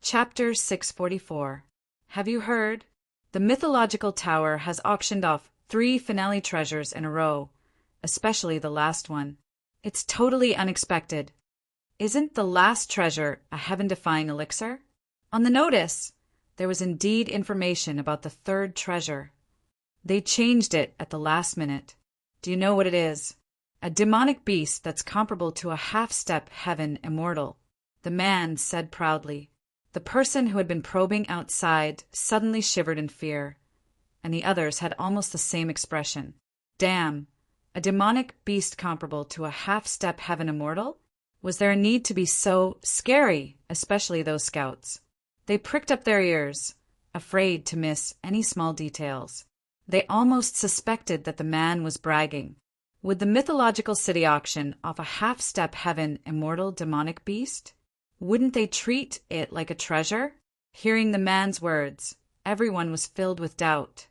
Chapter 644. Have you heard? The mythological tower has auctioned off 3 finale treasures in a row, especially the last one. It's totally unexpected. Isn't the last treasure a heaven-defying elixir? On the notice, there was indeed information about the 3rd treasure. They changed it at the last minute. Do you know what it is? A demonic beast that's comparable to a half-step heaven immortal. The man said proudly. The person who had been probing outside suddenly shivered in fear, and the others had almost the same expression. Damn! A demonic beast comparable to a half-step heaven immortal? Was there a need to be so scary, especially those scouts? They pricked up their ears, afraid to miss any small details. They almost suspected that the man was bragging. Would the mythological city auction off a half-step heaven immortal demonic beast? Wouldn't they treat it like a treasure? Hearing the man's words, everyone was filled with doubt.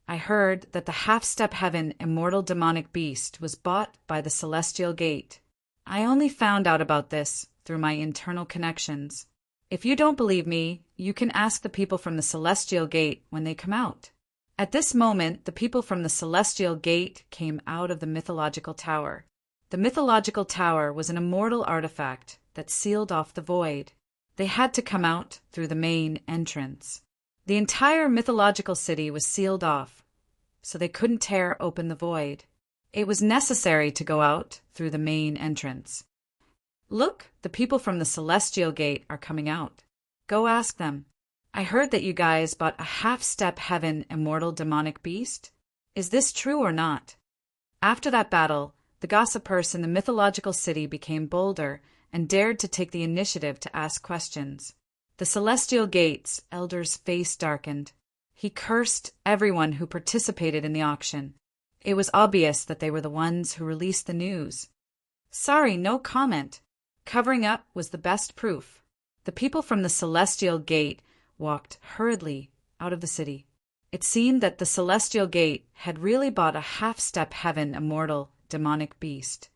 I heard that the half-step heaven immortal demonic beast was bought by the Celestial Gate. I only found out about this through my internal connections. If you don't believe me, you can ask the people from the Celestial Gate when they come out. At this moment, the people from the Celestial Gate came out of the mythological tower. The mythological tower was an immortal artifact that sealed off the void. They had to come out through the main entrance. The entire mythological city was sealed off, so they couldn't tear open the void. It was necessary to go out through the main entrance. Look, the people from the Celestial Gate are coming out. Go ask them. I heard that you guys bought a half-step heaven immortal demonic beast. Is this true or not? After that battle, the gossipers in the mythological city became bolder and dared to take the initiative to ask questions. The Celestial Gate's elder's face darkened. He cursed everyone who participated in the auction. It was obvious that they were the ones who released the news. Sorry, no comment. Covering up was the best proof. The people from the Celestial Gate walked hurriedly out of the city. It seemed that the Celestial Gate had really bought a half-step heaven immortal demonic beast.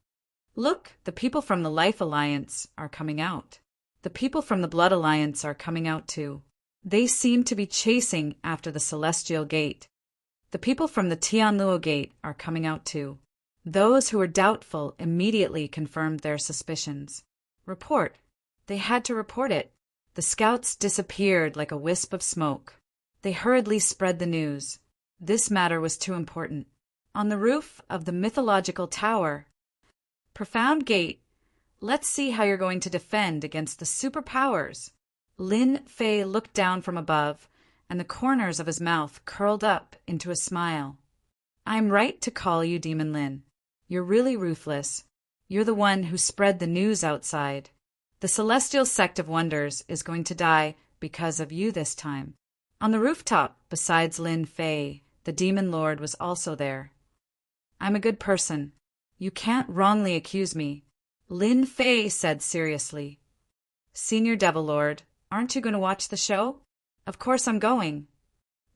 Look, the people from the Life Alliance are coming out. The people from the Blood Alliance are coming out too. They seem to be chasing after the Celestial Gate. The people from the Tianluo Gate are coming out too. Those who were doubtful immediately confirmed their suspicions. Report. They had to report it. The scouts disappeared like a wisp of smoke. They hurriedly spread the news. This matter was too important. On the roof of the mythological tower, Profound Gate, let's see how you're going to defend against the superpowers. Lin Fei looked down from above, and the corners of his mouth curled up into a smile. I'm right to call you Demon Lin. You're really ruthless. You're the one who spread the news outside. The Celestial Sect of Wonders is going to die because of you this time. On the rooftop, besides Lin Fei, the Demon Lord was also there. I'm a good person. You can't wrongly accuse me, Lin Fei said seriously. Senior Devil Lord, aren't you going to watch the show? Of course I'm going.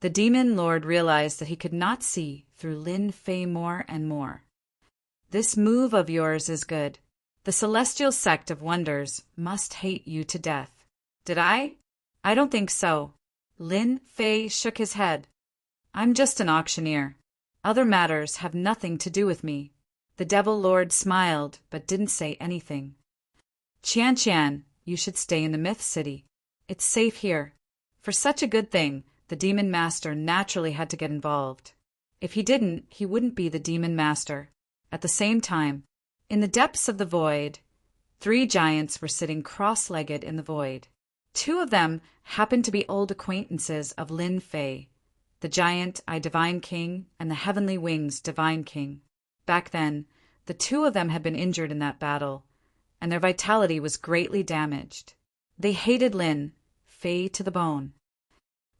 The Demon Lord realized that he could not see through Lin Fei more and more. This move of yours is good. The Celestial Sect of Wonders must hate you to death. Did I? I don't think so. Lin Fei shook his head. I'm just an auctioneer. Other matters have nothing to do with me. The Devil Lord smiled, but didn't say anything. Qian, you should stay in the Myth City. It's safe here. For such a good thing, the Demon Master naturally had to get involved. If he didn't, he wouldn't be the Demon Master. At the same time, in the depths of the void, 3 giants were sitting cross-legged in the void. 2 of them happened to be old acquaintances of Lin Fei, the giant I Divine King and the Heavenly Wings Divine King. Back then, the 2 of them had been injured in that battle, and their vitality was greatly damaged. They hated Lin Fei to the bone.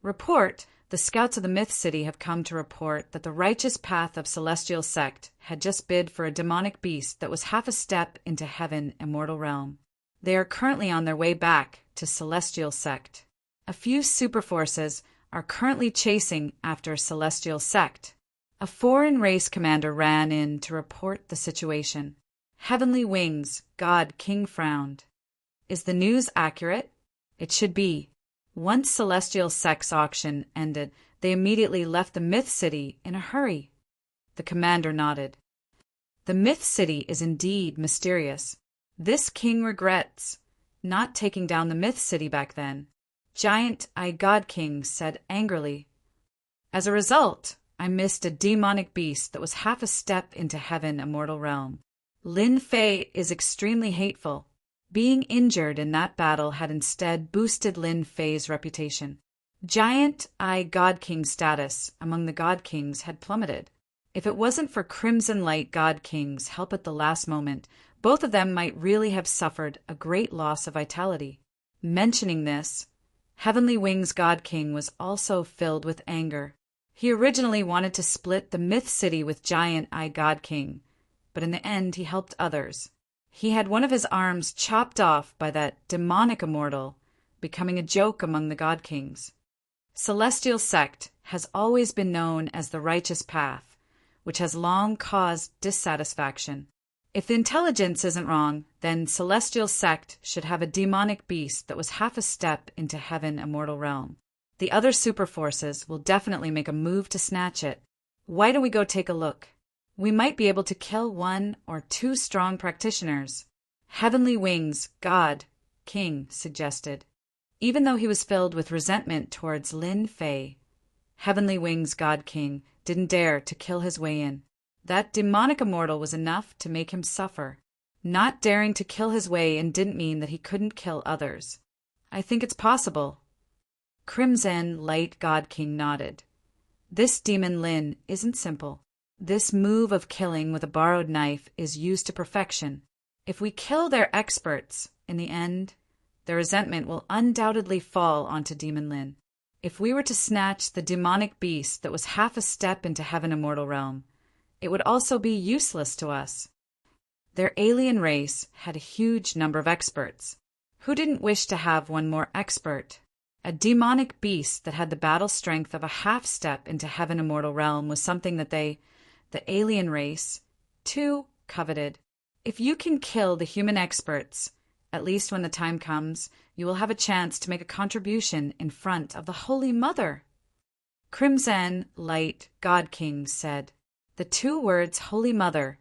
Report, the scouts of the Myth City have come to report that the righteous path of Celestial Sect had just bid for a demonic beast that was half a step into Heaven Immortal Realm. They are currently on their way back to Celestial Sect. A few super forces are currently chasing after Celestial Sect. A foreign race commander ran in to report the situation. Heavenly Wings, God King frowned. Is the news accurate? It should be. Once Celestial Sect's auction ended, they immediately left the Myth City in a hurry. The commander nodded. The Myth City is indeed mysterious. This king regrets not taking down the Myth City back then. Giant Eye God King said angrily. As a result, I missed a demonic beast that was half a step into heaven, immortal realm. Lin Fei is extremely hateful. Being injured in that battle had instead boosted Lin Fei's reputation. Giant Eye God King's status among the God Kings had plummeted. If it wasn't for Crimson Light God King's help at the last moment, both of them might really have suffered a great loss of vitality. Mentioning this, Heavenly Wings God King was also filled with anger. He originally wanted to split the Myth City with Giant Eye God King, but in the end he helped others. He had one of his arms chopped off by that demonic immortal, becoming a joke among the God Kings. Celestial Sect has always been known as the righteous path, which has long caused dissatisfaction. If the intelligence isn't wrong, then Celestial Sect should have a demonic beast that was half a step into heaven, immortal realm. The other super forces will definitely make a move to snatch it. Why don't we go take a look? We might be able to kill 1 or 2 strong practitioners. Heavenly Wings God King suggested. Even though he was filled with resentment towards Lin Fei, Heavenly Wings God King didn't dare to kill his way in. That demonic immortal was enough to make him suffer. Not daring to kill his way in didn't mean that he couldn't kill others. I think it's possible. Crimson Light God King nodded. This demon Lin isn't simple. This move of killing with a borrowed knife is used to perfection. If we kill their experts, in the end, their resentment will undoubtedly fall onto Demon Lin. If we were to snatch the demonic beast that was half a step into heaven, immortal realm, it would also be useless to us. Their alien race had a huge number of experts. Who didn't wish to have one more expert? A demonic beast that had the battle strength of a half step into heaven, immortal realm was something that the alien race, too, coveted. If you can kill the human experts, at least when the time comes, you will have a chance to make a contribution in front of the Holy Mother. Crimson Light God King said. The 2 words Holy Mother,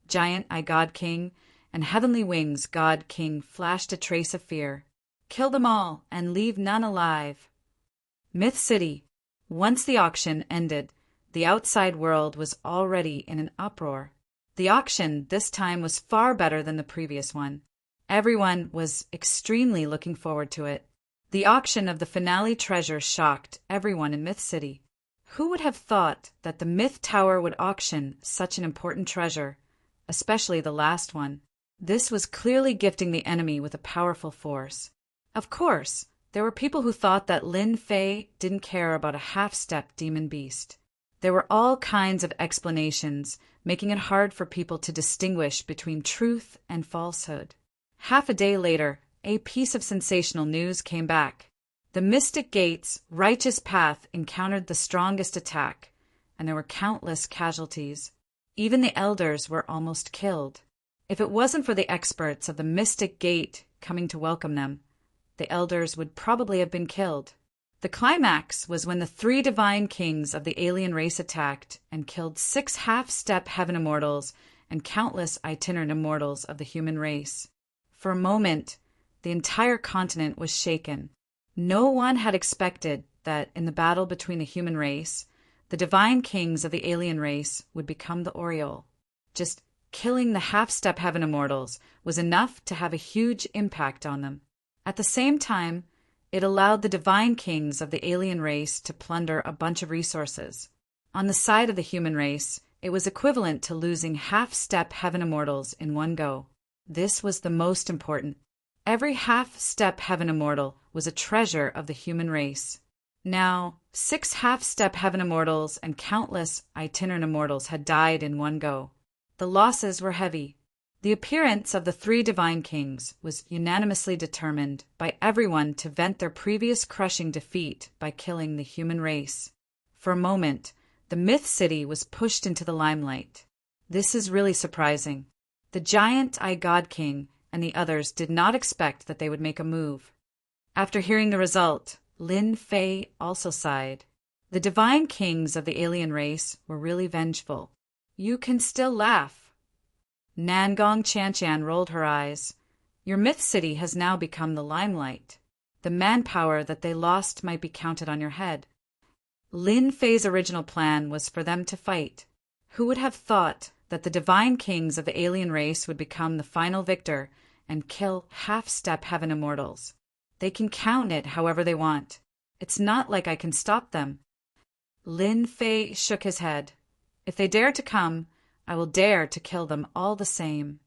Giant Eye God King, and Heavenly Wings God King flashed a trace of fear. Kill them all and leave none alive. Myth City. Once the auction ended, the outside world was already in an uproar. The auction this time was far better than the previous one. Everyone was extremely looking forward to it. The auction of the finale treasure shocked everyone in Myth City. Who would have thought that the Myth Tower would auction such an important treasure, especially the last one? This was clearly gifting the enemy with a powerful force. Of course, there were people who thought that Lin Fei didn't care about a half-step demon beast. There were all kinds of explanations, making it hard for people to distinguish between truth and falsehood. Half a day later, a piece of sensational news came back. The Mystic Gate's righteous path encountered the strongest attack, and there were countless casualties. Even the elders were almost killed. If it wasn't for the experts of the Mystic Gate coming to welcome them, the elders would probably have been killed. The climax was when the 3 divine kings of the alien race attacked and killed 6 half-step heaven immortals and countless itinerant immortals of the human race. For a moment, the entire continent was shaken. No one had expected that in the battle between the human race, the divine kings of the alien race would become the Aureole. Just killing the half-step heaven immortals was enough to have a huge impact on them. At the same time, it allowed the divine kings of the alien race to plunder a bunch of resources. On the side of the human race, it was equivalent to losing half-step heaven immortals in one go. This was the most important. Every half-step heaven immortal was a treasure of the human race. Now, 6 half-step heaven immortals and countless itinerant immortals had died in one go. The losses were heavy. The appearance of the 3 divine kings was unanimously determined by everyone to vent their previous crushing defeat by killing the human race. For a moment, the Myth City was pushed into the limelight. This is really surprising. The Giant Eye God King and the others did not expect that they would make a move. After hearing the result, Lin Fei also sighed. The divine kings of the alien race were really vengeful. You can still laugh. Nangong Chanchan rolled her eyes. Your myth city has now become the limelight. The manpower that they lost might be counted on your head. Lin Fei's original plan was for them to fight. Who would have thought that the divine kings of the alien race would become the final victor and kill half-step heaven immortals? They can count it however they want. It's not like I can stop them. Lin Fei shook his head. If they dare to come, I will dare to kill them all the same.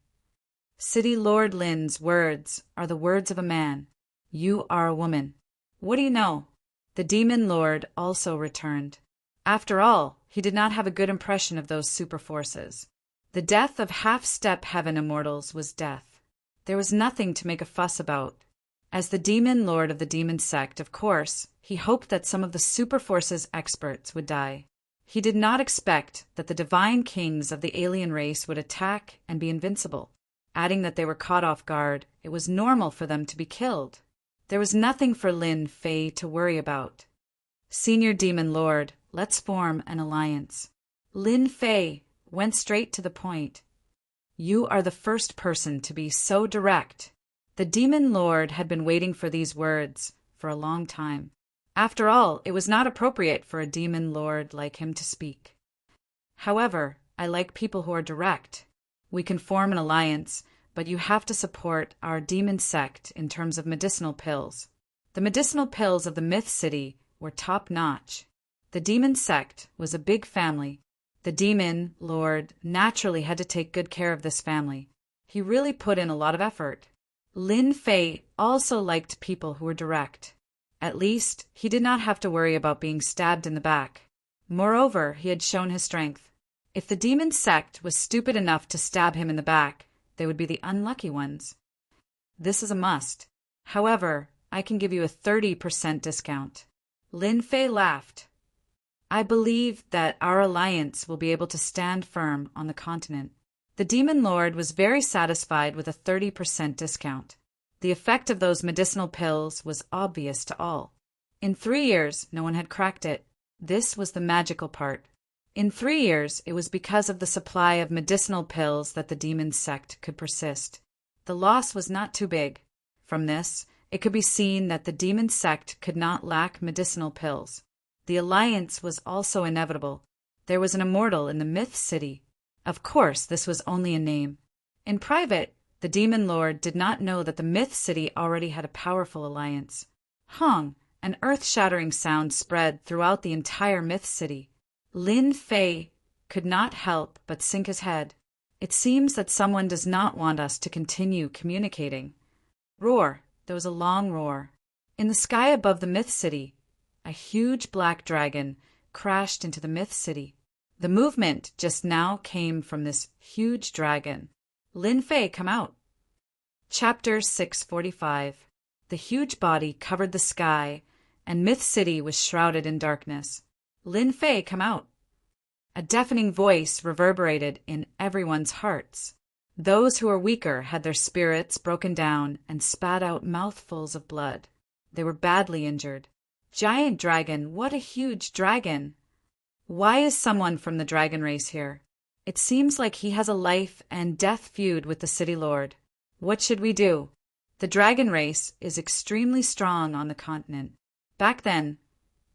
City Lord Lin's words are the words of a man. You are a woman. What do you know? The demon lord also returned. After all, he did not have a good impression of those super forces. The death of half-step heaven immortals was death. There was nothing to make a fuss about. As the demon lord of the demon sect, of course, he hoped that some of the super forces experts would die. He did not expect that the divine kings of the alien race would attack and be invincible. Adding that they were caught off guard, it was normal for them to be killed. There was nothing for Lin Fei to worry about. Senior Demon Lord, let's form an alliance. Lin Fei went straight to the point. You are the first person to be so direct. The Demon Lord had been waiting for these words for a long time. After all, it was not appropriate for a Demon Lord like him to speak. However, I like people who are direct. We can form an alliance, but you have to support our demon sect in terms of medicinal pills. The medicinal pills of the Myth City were top-notch. The demon sect was a big family. The demon lord naturally had to take good care of this family. He really put in a lot of effort. Lin Fei also liked people who were direct. At least, he did not have to worry about being stabbed in the back. Moreover, he had shown his strength. If the demon sect was stupid enough to stab him in the back, they would be the unlucky ones. This is a must. However, I can give you a 30% discount. Lin Fei laughed. I believe that our alliance will be able to stand firm on the continent. The Demon Lord was very satisfied with a 30% discount. The effect of those medicinal pills was obvious to all. In 3 years, no one had cracked it. This was the magical part. In 3 years, it was because of the supply of medicinal pills that the demon sect could persist. The loss was not too big. From this, it could be seen that the demon sect could not lack medicinal pills. The alliance was also inevitable. There was an immortal in the Myth City. Of course, this was only a name. In private, the Demon Lord did not know that the Myth City already had a powerful alliance. Hong, an earth-shattering sound spread throughout the entire Myth City. Lin Fei could not help but sink his head. It seems that someone does not want us to continue communicating. Roar. There was a long roar. In the sky above the Myth City, a huge black dragon crashed into the Myth City. The movement just now came from this huge dragon. Lin Fei, come out. Chapter 645. The huge body covered the sky, and Myth City was shrouded in darkness. Lin Fei, come out. A deafening voice reverberated in everyone's hearts. Those who were weaker had their spirits broken down and spat out mouthfuls of blood. They were badly injured. Giant dragon, what a huge dragon! Why is someone from the dragon race here? It seems like he has a life and death feud with the city lord. What should we do? The dragon race is extremely strong on the continent. Back then,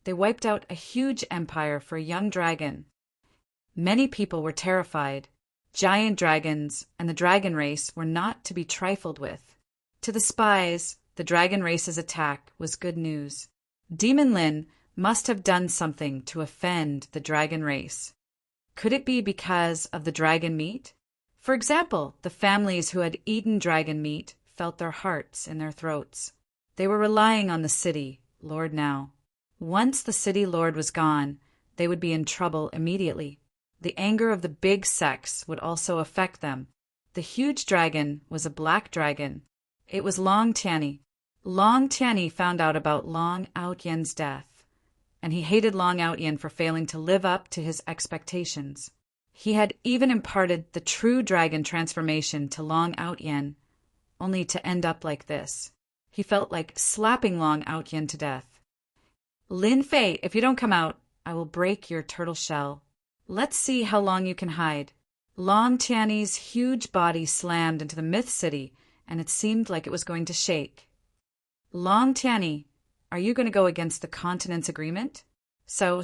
they wiped out a huge empire for a young dragon. Many people were terrified. Giant dragons and the dragon race were not to be trifled with. To the spies, the dragon race's attack was good news. Demon Lin must have done something to offend the dragon race. Could it be because of the dragon meat? For example, the families who had eaten dragon meat felt their hearts in their throats. They were relying on the city lord now. Once the city lord was gone, they would be in trouble immediately. The anger of the big sects would also affect them. The huge dragon was a black dragon. It was Long Tianyi. Long Tianyi found out about Long Outyen's death, and he hated Long Outyen for failing to live up to his expectations. He had even imparted the true dragon transformation to Long Outyen, only to end up like this. He felt like slapping Long Outyen to death. Lin Fei, if you don't come out, I will break your turtle shell. Let's see how long you can hide. Long Tiany's huge body slammed into the myth city, and it seemed like it was going to shake. Long Tiany, are you going to go against the continent's agreement? So,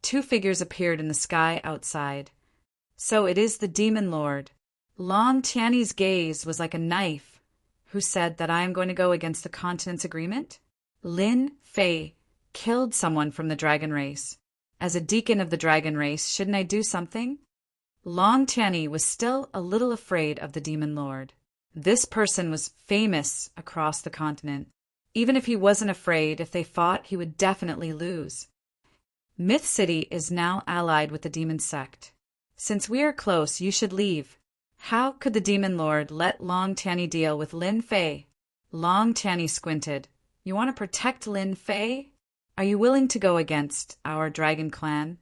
two figures appeared in the sky outside. So it is the demon lord. Long Tiany's gaze was like a knife. Who said that I am going to go against the continent's agreement? Lin Fei killed someone from the dragon race. As a deacon of the dragon race, shouldn't I do something? Long Tiany was still a little afraid of the demon lord. This person was famous across the continent. Even if he wasn't afraid, if they fought, he would definitely lose. Myth City is now allied with the demon sect. Since we are close, you should leave. How could the demon lord let Long Tiany deal with Lin Fei? Long Tiany squinted. You want to protect Lin Fei? Are you willing to go against our dragon clan?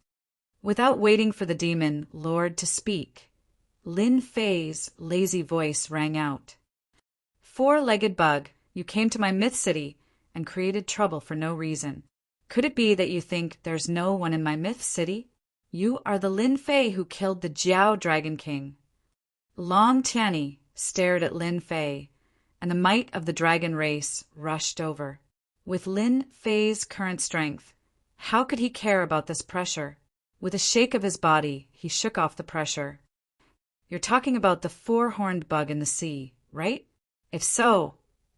Without waiting for the demon lord to speak, Lin Fei's lazy voice rang out. Four-legged bug, you came to my myth city and created trouble for no reason. Could it be that you think there's no one in my myth city? You are the Lin Fei who killed the Jiao Dragon King. Long Tiany stared at Lin Fei, and the might of the dragon race rushed over. With Lin Fei's current strength, how could he care about this pressure? With a shake of his body, he shook off the pressure. You're talking about the four-horned bug in the sea, right? If so,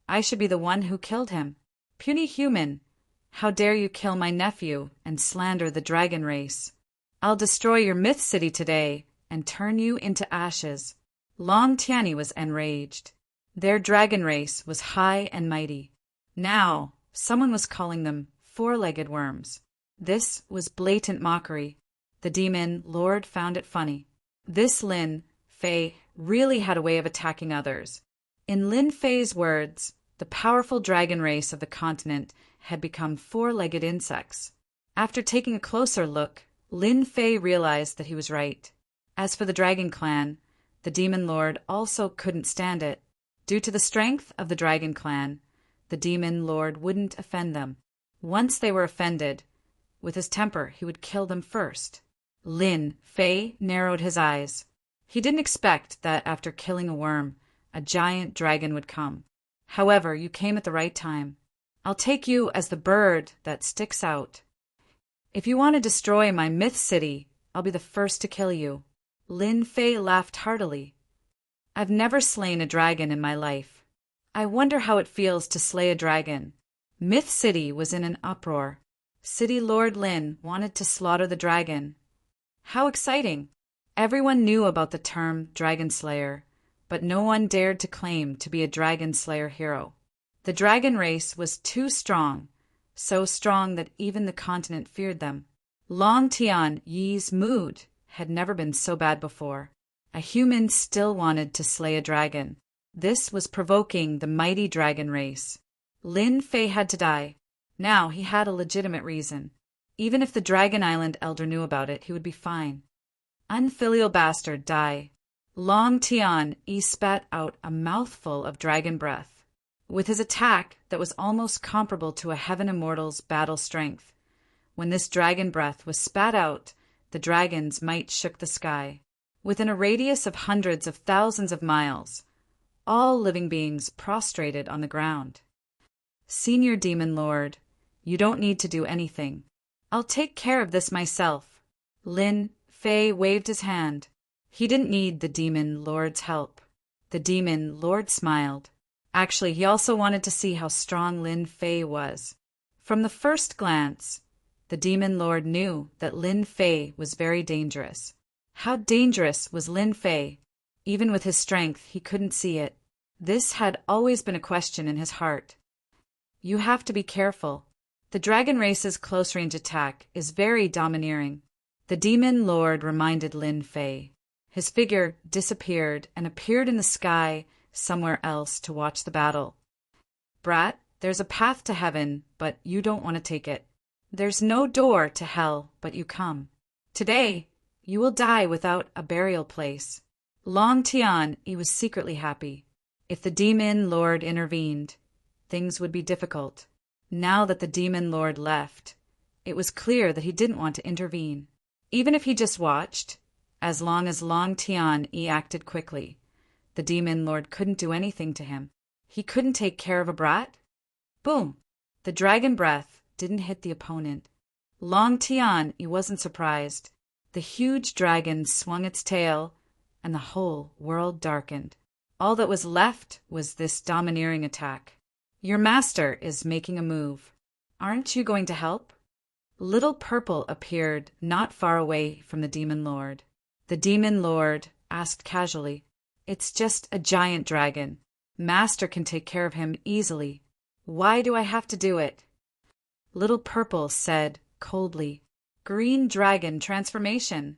I should be the one who killed him. Puny human, how dare you kill my nephew and slander the dragon race? I'll destroy your myth city today and turn you into ashes. Long Tiany was enraged. Their dragon race was high and mighty. Now, someone was calling them four-legged worms. This was blatant mockery. The demon lord found it funny. This Lin Fei really had a way of attacking others. In Lin Fei's words, the powerful dragon race of the continent had become four-legged insects. After taking a closer look, Lin Fei realized that he was right. As for the dragon clan, the demon lord also couldn't stand it. Due to the strength of the dragon clan, the demon lord wouldn't offend them. Once they were offended, with his temper, he would kill them first. Lin Fei narrowed his eyes. He didn't expect that after killing a worm, a giant dragon would come. However, you came at the right time. I'll take you as the bird that sticks out. If you want to destroy my myth city, I'll be the first to kill you. Lin Fei laughed heartily. I've never slain a dragon in my life. I wonder how it feels to slay a dragon. Myth City was in an uproar. City Lord Lin wanted to slaughter the dragon. How exciting! Everyone knew about the term Dragon Slayer, but no one dared to claim to be a Dragon Slayer hero. The dragon race was too strong, so strong that even the continent feared them. Long Tiany's mood had never been so bad before. A human still wanted to slay a dragon. This was provoking the mighty dragon race. Lin Fei had to die. Now he had a legitimate reason. Even if the Dragon Island elder knew about it, he would be fine. Unfilial bastard, die. Long Tiany spat out a mouthful of dragon breath. With his attack that was almost comparable to a heaven immortal's battle strength, when this dragon breath was spat out, the dragon's might shook the sky. Within a radius of hundreds of thousands of miles, all living beings prostrated on the ground. Senior Demon Lord, you don't need to do anything. I'll take care of this myself. Lin Fei waved his hand. He didn't need the Demon Lord's help. The Demon Lord smiled. Actually, he also wanted to see how strong Lin Fei was. From the first glance, the Demon Lord knew that Lin Fei was very dangerous. How dangerous was Lin Fei? Even with his strength, he couldn't see it. This had always been a question in his heart. You have to be careful. The dragon race's close-range attack is very domineering. The Demon Lord reminded Lin Fei. His figure disappeared and appeared in the sky somewhere else to watch the battle. Brat, there's a path to heaven, but you don't want to take it. There's no door to hell, but you come. Today, you will die without a burial place. Long Tiany was secretly happy. If the Demon Lord intervened, things would be difficult. Now that the demon lord left, it was clear that he didn't want to intervene. Even if he just watched, as long as Long Tian-yi acted quickly, the demon lord couldn't do anything to him. He couldn't take care of a brat. Boom! The dragon breath didn't hit the opponent. Long Tian-yi wasn't surprised. The huge dragon swung its tail, and the whole world darkened. All that was left was this domineering attack. Your master is making a move. Aren't you going to help? Little Purple appeared not far away from the demon lord. The demon lord asked casually, "It's just a giant dragon. Master can take care of him easily. Why do I have to do it?" Little Purple said coldly, "Green dragon transformation."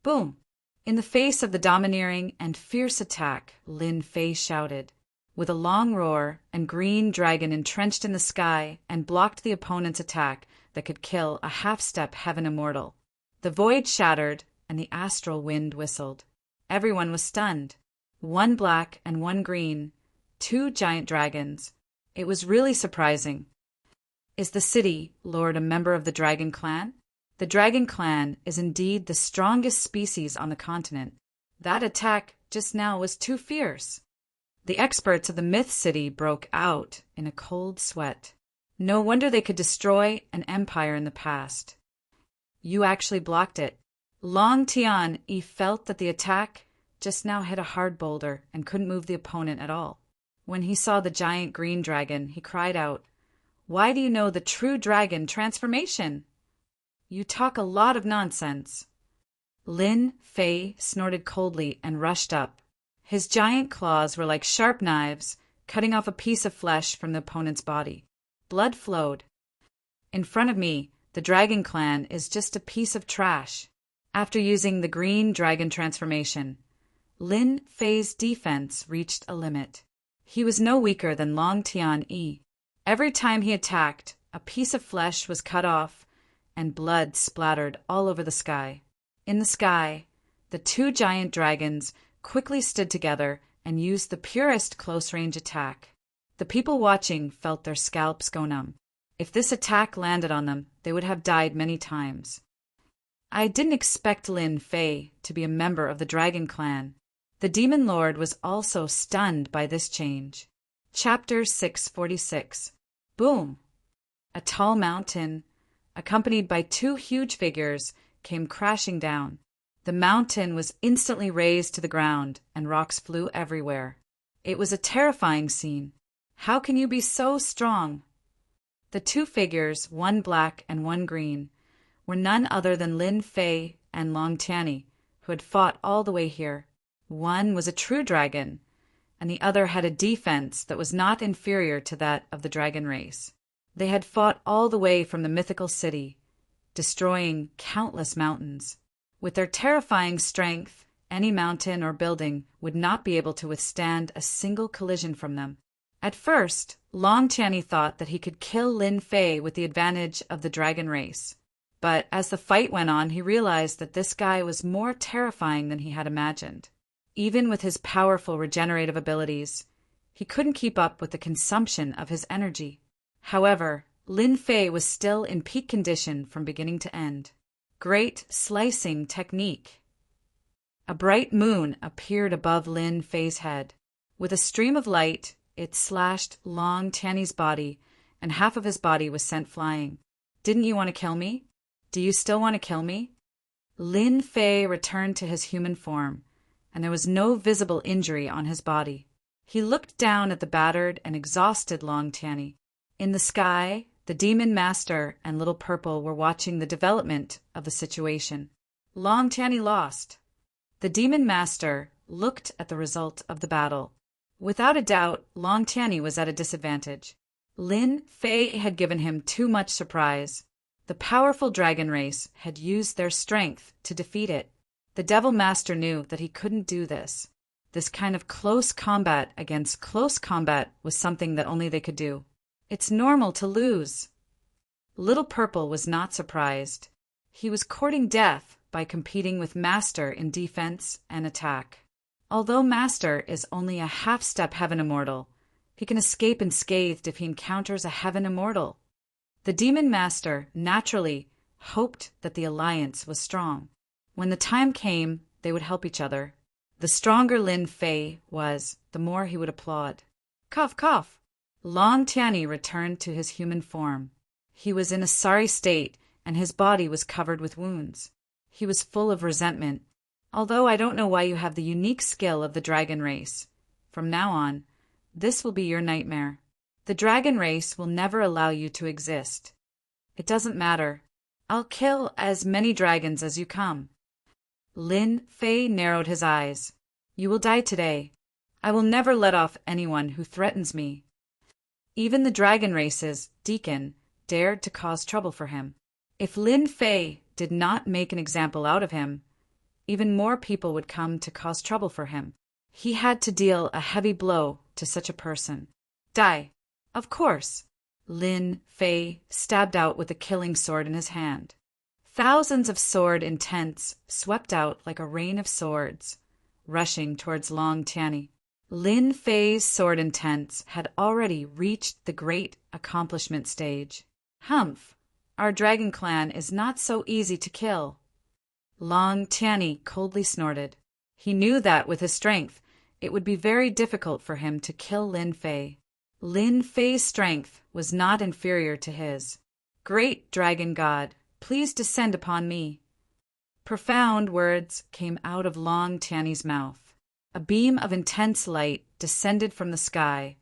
Boom! In the face of the domineering and fierce attack, Lin Fei shouted. With a long roar, and Green Dragon entrenched in the sky and blocked the opponent's attack that could kill a half-step heaven immortal. The void shattered, and the astral wind whistled. Everyone was stunned. One black and one green, two giant dragons. It was really surprising. Is the city lord a member of the dragon clan? The dragon clan is indeed the strongest species on the continent. That attack just now was too fierce. The experts of the Myth City broke out in a cold sweat. No wonder they could destroy an empire in the past. You actually blocked it. Long Tian-yi felt that the attack just now hit a hard boulder and couldn't move the opponent at all. When he saw the giant green dragon, he cried out, "Why do you know the true dragon transformation? You talk a lot of nonsense." Lin Fei snorted coldly and rushed up. His giant claws were like sharp knives, cutting off a piece of flesh from the opponent's body. Blood flowed. In front of me, the dragon clan is just a piece of trash. After using the green dragon transformation, Lin Fei's defense reached a limit. He was no weaker than Long Tian-yi. Every time he attacked, a piece of flesh was cut off, and blood splattered all over the sky. In the sky, the two giant dragons quickly stood together and used the purest close-range attack. The people watching felt their scalps go numb. If this attack landed on them, they would have died many times. I didn't expect Lin Fei to be a member of the dragon clan. The demon lord was also stunned by this change. Chapter 646. Boom! A tall mountain, accompanied by two huge figures, came crashing down. The mountain was instantly razed to the ground, and rocks flew everywhere. It was a terrifying scene. How can you be so strong? The two figures, one black and one green, were none other than Lin Fei and Long Tian-yi, who had fought all the way here. One was a true dragon, and the other had a defense that was not inferior to that of the dragon race. They had fought all the way from the mythical city, destroying countless mountains. With their terrifying strength, any mountain or building would not be able to withstand a single collision from them. At first, Long Tian-yi thought that he could kill Lin Fei with the advantage of the dragon race. But as the fight went on, he realized that this guy was more terrifying than he had imagined. Even with his powerful regenerative abilities, he couldn't keep up with the consumption of his energy. However, Lin Fei was still in peak condition from beginning to end. Great slicing technique. A bright moon appeared above Lin Fei's head. With a stream of light, it slashed Long Tian-yi's body, and half of his body was sent flying. Didn't you want to kill me? Do you still want to kill me? Lin Fei returned to his human form, and there was no visible injury on his body. He looked down at the battered and exhausted Long Tian-yi. In the sky, the Demon Master and Little Purple were watching the development of the situation. Long Tian-yi lost. The Demon Master looked at the result of the battle. Without a doubt, Long Tian-yi was at a disadvantage. Lin Fei had given him too much surprise. The powerful dragon race had used their strength to defeat it. The Devil Master knew that he couldn't do this. This kind of close combat against close combat was something that only they could do. It's normal to lose. Little Purple was not surprised. He was courting death by competing with Master in defense and attack. Although Master is only a half-step heaven immortal, He can escape unscathed if he encounters a heaven immortal. The demon master, naturally, hoped that the alliance was strong. When the time came, they would help each other. The stronger Lin Fei was, the more he would applaud. Cough, cough. Long Tianyi returned to his human form. He was in a sorry state, and his body was covered with wounds. He was full of resentment. Although I don't know why you have the unique skill of the dragon race. From now on, this will be your nightmare. The dragon race will never allow you to exist. It doesn't matter. I'll kill as many dragons as you come. Lin Fei narrowed his eyes. You will die today. I will never let off anyone who threatens me. Even the dragon race's deacon dared to cause trouble for him. If Lin Fei did not make an example out of him, even more people would come to cause trouble for him. He had to deal a heavy blow to such a person. Die. Of course. Lin Fei stabbed out with a killing sword in his hand. Thousands of sword intents swept out like a rain of swords, rushing towards Long Tianyi. Lin Fei's sword intents had already reached the great accomplishment stage. Humph! Our dragon clan is not so easy to kill. Long Tianyi coldly snorted. He knew that with his strength, it would be very difficult for him to kill Lin Fei. Lin Fei's strength was not inferior to his. Great dragon god, please descend upon me. Profound words came out of Long Tianyi's mouth. A beam of intense light descended from the sky,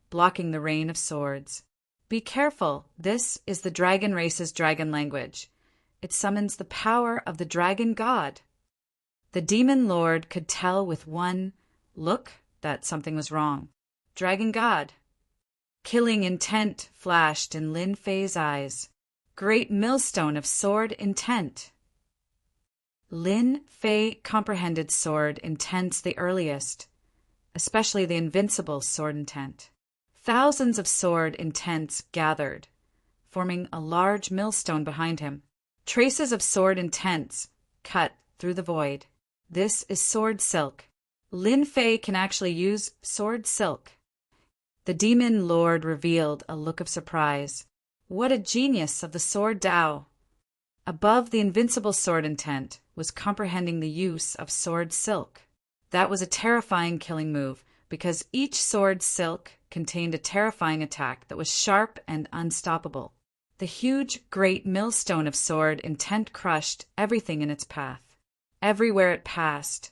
blocking the rain of swords. Be careful, this is the dragon race's dragon language. It summons the power of the dragon god. The demon lord could tell with one look that something was wrong. Dragon god. Killing intent flashed in Lin Fei's eyes. Great millstone of sword intent. Lin Fei comprehended sword intents the earliest, especially the invincible sword intent. Thousands of sword intents gathered, forming a large millstone behind him. Traces of sword intents cut through the void. This is sword silk. Lin Fei can actually use sword silk. The demon lord revealed a look of surprise. What a genius of the sword Dao! Above the invincible sword intent was comprehending the use of sword silk. That was a terrifying killing move, because each sword silk contained a terrifying attack that was sharp and unstoppable. The huge, great millstone of sword intent crushed everything in its path. Everywhere it passed,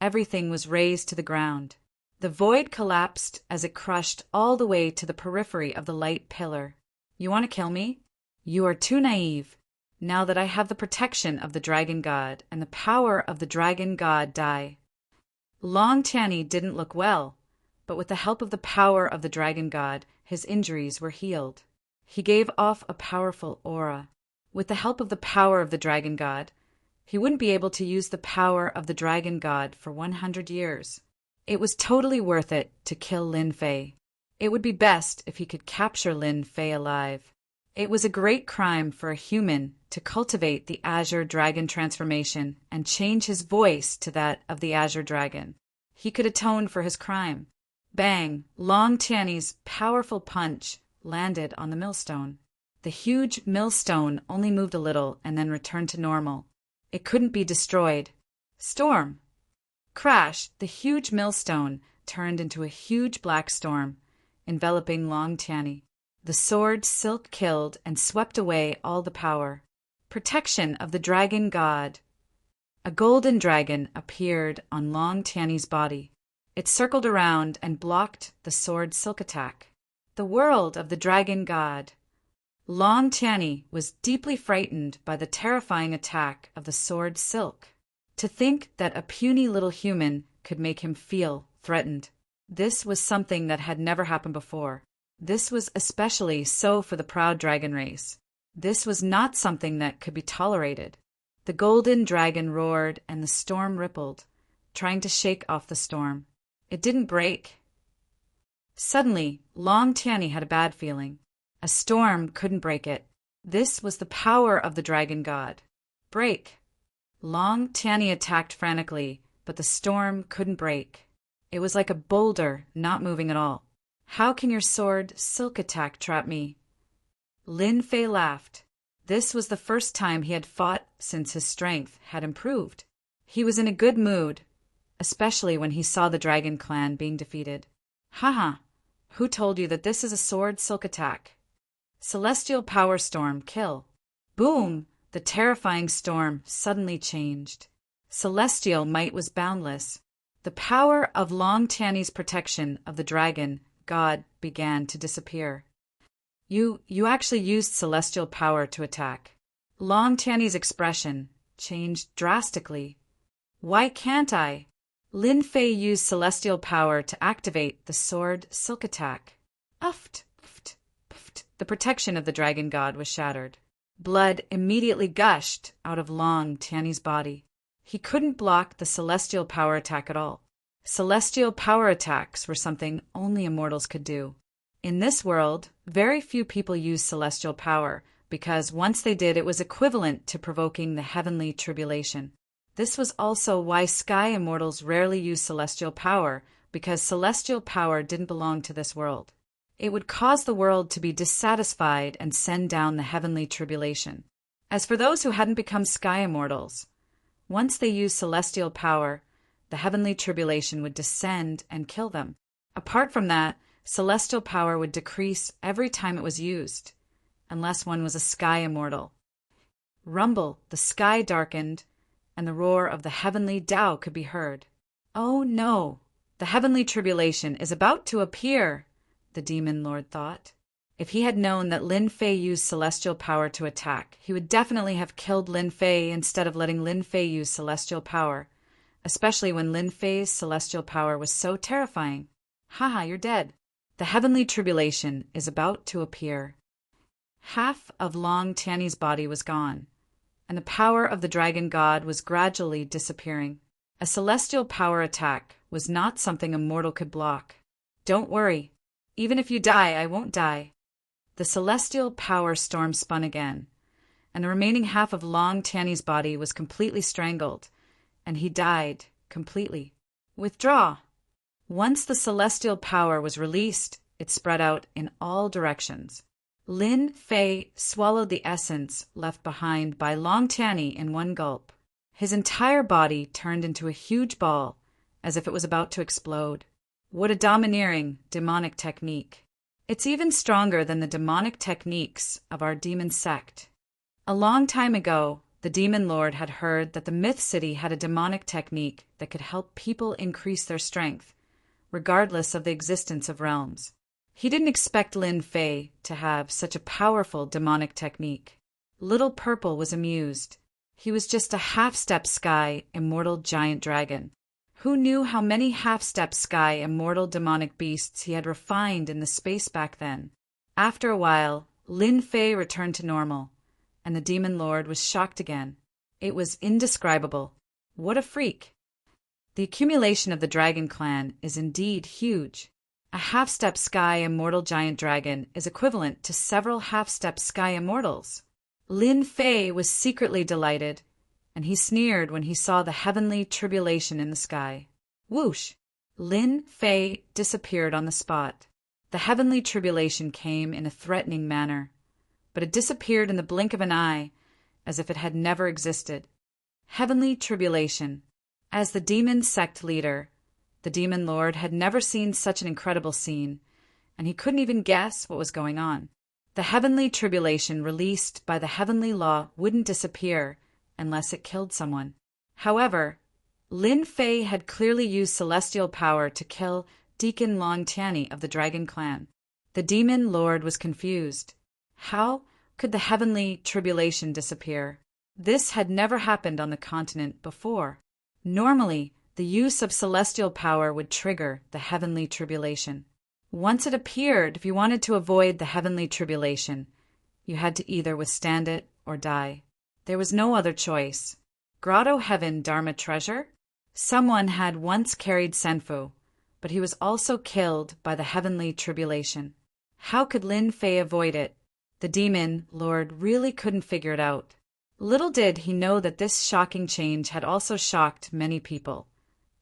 everything was razed to the ground. The void collapsed as it crushed all the way to the periphery of the light pillar. You want to kill me? You are too naive. Now that I have the protection of the dragon god and the power of the dragon god die. Long Tianyi didn't look well, but with the help of the power of the dragon god, his injuries were healed. He gave off a powerful aura. With the help of the power of the dragon god, he wouldn't be able to use the power of the dragon god for 100 years. It was totally worth it to kill Lin Fei. It would be best if he could capture Lin Fei alive. It was a great crime for a human to cultivate the Azure Dragon transformation and change his voice to that of the Azure Dragon. He could atone for his crime. Bang! Long Tianyi's powerful punch landed on the millstone. The huge millstone only moved a little and then returned to normal. It couldn't be destroyed. Storm! Crash! The huge millstone turned into a huge black storm, enveloping Long Tianyi. The sword silk killed and swept away all the power. Protection of the dragon god. A golden dragon appeared on Long Tianyi's body. It circled around and blocked the sword silk attack. The world of the dragon god. Long Tianyi was deeply frightened by the terrifying attack of the sword silk. To think that a puny little human could make him feel threatened. This was something that had never happened before. This was especially so for the proud dragon race. This was not something that could be tolerated. The golden dragon roared and the storm rippled, trying to shake off the storm. It didn't break. Suddenly, Long Tianyi had a bad feeling. A storm couldn't break it. This was the power of the dragon god. Break. Long Tianyi attacked frantically, but the storm couldn't break. It was like a boulder not moving at all. How can your sword silk attack trap me? Lin Fei laughed. This was the first time he had fought since his strength had improved. He was in a good mood, especially when he saw the dragon clan being defeated. Haha, who told you that this is a sword silk attack? Celestial power storm, kill. Boom! The terrifying storm suddenly changed. Celestial might was boundless. The power of Long Tiany's protection of the dragon god began to disappear. You actually used celestial power to attack. Long Tiany's expression changed drastically. Why can't I? Lin Fei used celestial power to activate the sword silk attack. Uft, uft, uft. The protection of the dragon god was shattered. Blood immediately gushed out of Long Tiany's body. He couldn't block the celestial power attack at all. Celestial power attacks were something only immortals could do. In this world, very few people use celestial power, because once they did, it was equivalent to provoking the heavenly tribulation. This was also why sky immortals rarely use celestial power, because celestial power didn't belong to this world. It would cause the world to be dissatisfied and send down the heavenly tribulation. As for those who hadn't become sky immortals, once they used celestial power, the heavenly tribulation would descend and kill them. Apart from that, celestial power would decrease every time it was used, unless one was a sky immortal. Rumble, the sky darkened, and the roar of the heavenly Tao could be heard. Oh no, the heavenly tribulation is about to appear, the demon lord thought. If he had known that Lin Fei used celestial power to attack, he would definitely have killed Lin Fei instead of letting Lin Fei use celestial power, especially when Lin Fei's celestial power was so terrifying. Haha, you're dead. The heavenly tribulation is about to appear. Half of Long Tiany's body was gone, and the power of the dragon god was gradually disappearing. A celestial power attack was not something a mortal could block. Don't worry. Even if you die, I won't die. The celestial power storm spun again, and the remaining half of Long Tiany's body was completely strangled, and he died completely. Withdraw. Once the celestial power was released, it spread out in all directions. Lin Fei swallowed the essence left behind by Long Tiany in one gulp. His entire body turned into a huge ball, as if it was about to explode. What a domineering, demonic technique. It's even stronger than the demonic techniques of our demon sect. A long time ago, the demon lord had heard that the Myth City had a demonic technique that could help people increase their strength, regardless of the existence of realms. He didn't expect Lin Fei to have such a powerful demonic technique. Little Purple was amused. He was just a half-step sky immortal giant dragon. Who knew how many half-step sky immortal demonic beasts he had refined in the space back then? After a while, Lin Fei returned to normal, and the demon lord was shocked again. It was indescribable. What a freak! The accumulation of the dragon clan is indeed huge. A half-step sky immortal giant dragon is equivalent to several half-step sky immortals. Lin Fei was secretly delighted, and he sneered when he saw the heavenly tribulation in the sky. Whoosh! Lin Fei disappeared on the spot. The heavenly tribulation came in a threatening manner, but it disappeared in the blink of an eye, as if it had never existed. Heavenly tribulation. As the demon sect leader, the demon lord had never seen such an incredible scene, and he couldn't even guess what was going on. The heavenly tribulation released by the heavenly law wouldn't disappear unless it killed someone. However, Lin Fei had clearly used celestial power to kill Deacon Long Tiany of the Dragon Clan. The demon lord was confused. How could the heavenly tribulation disappear? This had never happened on the continent before. Normally, the use of celestial power would trigger the heavenly tribulation. Once it appeared, if you wanted to avoid the heavenly tribulation, you had to either withstand it or die. There was no other choice. Grotto Heaven Dharma Treasure? Someone had once carried Senfu, but he was also killed by the heavenly tribulation. How could Lin Fei avoid it? The demon lord really couldn't figure it out. Little did he know that this shocking change had also shocked many people,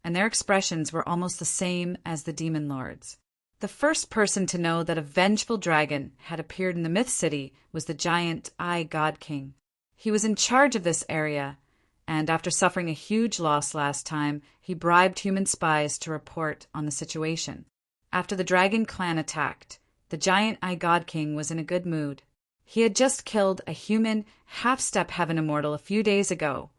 and their expressions were almost the same as the demon lord's. The first person to know that a vengeful dragon had appeared in the Myth City was the giant God King. He was in charge of this area, and after suffering a huge loss last time, he bribed human spies to report on the situation. After the Dragon Clan attacked, the giant God King was in a good mood. He had just killed a human half-step heaven immortal a few days ago,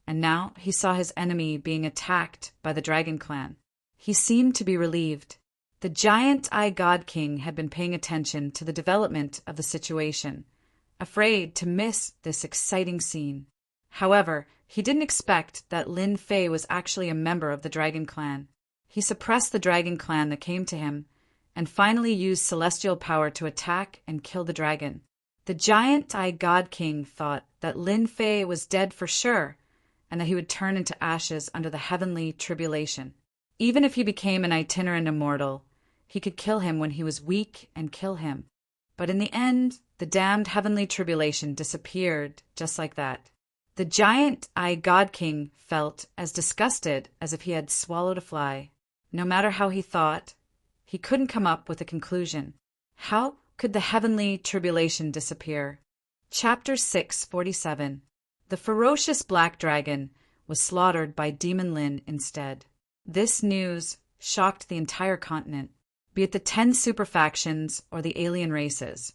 and now he saw his enemy being attacked by the Dragon Clan. He seemed to be relieved. The giant God King had been paying attention to the development of the situation, afraid to miss this exciting scene. However, he didn't expect that Lin Fei was actually a member of the Dragon Clan. He suppressed the Dragon Clan that came to him, and finally used celestial power to attack and kill the dragon. The giant God King thought that Lin Fei was dead for sure, and that he would turn into ashes under the heavenly tribulation. Even if he became an itinerant immortal, he could kill him when he was weak and kill him. But in the end, the damned heavenly tribulation disappeared just like that. The giant God King felt as disgusted as if he had swallowed a fly. No matter how he thought, he couldn't come up with a conclusion. How could the heavenly tribulation disappear? Chapter 647. The ferocious black dragon was slaughtered by Demon Lin instead. This news shocked the entire continent. Be it the 10 super factions or the alien races,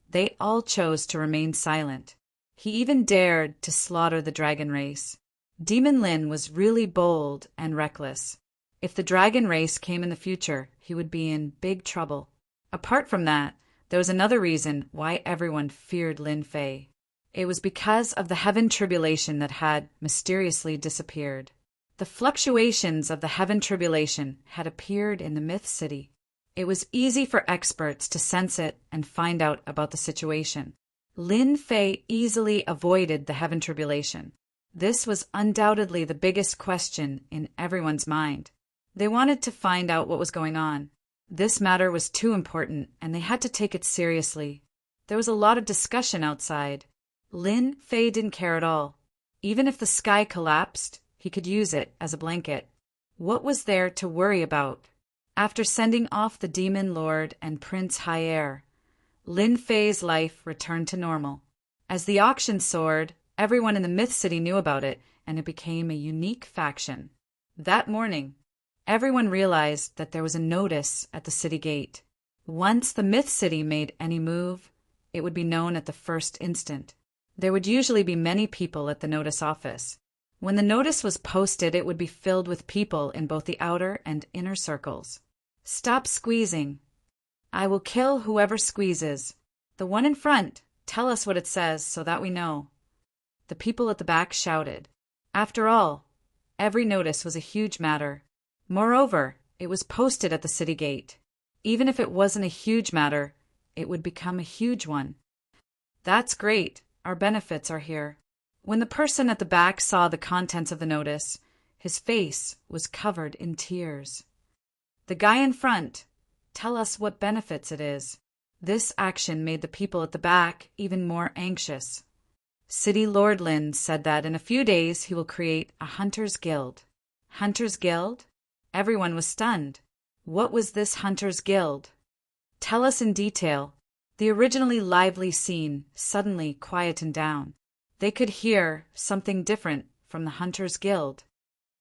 they all chose to remain silent. He even dared to slaughter the dragon race. Demon Lin was really bold and reckless. If the dragon race came in the future, he would be in big trouble. Apart from that, there was another reason why everyone feared Lin Fei. It was because of the heaven tribulation that had mysteriously disappeared. The fluctuations of the heaven tribulation had appeared in the Myth City. It was easy for experts to sense it and find out about the situation. Lin Fei easily avoided the heaven tribulation. This was undoubtedly the biggest question in everyone's mind. They wanted to find out what was going on. This matter was too important, and they had to take it seriously. There was a lot of discussion outside. Lin Fei didn't care at all. Even if the sky collapsed, he could use it as a blanket. What was there to worry about? After sending off the Demon Lord and Prince Hyaer, Lin Fei's life returned to normal. As the auction soared, everyone in the Myth City knew about it, and it became a unique faction. That morning, everyone realized that there was a notice at the city gate. Once the Myth City made any move, it would be known at the first instant. There would usually be many people at the notice office. When the notice was posted, it would be filled with people in both the outer and inner circles. Stop squeezing. I will kill whoever squeezes. The one in front, tell us what it says so that we know. The people at the back shouted. After all, every notice was a huge matter. Moreover, it was posted at the city gate. Even if it wasn't a huge matter, it would become a huge one. That's great. Our benefits are here. When the person at the back saw the contents of the notice, his face was covered in tears. The guy in front, tell us what benefits it is. This action made the people at the back even more anxious. City Lord Lin said that in a few days he will create a Hunters Guild. Hunters Guild? Everyone was stunned. What was this Hunters Guild? Tell us in detail. The originally lively scene suddenly quietened down. They could hear something different from the Hunters Guild.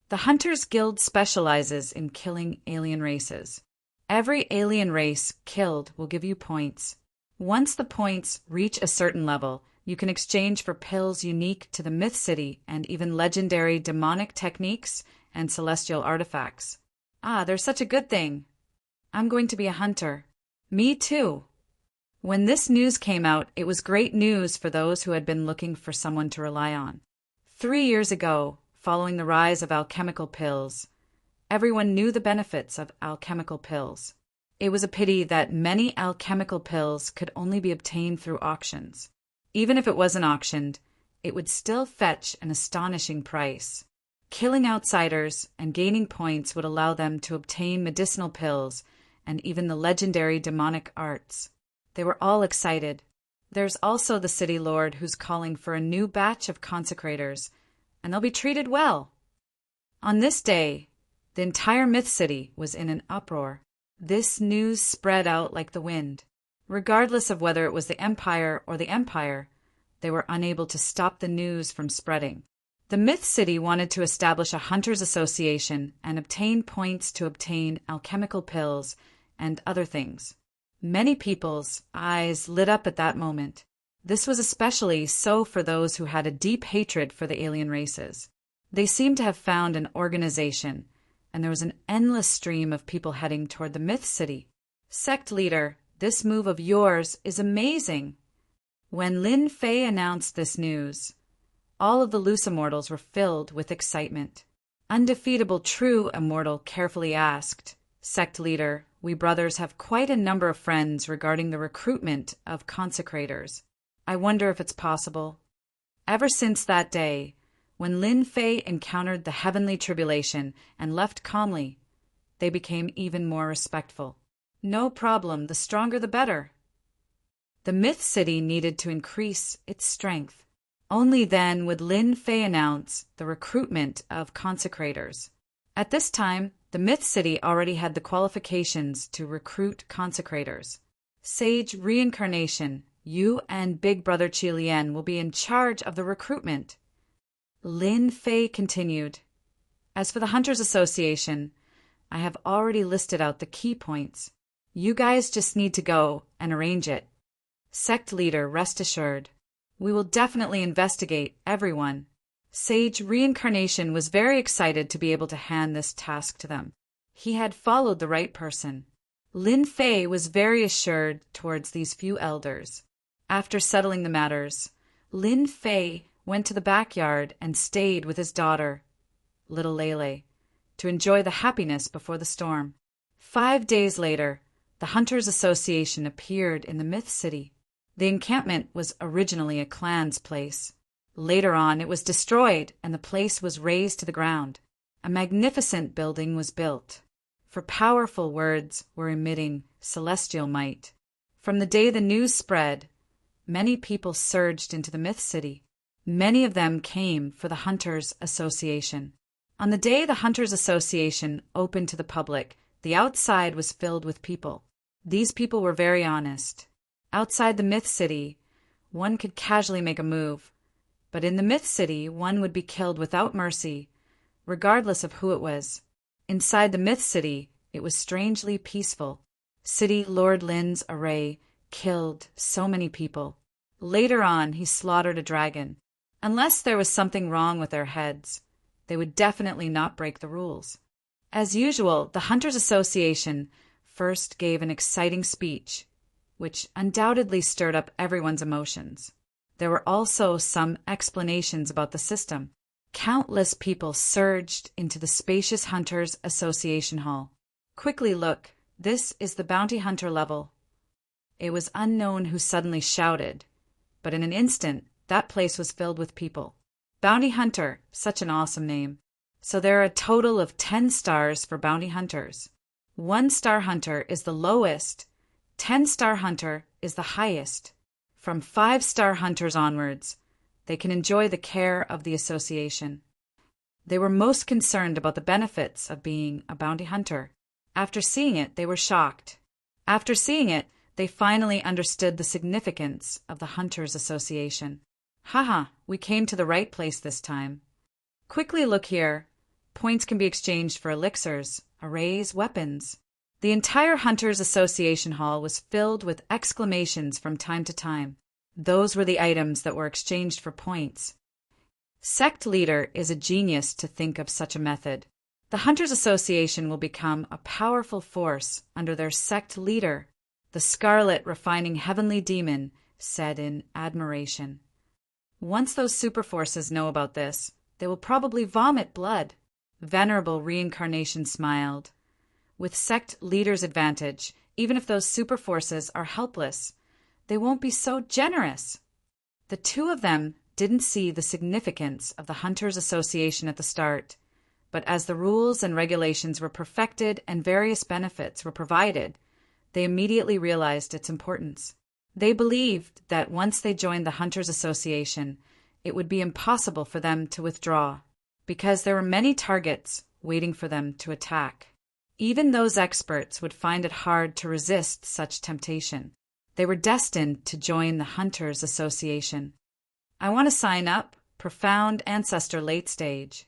The Hunters Guild specializes in killing alien races. Every alien race killed will give you points. Once the points reach a certain level, you can exchange for pills unique to the Myth City and even legendary demonic techniques and celestial artifacts. Ah, there's such a good thing. I'm going to be a hunter. Me too. When this news came out, it was great news for those who had been looking for someone to rely on. 3 years ago, following the rise of alchemical pills, everyone knew the benefits of alchemical pills. It was a pity that many alchemical pills could only be obtained through auctions. Even if it wasn't auctioned, it would still fetch an astonishing price. Killing outsiders and gaining points would allow them to obtain medicinal pills and even the legendary demonic arts. They were all excited. There's also the city lord who's calling for a new batch of consecrators, and they'll be treated well. On this day, the entire Myth City was in an uproar. This news spread out like the wind. Regardless of whether it was the Empire or the Empire, they were unable to stop the news from spreading. The Myth City wanted to establish a hunters' association and obtain points to obtain alchemical pills and other things. Many people's eyes lit up at that moment. This was especially so for those who had a deep hatred for the alien races. They seemed to have found an organization, and there was an endless stream of people heading toward the Myth City. Sect leader, this move of yours is amazing. When Lin Fei announced this news, all of the loose immortals were filled with excitement. Undefeatable True Immortal carefully asked, Sect leader, we brothers have quite a number of friends regarding the recruitment of consecrators. I wonder if it's possible. Ever since that day, when Lin Fei encountered the heavenly tribulation and left calmly, they became even more respectful. No problem, the stronger the better. The Myth City needed to increase its strength. Only then would Lin Fei announce the recruitment of consecrators. At this time, the Myth City already had the qualifications to recruit consecrators. Sage Reincarnation, you and Big Brother Qilian will be in charge of the recruitment. Lin Fei continued. As for the Hunters Association, I have already listed out the key points. You guys just need to go and arrange it. Sect leader, rest assured. We will definitely investigate everyone. Sage Reincarnation was very excited to be able to hand this task to them. He had followed the right person. Lin Fei was very assured towards these few elders. After settling the matters, Lin Fei went to the backyard and stayed with his daughter, little Lele, to enjoy the happiness before the storm. 5 days later, the Hunters Association appeared in the Myth City. The encampment was originally a clan's place. Later on, it was destroyed and the place was razed to the ground. A magnificent building was built, for powerful words were emitting celestial might. From the day the news spread, many people surged into the Myth City. Many of them came for the Hunters Association. On the day the Hunters Association opened to the public, the outside was filled with people. These people were very honest. Outside the Myth City, one could casually make a move, but in the Myth City, one would be killed without mercy, regardless of who it was. Inside the Myth City, it was strangely peaceful. City Lord Lin's array killed so many people. Later on, he slaughtered a dragon. Unless there was something wrong with their heads, they would definitely not break the rules. As usual, the Hunters Association first gave an exciting speech, which undoubtedly stirred up everyone's emotions. There were also some explanations about the system. Countless people surged into the spacious Hunters Association Hall. Quickly look, this is the bounty hunter level. It was unknown who suddenly shouted, but in an instant, that place was filled with people. Bounty Hunter, such an awesome name. So there are a total of 10 stars for bounty hunters. 1-star hunter is the lowest. 10-star hunter is the highest. From 5-star hunters onwards, they can enjoy the care of the association. They were most concerned about the benefits of being a bounty hunter. After seeing it, they were shocked. After seeing it, they finally understood the significance of the Hunters Association. Haha, we came to the right place this time. Quickly look here. Points can be exchanged for elixirs, arrays, weapons. The entire Hunters Association Hall was filled with exclamations from time to time. Those were the items that were exchanged for points. Sect leader is a genius to think of such a method. The Hunters Association will become a powerful force under their sect leader. The Scarlet Refining Heavenly Demon said in admiration. Once those super forces know about this, they will probably vomit blood. Venerable Reincarnation smiled. With sect leader's advantage, even if those super forces are helpless, they won't be so generous. The two of them didn't see the significance of the Hunters Association at the start, but as the rules and regulations were perfected and various benefits were provided, they immediately realized its importance. They believed that once they joined the Hunters Association, it would be impossible for them to withdraw, because there were many targets waiting for them to attack. Even those experts would find it hard to resist such temptation. They were destined to join the Hunters Association. I want to sign up. Profound Ancestor Late Stage.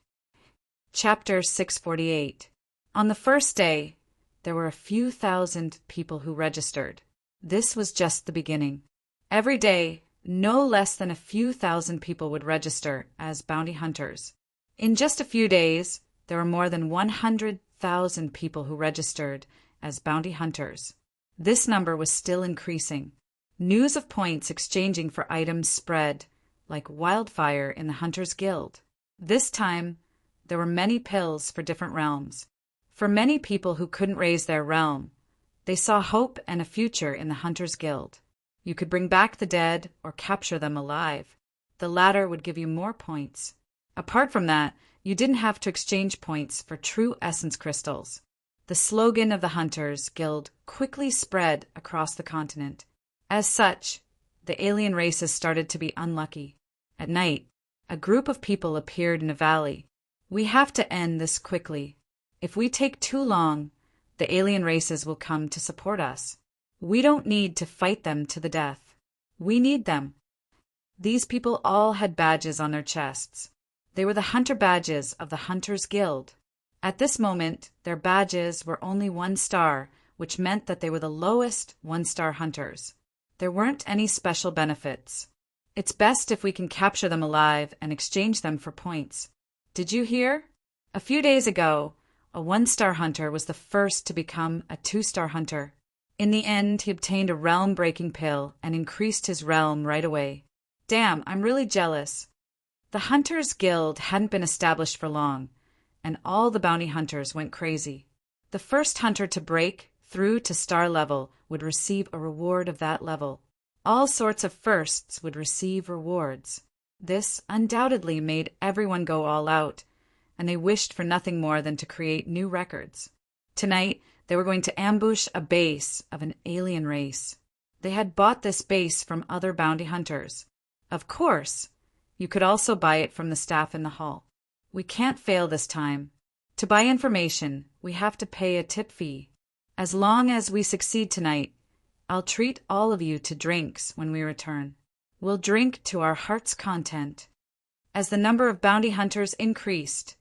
Chapter 648. On the first day, there were a few thousand people who registered. This was just the beginning. Every day, no less than a few thousand people would register as bounty hunters. In just a few days, there were more than 100,000 people who registered as bounty hunters. This number was still increasing. News of points exchanging for items spread like wildfire in the Hunters Guild. This time, there were many pills for different realms. For many people who couldn't raise their realm, they saw hope and a future in the Hunters Guild. You could bring back the dead or capture them alive. The latter would give you more points. Apart from that, you didn't have to exchange points for true essence crystals. The slogan of the Hunters Guild quickly spread across the continent. As such, the alien races started to be unlucky. At night, a group of people appeared in a valley. We have to end this quickly. If we take too long, the alien races will come to support us. We don't need to fight them to the death. We need them. These people all had badges on their chests. They were the hunter badges of the Hunters Guild. At this moment, their badges were only 1 star, which meant that they were the lowest 1-star hunters. There weren't any special benefits. It's best if we can capture them alive and exchange them for points. Did you hear? A few days ago, a 1-star hunter was the first to become a 2-star hunter. In the end, he obtained a realm-breaking pill and increased his realm right away. Damn, I'm really jealous. The Hunters Guild hadn't been established for long, and all the bounty hunters went crazy. The first hunter to break through to star level would receive a reward of that level. All sorts of firsts would receive rewards. This undoubtedly made everyone go all out, and they wished for nothing more than to create new records. Tonight, they were going to ambush a base of an alien race. They had bought this base from other bounty hunters. Of course, you could also buy it from the staff in the hall. We can't fail this time. To buy information, we have to pay a tip fee. As long as we succeed tonight, I'll treat all of you to drinks when we return. We'll drink to our heart's content. As the number of bounty hunters increased,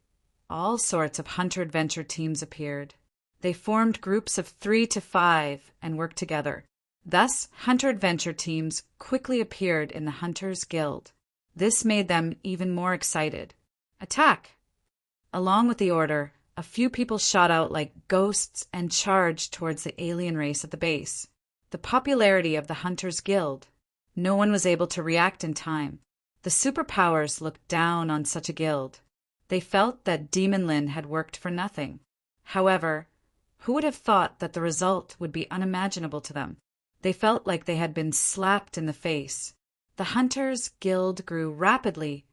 all sorts of hunter adventure teams appeared. They formed groups of 3 to 5 and worked together. Thus, hunter adventure teams quickly appeared in the Hunters Guild. This made them even more excited. Attack! Along with the order, a few people shot out like ghosts and charged towards the alien race at the base. The popularity of the Hunters Guild. No one was able to react in time. The superpowers looked down on such a guild. They felt that Demon Lin had worked for nothing. However, who would have thought that the result would be unimaginable to them? They felt like they had been slapped in the face. The Hunters Guild grew rapidly,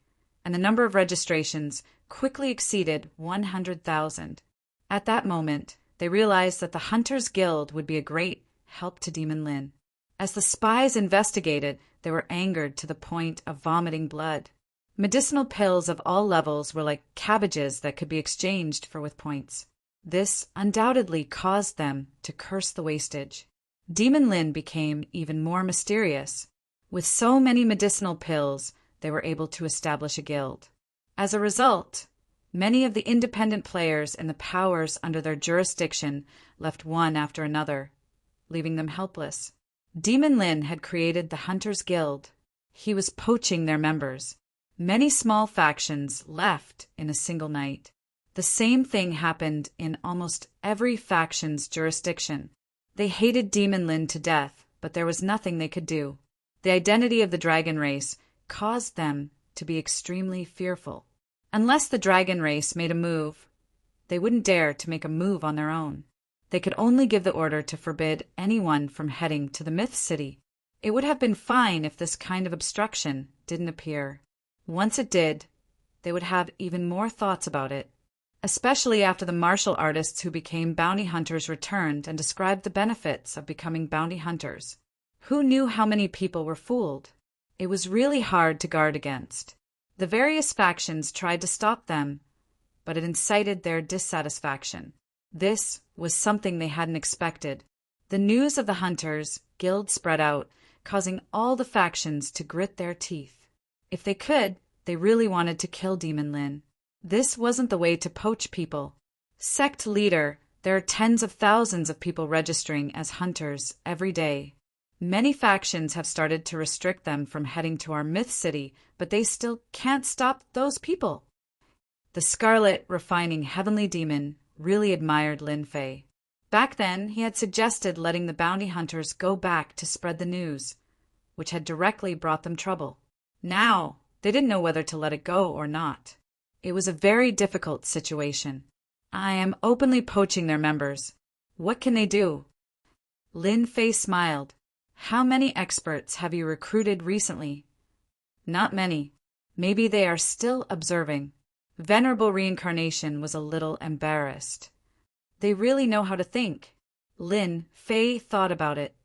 and the number of registrations quickly exceeded 100,000. At that moment, they realized that the Hunters Guild would be a great help to Demon Lin. As the spies investigated, they were angered to the point of vomiting blood. Medicinal pills of all levels were like cabbages that could be exchanged for with points. This undoubtedly caused them to curse the wastage. Demon Lin became even more mysterious. With so many medicinal pills, they were able to establish a guild. As a result, many of the independent players and the powers under their jurisdiction left one after another, leaving them helpless. Demon Lin had created the Hunters Guild. He was poaching their members. Many small factions left in a single night. The same thing happened in almost every faction's jurisdiction. They hated Demon Lin to death, but there was nothing they could do. The identity of the dragon race caused them to be extremely fearful. Unless the dragon race made a move, they wouldn't dare to make a move on their own. They could only give the order to forbid anyone from heading to the Myth City. It would have been fine if this kind of obstruction didn't appear. Once it did, they would have even more thoughts about it, especially after the martial artists who became bounty hunters returned and described the benefits of becoming bounty hunters. Who knew how many people were fooled? It was really hard to guard against. The various factions tried to stop them, but it incited their dissatisfaction. This was something they hadn't expected. The news of the Hunters Guild spread out, causing all the factions to grit their teeth. If they could, they really wanted to kill Demon Lin. This wasn't the way to poach people. Sect leader, there are tens of thousands of people registering as hunters every day. Many factions have started to restrict them from heading to our myth city, but they still can't stop those people. The Scarlet Refining Heavenly Demon really admired Lin Fei. Back then, he had suggested letting the bounty hunters go back to spread the news, which had directly brought them trouble. Now, they didn't know whether to let it go or not. It was a very difficult situation. I am openly poaching their members. What can they do? Lin Fei smiled. How many experts have you recruited recently? Not many. Maybe they are still observing. Venerable Reincarnation was a little embarrassed. They really know how to think. Lin Fei thought about it.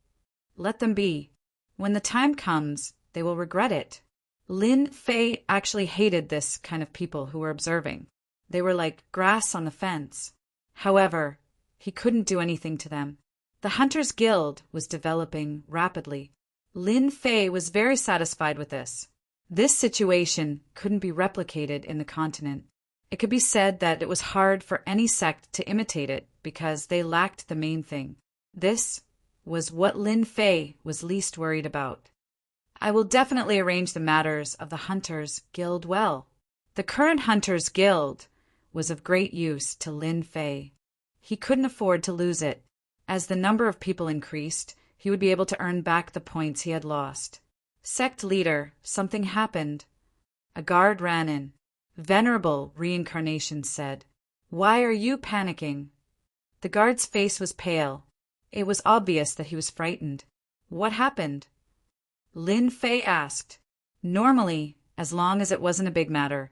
Let them be. When the time comes, they will regret it. Lin Fei actually hated this kind of people who were observing. They were like grass on the fence. However, he couldn't do anything to them. The Hunters Guild was developing rapidly. Lin Fei was very satisfied with this. This situation couldn't be replicated in the continent. It could be said that it was hard for any sect to imitate it because they lacked the main thing. This was what Lin Fei was least worried about. I will definitely arrange the matters of the Hunters Guild well. The current Hunters Guild was of great use to Lin Fei. He couldn't afford to lose it. As the number of people increased, he would be able to earn back the points he had lost. Sect leader, something happened. A guard ran in. Venerable Reincarnation said, "Why are you panicking?" The guard's face was pale. It was obvious that he was frightened. What happened? Lin Fei asked. Normally, as long as it wasn't a big matter,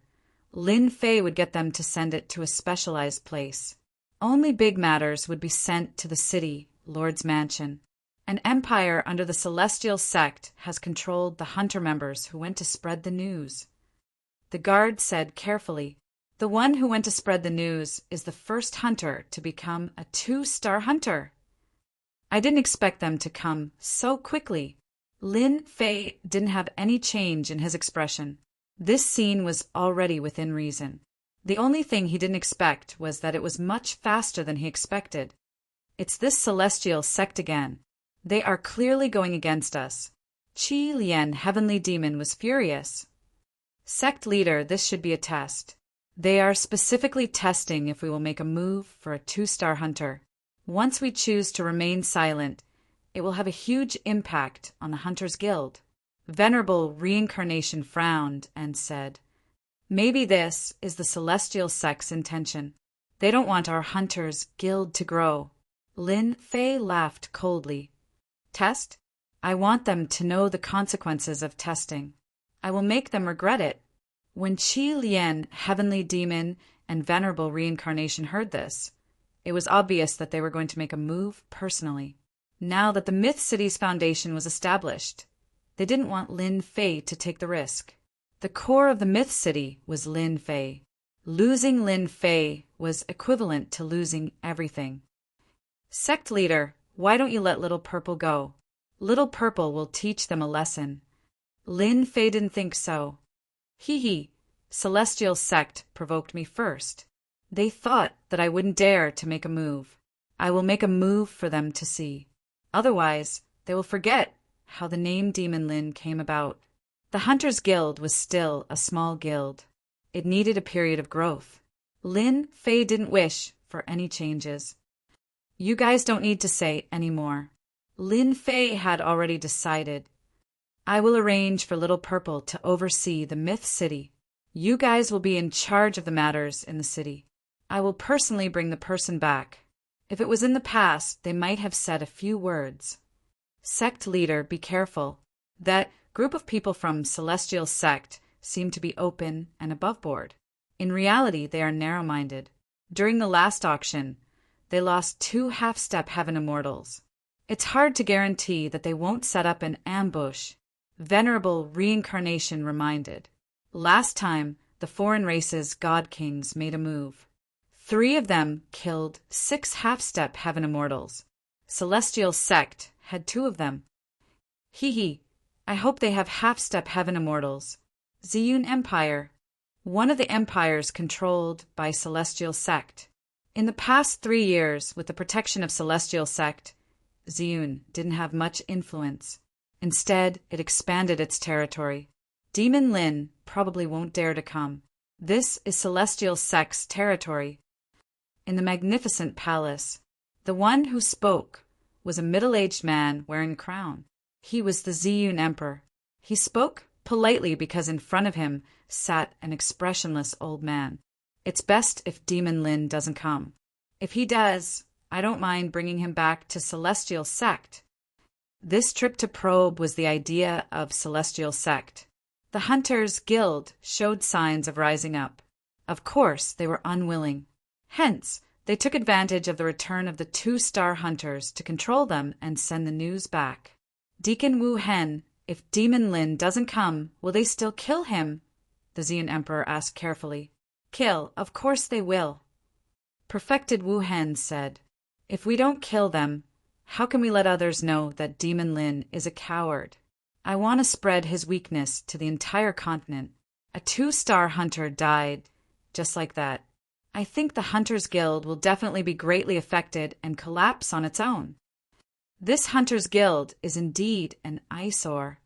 Lin Fei would get them to send it to a specialized place. Only big matters would be sent to the city, Lord's Mansion. An empire under the Celestial Sect has controlled the hunter members who went to spread the news. The guard said carefully, "The one who went to spread the news is the first hunter to become a 2-star hunter." I didn't expect them to come so quickly. Lin Fei didn't have any change in his expression. This scene was already within reason. The only thing he didn't expect was that it was much faster than he expected. It's this celestial sect again. They are clearly going against us. Qi Lian, Heavenly Demon, was furious. Sect leader, this should be a test. They are specifically testing if we will make a move for a 2-star hunter. Once we choose to remain silent, it will have a huge impact on the Hunters Guild. Venerable Reincarnation frowned and said, "Maybe this is the Celestial Sect's intention. They don't want our Hunters Guild to grow." Lin Fei laughed coldly. "Test? I want them to know the consequences of testing. I will make them regret it." When Qi Lian, Heavenly Demon, and Venerable Reincarnation heard this, it was obvious that they were going to make a move personally. Now that the Myth City's foundation was established, they didn't want Lin Fei to take the risk. The core of the Myth City was Lin Fei. Losing Lin Fei was equivalent to losing everything. "Sect leader, why don't you let Little Purple go? Little Purple will teach them a lesson." Lin Fei didn't think so. "Hee. Celestial Sect provoked me first. They thought that I wouldn't dare to make a move. I will make a move for them to see. Otherwise, they will forget how the name Demon Lin came about." The Hunters Guild was still a small guild. It needed a period of growth. Lin Fei didn't wish for any changes. "You guys don't need to say any more." Lin Fei had already decided. "I will arrange for Little Purple to oversee the Myth City. You guys will be in charge of the matters in the city. I will personally bring the person back. If it was in the past, they might have said a few words. Sect leader, be careful. That group of people from Celestial Sect seem to be open and above board. In reality, they are narrow-minded. During the last auction, they lost 2 half-step Heaven Immortals. It's hard to guarantee that they won't set up an ambush." Venerable Reincarnation reminded. "Last time, the foreign race's God Kings made a move. 3 of them killed 6 half-step heaven immortals. Celestial sect had 2 of them. Hee hee, I hope they have half-step heaven immortals. Ziyun Empire. One of the empires controlled by Celestial sect. In the past 3 years, with the protection of Celestial sect, Ziyun didn't have much influence. Instead, it expanded its territory. Demon Lin probably won't dare to come. This is Celestial sect's territory. In the magnificent palace, the one who spoke was a middle-aged man wearing a crown. He was the Ziyun Emperor. He spoke politely because in front of him sat an expressionless old man. It's best if Demon Lin doesn't come. If he does, I don't mind bringing him back to Celestial sect. This trip to probe was the idea of Celestial sect. The Hunters' Guild showed signs of rising up. Of course, they were unwilling. Hence, they took advantage of the return of the 2-star hunters to control them and send the news back. Deacon Wu Hen, if Demon Lin doesn't come, will they still kill him? The Ziyun Emperor asked carefully. Kill, of course they will. Perfected Wu Hen said, if we don't kill them, how can we let others know that Demon Lin is a coward? I want to spread his weakness to the entire continent. A 2-star hunter died, just like that. I think the Hunters' Guild will definitely be greatly affected and collapse on its own. This Hunters' Guild is indeed an eyesore.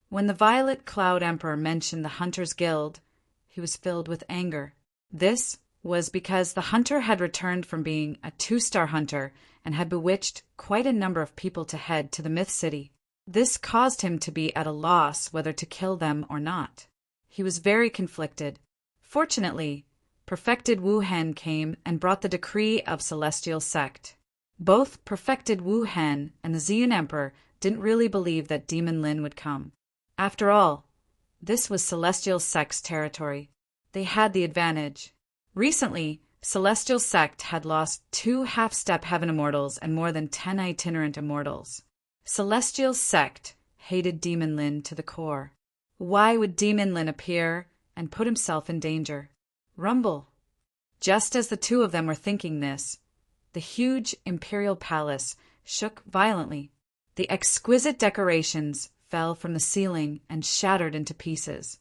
When the Violet Cloud Emperor mentioned the Hunters' Guild, he was filled with anger. This was because the hunter had returned from being a 2-star hunter and had bewitched quite a number of people to head to the Myth City. This caused him to be at a loss whether to kill them or not. He was very conflicted. Fortunately, Perfected Wu Hen came and brought the decree of Celestial sect. Both Perfected Wu Hen and the Ziyun Emperor didn't really believe that Demon Lin would come. After all, this was Celestial sect's territory. They had the advantage. Recently, Celestial sect had lost 2 half-step heaven immortals and more than 10 itinerant immortals. Celestial sect hated Demon Lin to the core. Why would Demon Lin appear and put himself in danger? Rumble. Just as the 2 of them were thinking this, the huge imperial palace shook violently. The exquisite decorations fell from the ceiling and shattered into pieces.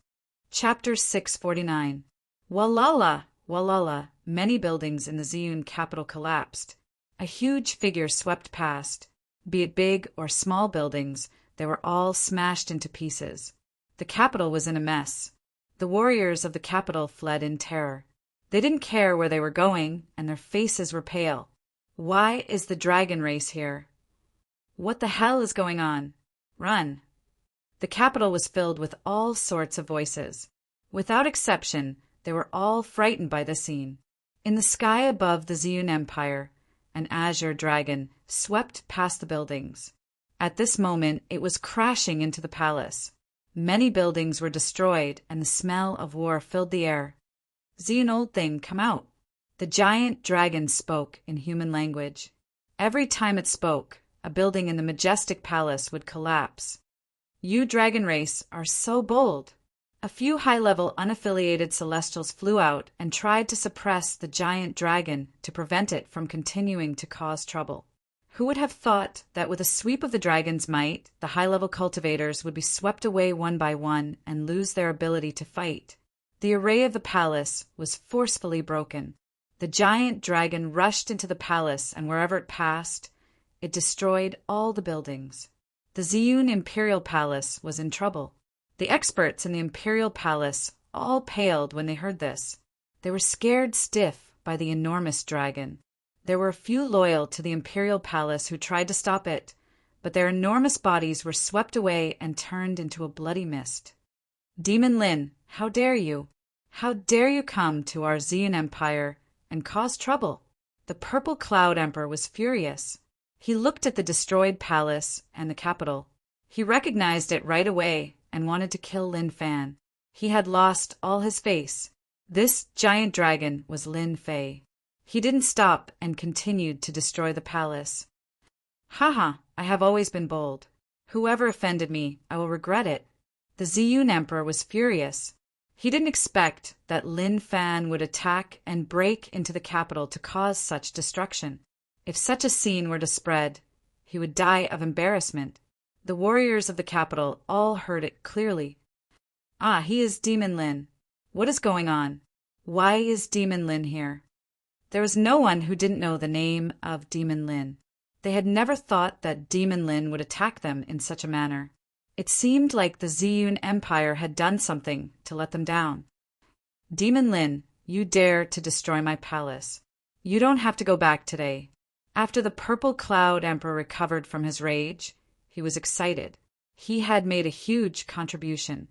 Chapter 649. Walala, walala, many buildings in the Ziyun capital collapsed. A huge figure swept past. Be it big or small buildings, they were all smashed into pieces. The capital was in a mess. The warriors of the capital fled in terror. They didn't care where they were going, and their faces were pale. Why is the dragon race here? What the hell is going on? Run! The capital was filled with all sorts of voices. Without exception, they were all frightened by the scene. In the sky above the Ziyun Empire, an azure dragon swept past the buildings. At this moment, it was crashing into the palace. Many buildings were destroyed, and the smell of war filled the air. Ziyun old thing, come out. The giant dragon spoke in human language. Every time it spoke, a building in the majestic palace would collapse. You dragon race are so bold. A few high-level unaffiliated Celestials flew out and tried to suppress the giant dragon to prevent it from continuing to cause trouble. Who would have thought that with a sweep of the dragon's might, the high-level cultivators would be swept away one by one and lose their ability to fight? The array of the palace was forcefully broken. The giant dragon rushed into the palace, and wherever it passed, it destroyed all the buildings. The Ziyun Imperial Palace was in trouble. The experts in the Imperial Palace all paled when they heard this. They were scared stiff by the enormous dragon. There were a few loyal to the Imperial Palace who tried to stop it, but their enormous bodies were swept away and turned into a bloody mist. Demon Lin, how dare you? How dare you come to our Ziyun Empire and cause trouble? The Purple Cloud Emperor was furious. He looked at the destroyed palace and the capital. He recognized it right away and wanted to kill Lin Fan. He had lost all his face. This giant dragon was Lin Fei. He didn't stop and continued to destroy the palace. Haha, I have always been bold. Whoever offended me, I will regret it. The Ziyun Emperor was furious. He didn't expect that Lin Fan would attack and break into the capital to cause such destruction. If such a scene were to spread, he would die of embarrassment. The warriors of the capital all heard it clearly. Ah, he is Demon Lin. What is going on? Why is Demon Lin here? There was no one who didn't know the name of Demon Lin. They had never thought that Demon Lin would attack them in such a manner. It seemed like the Ziyun Empire had done something to let them down. Demon Lin, you dare to destroy my palace. You don't have to go back today. After the Purple Cloud Emperor recovered from his rage, he was excited. He had made a huge contribution.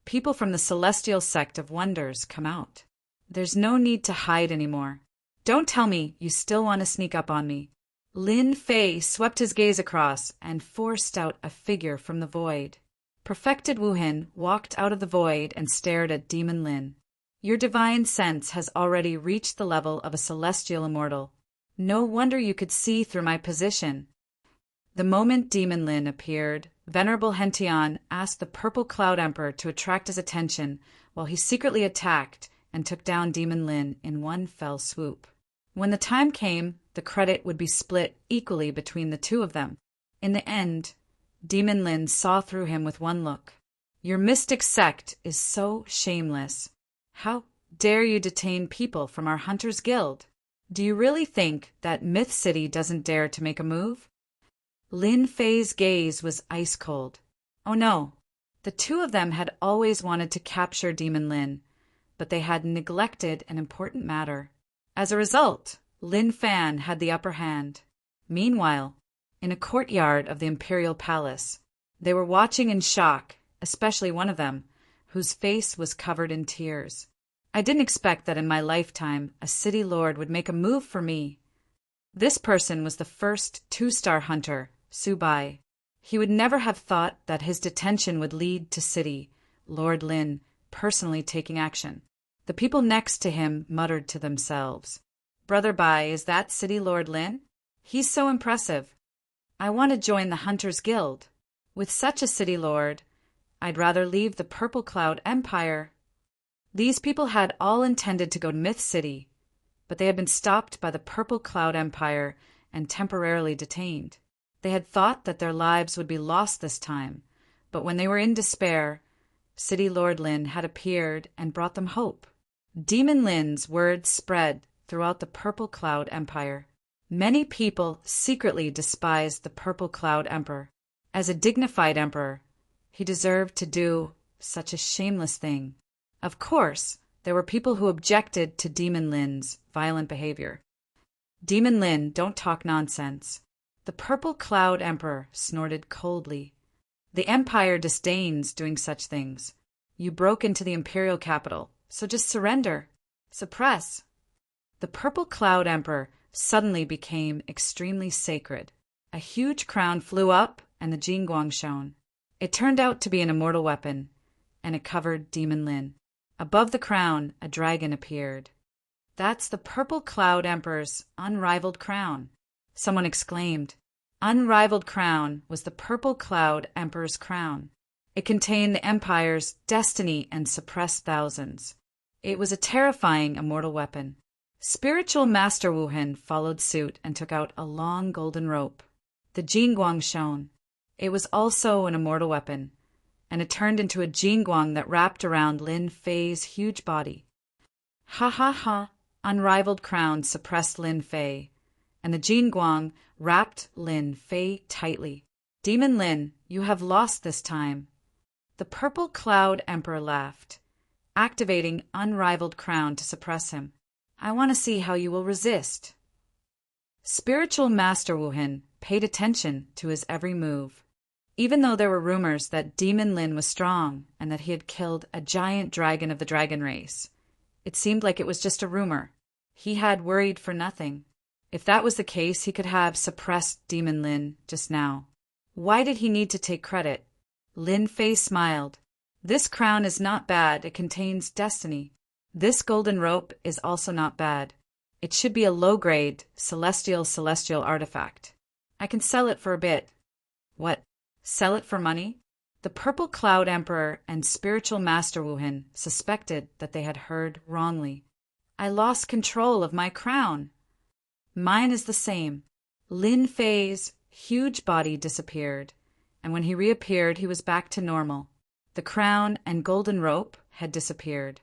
People from the Celestial Sect of Wonders come out. There's no need to hide anymore. Don't tell me you still want to sneak up on me. Lin Fei swept his gaze across and forced out a figure from the void. Perfected Wuhan walked out of the void and stared at Demon Lin. Your divine sense has already reached the level of a celestial immortal. No wonder you could see through my position. The moment Demon Lin appeared, Venerable Hentian asked the Purple Cloud Emperor to attract his attention while he secretly attacked and took down Demon Lin in one fell swoop. When the time came, the credit would be split equally between the two of them. In the end, Demon Lin saw through him with one look. Your mystic sect is so shameless. How dare you detain people from our Hunters Guild? Do you really think that Myth City doesn't dare to make a move? Lin Fei's gaze was ice cold. Oh no, the two of them had always wanted to capture Demon Lin, but they had neglected an important matter. As a result, Lin Fan had the upper hand. Meanwhile, in a courtyard of the Imperial Palace, they were watching in shock, especially one of them, whose face was covered in tears. I didn't expect that in my lifetime a city lord would make a move for me. This person was the first 2-star hunter, Su Bai. He would never have thought that his detention would lead to City Lord Lin personally taking action. The people next to him muttered to themselves, Brother Bai, is that City Lord Lin? He's so impressive. I want to join the Hunters Guild. With such a city lord, I'd rather leave the Purple Cloud Empire. These people had all intended to go to Myth City, but they had been stopped by the Purple Cloud Empire and temporarily detained. They had thought that their lives would be lost this time, but when they were in despair, City Lord Lin had appeared and brought them hope. Demon Lin's words spread throughout the Purple Cloud Empire. Many people secretly despised the Purple Cloud Emperor. As a dignified emperor, he deserved to do such a shameless thing. Of course, there were people who objected to Demon Lin's violent behavior. Demon Lin, don't talk nonsense. The Purple Cloud Emperor snorted coldly. The Empire disdains doing such things. You broke into the Imperial capital, so just surrender. Suppress. The Purple Cloud Emperor suddenly became extremely sacred. A huge crown flew up and the Jingguang shone. It turned out to be an immortal weapon, and it covered Demon Lin. Above the crown, a dragon appeared. That's the Purple Cloud Emperor's unrivaled crown. Someone exclaimed. Unrivaled crown was the Purple Cloud Emperor's crown. It contained the Empire's destiny and suppressed thousands. It was a terrifying immortal weapon. Spiritual Master Wuhan followed suit and took out a long golden rope. The Jingguang shone. It was also an immortal weapon, and it turned into a Jingguang that wrapped around Lin Fei's huge body. Ha ha ha! Unrivaled crown suppressed Lin Fei, and the Jingguang wrapped Lin Fei tightly. Demon Lin, you have lost this time. The Purple Cloud Emperor laughed, activating unrivaled crown to suppress him. I want to see how you will resist. Spiritual Master Wuhan paid attention to his every move. Even though there were rumors that Demon Lin was strong and that he had killed a giant dragon of the dragon race, it seemed like it was just a rumor. He had worried for nothing. If that was the case, he could have suppressed Demon Lin just now. Why did he need to take credit? Lin Fei smiled. This crown is not bad. It contains destiny. This golden rope is also not bad. It should be a low-grade, celestial artifact. I can sell it for a bit. What? Sell it for money? The Purple Cloud Emperor and spiritual master Wuhan suspected that they had heard wrongly. I lost control of my crown. Mine is the same. Lin Fei's huge body disappeared, and when he reappeared, he was back to normal. The crown and golden rope had disappeared.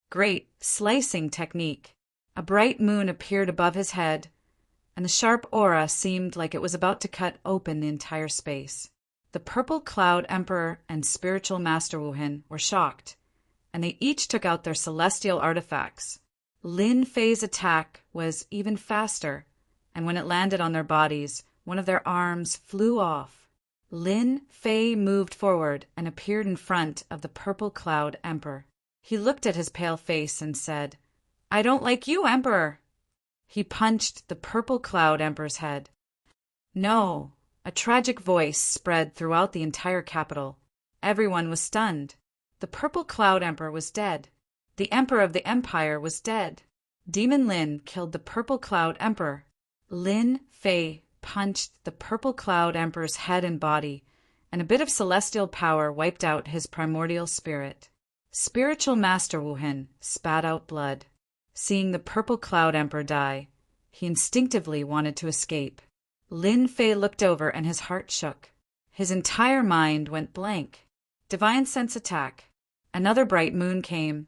Great slicing technique. A bright moon appeared above his head, and the sharp aura seemed like it was about to cut open the entire space. The Purple Cloud Emperor and spiritual master Wuhan were shocked, and they each took out their celestial artifacts. Lin Fei's attack was even faster, and when it landed on their bodies, one of their arms flew off. Lin Fei moved forward and appeared in front of the Purple Cloud Emperor. He looked at his pale face and said, "I don't like you, Emperor." He punched the Purple Cloud Emperor's head. No. A tragic voice spread throughout the entire capital. Everyone was stunned. The Purple Cloud Emperor was dead. The Emperor of the Empire was dead. Demon Lin killed the Purple Cloud Emperor. Lin Fei punched the Purple Cloud Emperor's head and body, and a bit of celestial power wiped out his primordial spirit. Spiritual Master Wuhan spat out blood. Seeing the Purple Cloud Emperor die, he instinctively wanted to escape. Lin Fei looked over and his heart shook. His entire mind went blank. Divine Sense attack. Another bright moon came,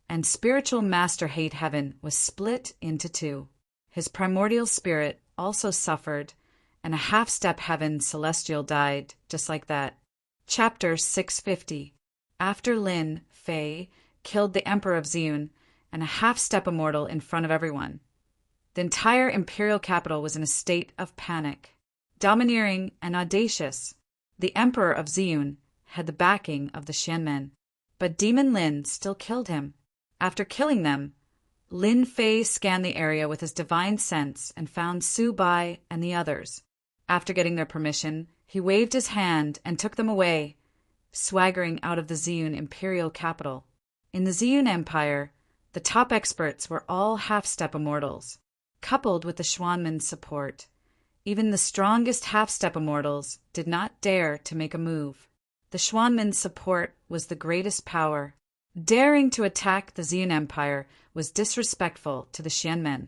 and Spiritual Master Hate Heaven was split into two. His primordial spirit also suffered, and a half-step heaven celestial died, just like that. Chapter 650. After Lin Fei killed the Emperor of Ziyun and a half-step immortal in front of everyone, the entire imperial capital was in a state of panic. Domineering and audacious, the Emperor of Ziyun had the backing of the Xianmen, but Demon Lin still killed him. After killing them, Lin Fei scanned the area with his divine sense and found Su Bai and the others. After getting their permission, he waved his hand and took them away, swaggering out of the Ziyun imperial capital. In the Ziyun Empire, the top experts were all half-step immortals. Coupled with the Xuanmen's support, even the strongest half-step immortals did not dare to make a move. The Xuanmen's support was the greatest power. Daring to attack the Ziyun Empire was disrespectful to the Xianmen,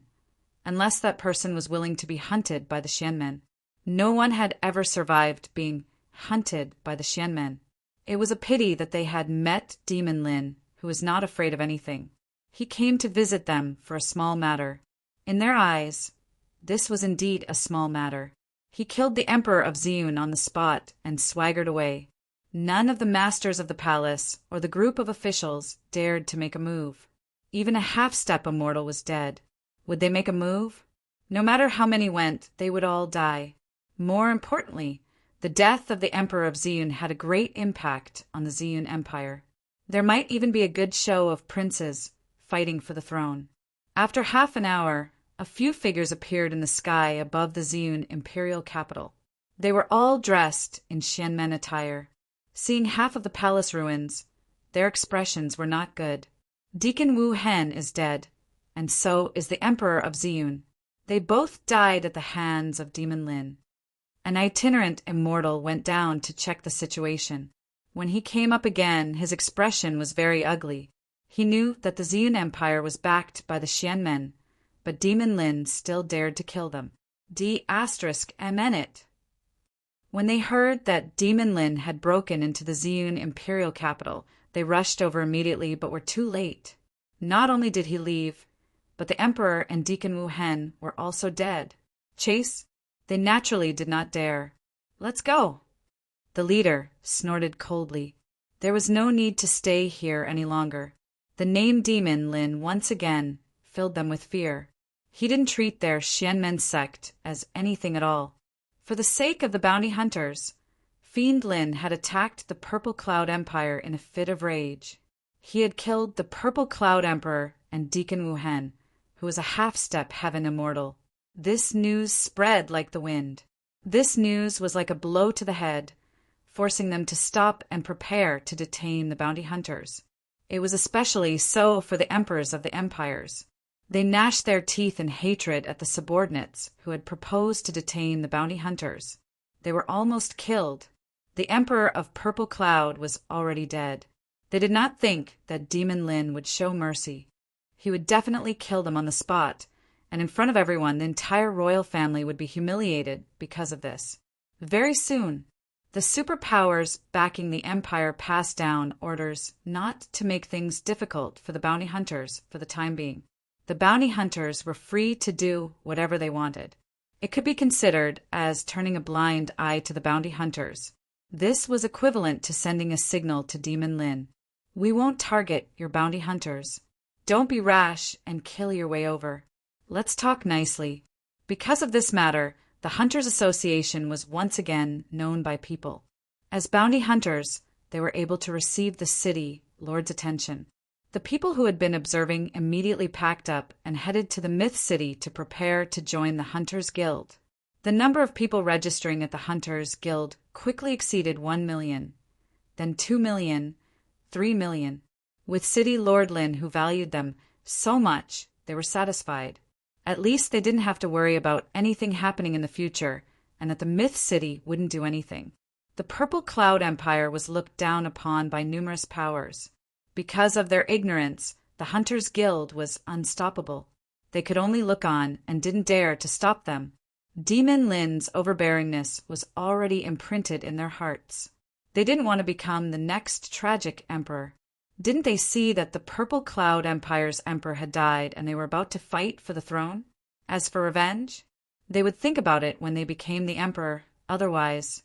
unless that person was willing to be hunted by the Xianmen. No one had ever survived being hunted by the Xianmen. It was a pity that they had met Demon Lin, who was not afraid of anything. He came to visit them for a small matter. In their eyes, this was indeed a small matter. He killed the Emperor of Ziyun on the spot and swaggered away. None of the masters of the palace or the group of officials dared to make a move. Even a half-step immortal was dead. Would they make a move? No matter how many went, they would all die. More importantly, the death of the Emperor of Ziyun had a great impact on the Ziyun Empire. There might even be a good show of princes fighting for the throne. After half an hour, a few figures appeared in the sky above the Ziyun imperial capital. They were all dressed in Xianmen attire. Seeing half of the palace ruins, their expressions were not good. Deacon Wu Hen is dead, and so is the Emperor of Ziyun. They both died at the hands of Demon Lin. An itinerant immortal went down to check the situation. When he came up again, his expression was very ugly. He knew that the Ziyun Empire was backed by the Xianmen, but Demon Lin still dared to kill them. D***MN. When they heard that Demon Lin had broken into the Ziyun imperial capital, they rushed over immediately but were too late. Not only did he leave, but the Emperor and Deacon Wu Hen were also dead. Chase? They naturally did not dare. Let's go. The leader snorted coldly. There was no need to stay here any longer. The name Demon Lin once again filled them with fear. He didn't treat their Xianmen sect as anything at all. For the sake of the bounty hunters, Fiend Lin had attacked the Purple Cloud Empire in a fit of rage. He had killed the Purple Cloud Emperor and Deacon Wu Hen, who was a half-step heaven immortal. This news spread like the wind. This news was like a blow to the head, forcing them to stop and prepare to detain the bounty hunters. It was especially so for the emperors of the empires. They gnashed their teeth in hatred at the subordinates who had proposed to detain the bounty hunters. They were almost killed. The Emperor of Purple Cloud was already dead. They did not think that Demon Lin would show mercy. He would definitely kill them on the spot, and in front of everyone, the entire royal family would be humiliated because of this. Very soon, the superpowers backing the Empire passed down orders not to make things difficult for the bounty hunters for the time being. The bounty hunters were free to do whatever they wanted. It could be considered as turning a blind eye to the bounty hunters. This was equivalent to sending a signal to Demon Lin. We won't target your bounty hunters. Don't be rash and kill your way over. Let's talk nicely. Because of this matter, the Hunters Association was once again known by people. As bounty hunters, they were able to receive the city lord's attention. The people who had been observing immediately packed up and headed to the Myth City to prepare to join the Hunters Guild. The number of people registering at the Hunters Guild quickly exceeded 1 million, then 2 million, 3 million. With City Lord Lin, who valued them so much, they were satisfied. At least they didn't have to worry about anything happening in the future, and that the Myth City wouldn't do anything. The Purple Cloud Empire was looked down upon by numerous powers. Because of their ignorance, the Hunters Guild was unstoppable. They could only look on and didn't dare to stop them. Demon Lin's overbearingness was already imprinted in their hearts. They didn't want to become the next tragic emperor. Didn't they see that the Purple Cloud Empire's emperor had died and they were about to fight for the throne? As for revenge, they would think about it when they became the emperor, otherwise,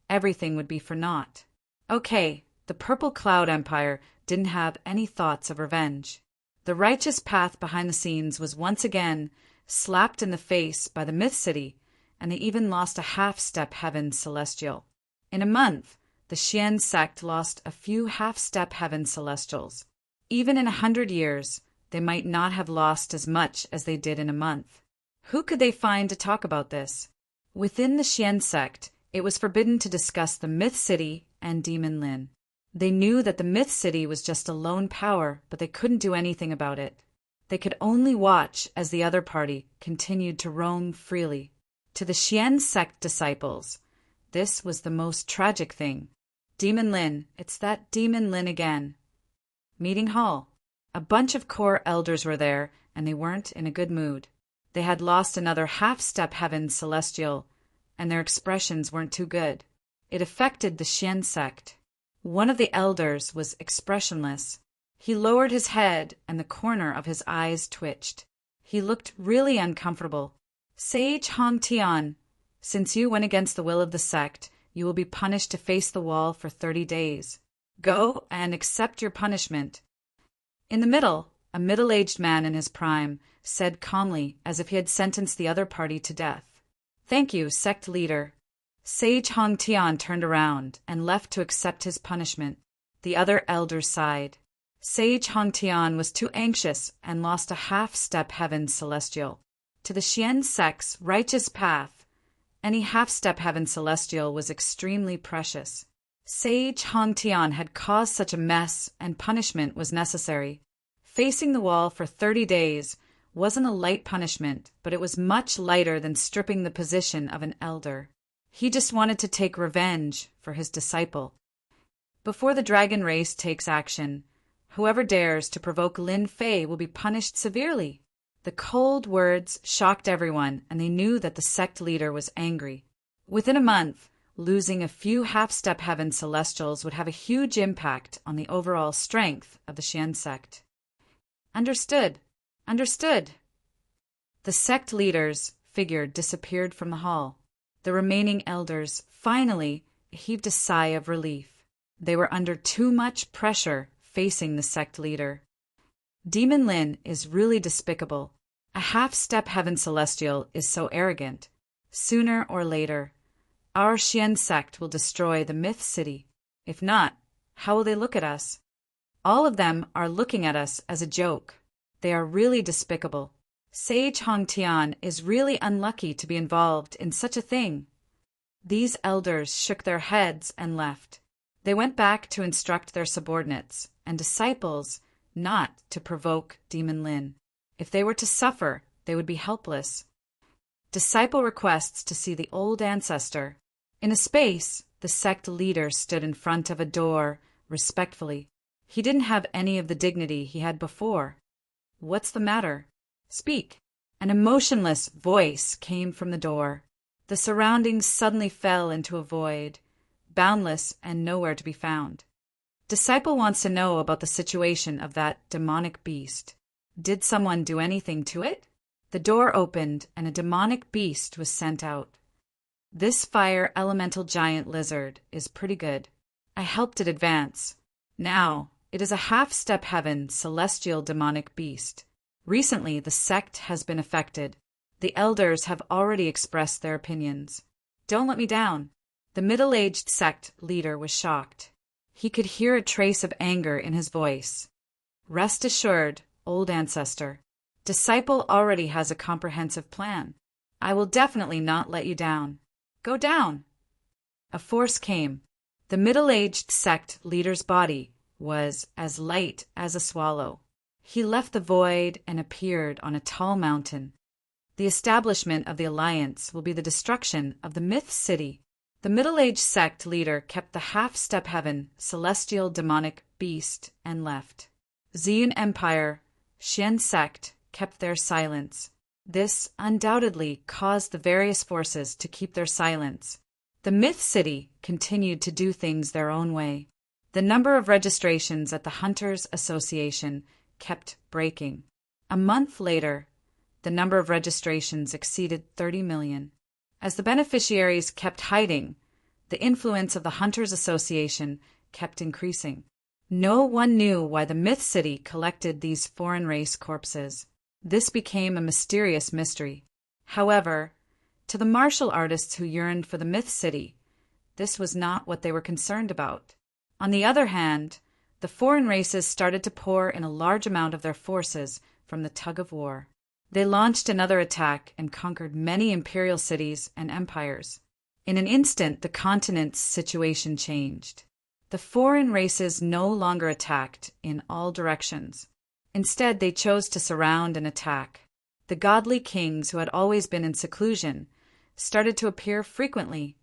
everything would be for naught. Okay, the Purple Cloud Empire didn't have any thoughts of revenge. The righteous path behind the scenes was once again slapped in the face by the Myth City, and they even lost a half-step heaven celestial. In a month, the Xian sect lost a few half-step heaven celestials. Even in 100 years, they might not have lost as much as they did in a month. Who could they find to talk about this? Within the Xian sect, it was forbidden to discuss the Myth City and Demon Lin. They knew that the Myth City was just a lone power, but they couldn't do anything about it. They could only watch as the other party continued to roam freely. To the Xian sect disciples, this was the most tragic thing. Demon Lin, it's that Demon Lin again. Meeting hall. A bunch of core elders were there, and they weren't in a good mood. They had lost another half-step heaven celestial, and their expressions weren't too good. It affected the Xian sect. One of the elders was expressionless. He lowered his head, and the corner of his eyes twitched. He looked really uncomfortable. Sage Hong Tian, since you went against the will of the sect, you will be punished to face the wall for 30 days. Go and accept your punishment. In the middle, a middle-aged man in his prime said calmly, as if he had sentenced the other party to death. Thank you, sect leader. Sage Hong Tian turned around and left to accept his punishment. The other elders sighed. Sage Hong Tian was too anxious and lost a half-step heaven celestial. To the Xian sect's righteous path, any half-step heaven celestial was extremely precious. Sage Hong Tian had caused such a mess, and punishment was necessary. Facing the wall for 30 days wasn't a light punishment, but it was much lighter than stripping the position of an elder. He just wanted to take revenge for his disciple. Before the dragon race takes action, whoever dares to provoke Lin Fei will be punished severely. The cold words shocked everyone, and they knew that the sect leader was angry. Within a month, losing a few half-step heaven celestials would have a huge impact on the overall strength of the Xian sect. Understood. Understood. The sect leader's figure disappeared from the hall. The remaining elders finally heaved a sigh of relief. They were under too much pressure facing the sect leader. Demon Lin is really despicable. A half-step heaven celestial is so arrogant. Sooner or later, our Xian sect will destroy the Myth City. If not, how will they look at us? All of them are looking at us as a joke. They are really despicable. Sage Hong Tian is really unlucky to be involved in such a thing. These elders shook their heads and left. They went back to instruct their subordinates and disciples not to provoke Demon Lin. If they were to suffer, they would be helpless. Disciple requests to see the old ancestor. In a space, The sect leader stood in front of a door, respectfully. He didn't have any of the dignity he had before. "What's the matter? Speak." An emotionless voice came from the door. The surroundings suddenly fell into a void, boundless and nowhere to be found. Disciple wants to know about the situation of that demonic beast. Did someone do anything to it? The door opened and a demonic beast was sent out. This fire elemental giant lizard is pretty good. I helped it advance. Now, it is a half-step heaven celestial demonic beast. Recently, the sect has been affected. The elders have already expressed their opinions. Don't let me down. The middle-aged sect leader was shocked. He could hear a trace of anger in his voice. Rest assured, old ancestor. Disciple already has a comprehensive plan. I will definitely not let you down. Go down. A force came. The middle-aged sect leader's body was as light as a swallow. He left the void and appeared on a tall mountain. The establishment of the Alliance will be the destruction of the Myth City. The middle-aged sect leader kept the half-step heaven celestial demonic beast and left. Xian Empire, Xian sect kept their silence. This undoubtedly caused the various forces to keep their silence. The Myth City continued to do things their own way. The number of registrations at the Hunters Association kept breaking. A month later, the number of registrations exceeded 30 million. As the beneficiaries kept hiding, the influence of the Hunters Association kept increasing. No one knew why the Myth City collected these foreign race corpses. This became a mysterious mystery. However, to the martial artists who yearned for the Myth City, this was not what they were concerned about. On the other hand, the foreign races started to pour in a large amount of their forces from the tug of war. They launched another attack and conquered many imperial cities and empires. In an instant, the continent's situation changed. The foreign races no longer attacked in all directions. Instead, they chose to surround and attack. The godly kings who had always been in seclusion started to appear frequently,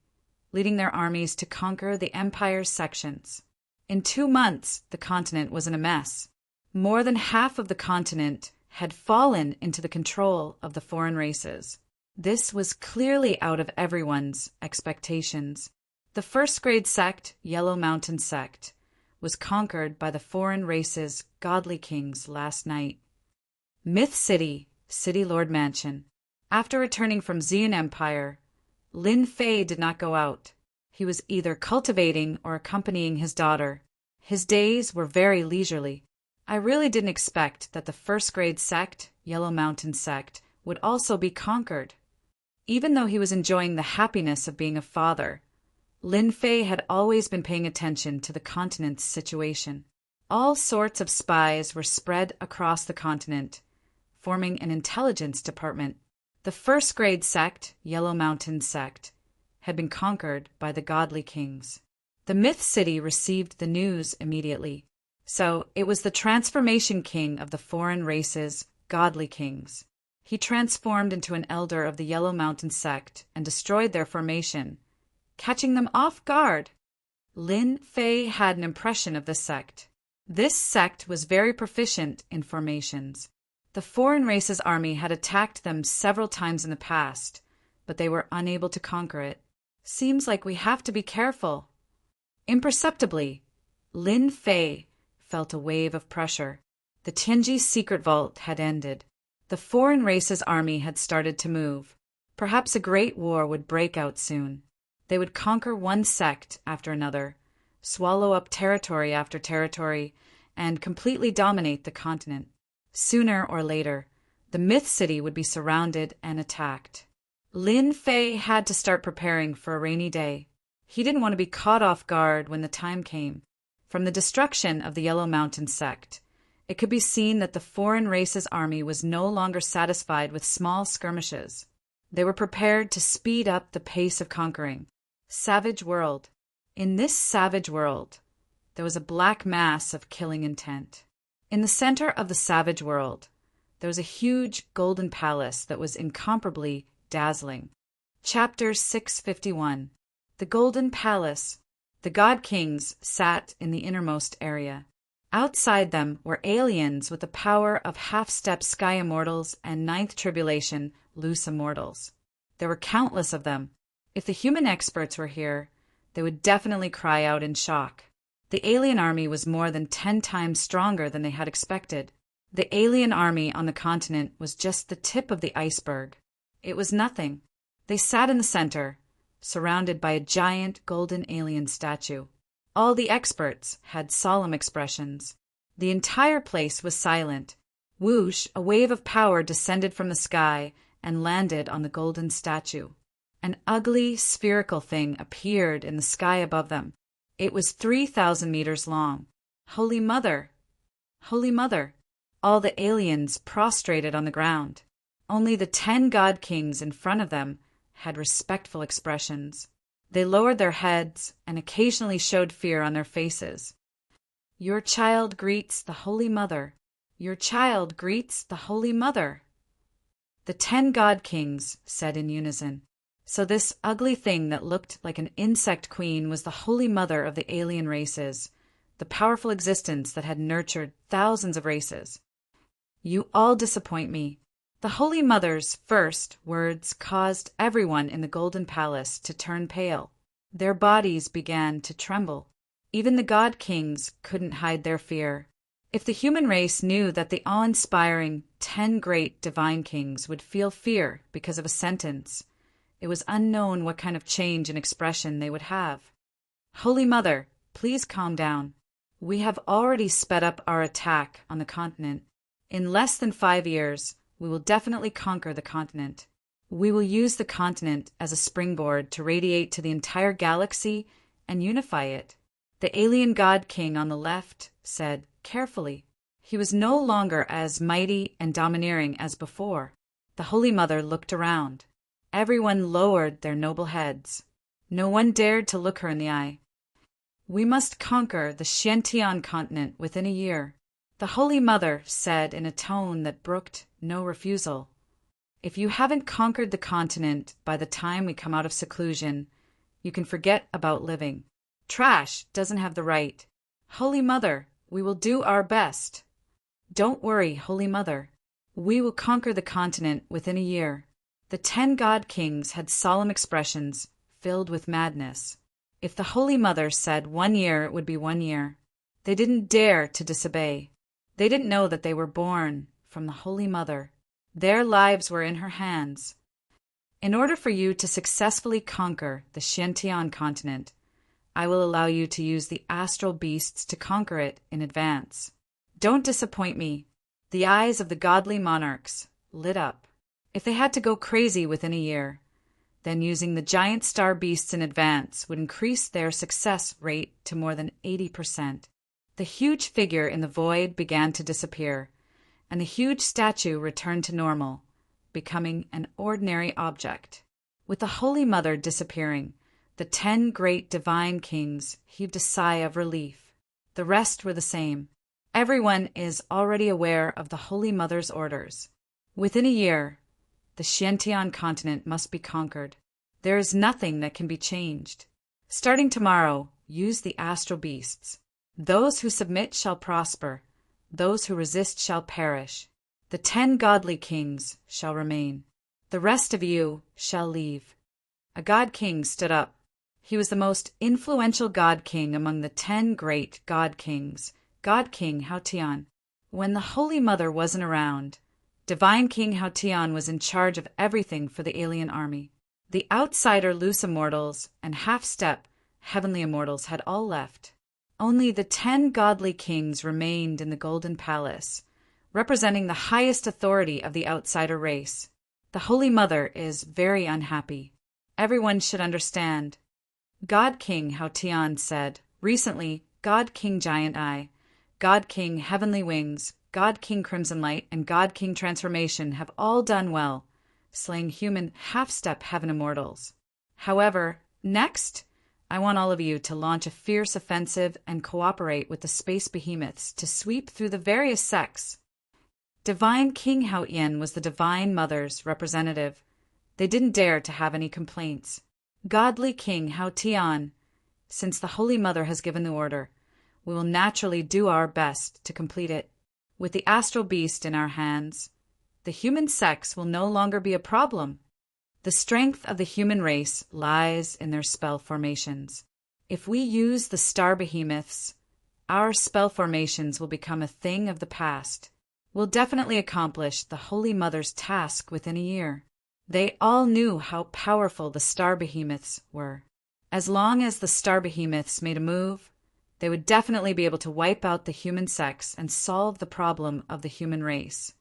leading their armies to conquer the empire's sections. In 2 months, the continent was in a mess. More than half of the continent had fallen into the control of the foreign races. This was clearly out of everyone's expectations. The first-grade sect, Yellow Mountain sect, was conquered by the foreign races' godly kings last night. Myth City, City Lord Mansion. After returning from Xian Empire, Lin Fei did not go out. He was either cultivating or accompanying his daughter. His days were very leisurely. I really didn't expect that the first-grade sect, Yellow Mountain sect, would also be conquered. Even though he was enjoying the happiness of being a father, Lin Fei had always been paying attention to the continent's situation. All sorts of spies were spread across the continent, forming an intelligence department. The first-grade sect, Yellow Mountain sect, had been conquered by the godly kings. The Myth City received the news immediately. So it was the transformation king of the foreign races, godly kings. He transformed into an elder of the Yellow Mountain sect and destroyed their formation, catching them off guard. Lin Fei had an impression of the sect. This sect was very proficient in formations. The foreign races' army had attacked them several times in the past, but they were unable to conquer it. Seems like we have to be careful. Imperceptibly, Lin Fei felt a wave of pressure. The Tianji secret vault had ended. The foreign races' army had started to move. Perhaps a great war would break out soon. They would conquer one sect after another, swallow up territory after territory, and completely dominate the continent. Sooner or later, the Myth City would be surrounded and attacked. Lin Fei had to start preparing for a rainy day. He didn't want to be caught off guard when the time came. From the destruction of the Yellow Mountain sect, it could be seen that the foreign races' army was no longer satisfied with small skirmishes. They were prepared to speed up the pace of conquering. Savage world. In this savage world, there was a black mass of killing intent. In the center of the savage world, there was a huge golden palace that was incomparably dazzling. Chapter 651. The Golden Palace. The God Kings sat in the innermost area. Outside them were aliens with the power of half-step sky immortals and ninth tribulation loose immortals. There were countless of them. If the human experts were here, they would definitely cry out in shock. The alien army was more than 10 times stronger than they had expected. The alien army on the continent was just the tip of the iceberg. It was nothing. They sat in the center, surrounded by a giant golden alien statue. All the experts had solemn expressions. The entire place was silent. Whoosh, a wave of power descended from the sky and landed on the golden statue. An ugly, spherical thing appeared in the sky above them. It was 3,000 meters long. Holy Mother! Holy Mother! All the aliens prostrated on the ground. Only the 10 God Kings in front of them had respectful expressions. They lowered their heads and occasionally showed fear on their faces. Your child greets the Holy Mother. Your child greets the Holy Mother. The 10 God Kings said in unison. So this ugly thing that looked like an insect queen was the Holy Mother of the alien races, the powerful existence that had nurtured thousands of races. You all disappoint me. The Holy Mother's first words caused everyone in the Golden Palace to turn pale. Their bodies began to tremble. Even the God Kings couldn't hide their fear. If the human race knew that the awe-inspiring 10 great divine kings would feel fear because of a sentence, it was unknown what kind of change in expression they would have. Holy Mother, please calm down. We have already sped up our attack on the continent. In less than 5 years, we will definitely conquer the continent. We will use the continent as a springboard to radiate to the entire galaxy and unify it. The alien God King on the left said carefully. He was no longer as mighty and domineering as before. The Holy Mother looked around. Everyone lowered their noble heads. No one dared to look her in the eye. We must conquer the Xiantian continent within a year. The Holy Mother said in a tone that brooked no refusal. If you haven't conquered the continent by the time we come out of seclusion, you can forget about living. Trash doesn't have the right. Holy Mother, we will do our best. Don't worry, Holy Mother. We will conquer the continent within a year. The 10 God Kings had solemn expressions filled with madness. If the Holy Mother said 1 year, it would be 1 year. They didn't dare to disobey. They didn't know that they were born from the Holy Mother. Their lives were in her hands. In order for you to successfully conquer the Xiantian continent, I will allow you to use the astral beasts to conquer it in advance. Don't disappoint me. The eyes of the godly monarchs lit up. If they had to go crazy within a year, then using the giant star beasts in advance would increase their success rate to more than 80%. The huge figure in the void began to disappear, and the huge statue returned to normal, becoming an ordinary object. With the Holy Mother disappearing, the 10 great divine kings heaved a sigh of relief. The rest were the same. Everyone is already aware of the Holy Mother's orders. Within a year, the Xiantian continent must be conquered. There is nothing that can be changed. Starting tomorrow, use the astral beasts. Those who submit shall prosper. Those who resist shall perish. The 10 godly kings shall remain. The rest of you shall leave. A God King stood up. He was the most influential God King among the 10 great God Kings, God King Haotian. When the Holy Mother wasn't around, Divine King Haotian was in charge of everything for the alien army. The outsider loose immortals and half-step heavenly immortals had all left. Only the 10 godly kings remained in the Golden Palace, representing the highest authority of the outsider race. The Holy Mother is very unhappy. Everyone should understand. God King Haotian said, recently, God King Giant Eye, God King Heavenly Wings, God King Crimson Light, and God King Transformation have all done well, slaying human half-step heaven immortals. However, next, I want all of you to launch a fierce offensive and cooperate with the space behemoths to sweep through the various sects. Divine King Haotian was the Divine Mother's representative. They didn't dare to have any complaints. Godly King Hao Tian, since the Holy Mother has given the order, we will naturally do our best to complete it. With the astral beast in our hands, the human sex will no longer be a problem. The strength of the human race lies in their spell formations. If we use the star behemoths, our spell formations will become a thing of the past. We'll definitely accomplish the Holy Mother's task within a year. They all knew how powerful the star behemoths were. As long as the star behemoths made a move, they would definitely be able to wipe out the human sex and solve the problem of the human race.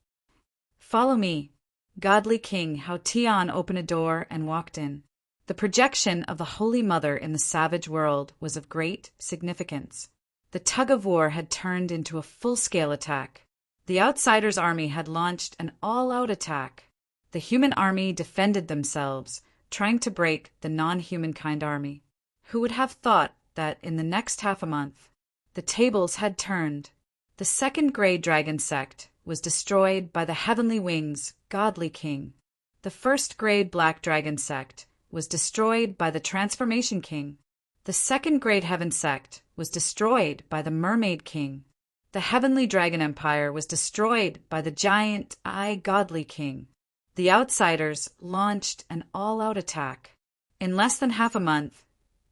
Follow me. Godly King Hao Tian opened a door and walked in. The projection of the Holy Mother in the savage world was of great significance. The tug-of-war had turned into a full-scale attack. The Outsiders' army had launched an all-out attack. The human army defended themselves, trying to break the non-humankind army. Who would have thought that in the next half a month, the tables had turned? The second Grey Dragon sect was destroyed by the Heavenly Wings, Godly King. The first Great Black Dragon sect was destroyed by the Transformation King. The second Great Heaven sect was destroyed by the Mermaid King. The Heavenly Dragon Empire was destroyed by the Giant Eye Godly King. The Outsiders launched an all-out attack. In less than half a month,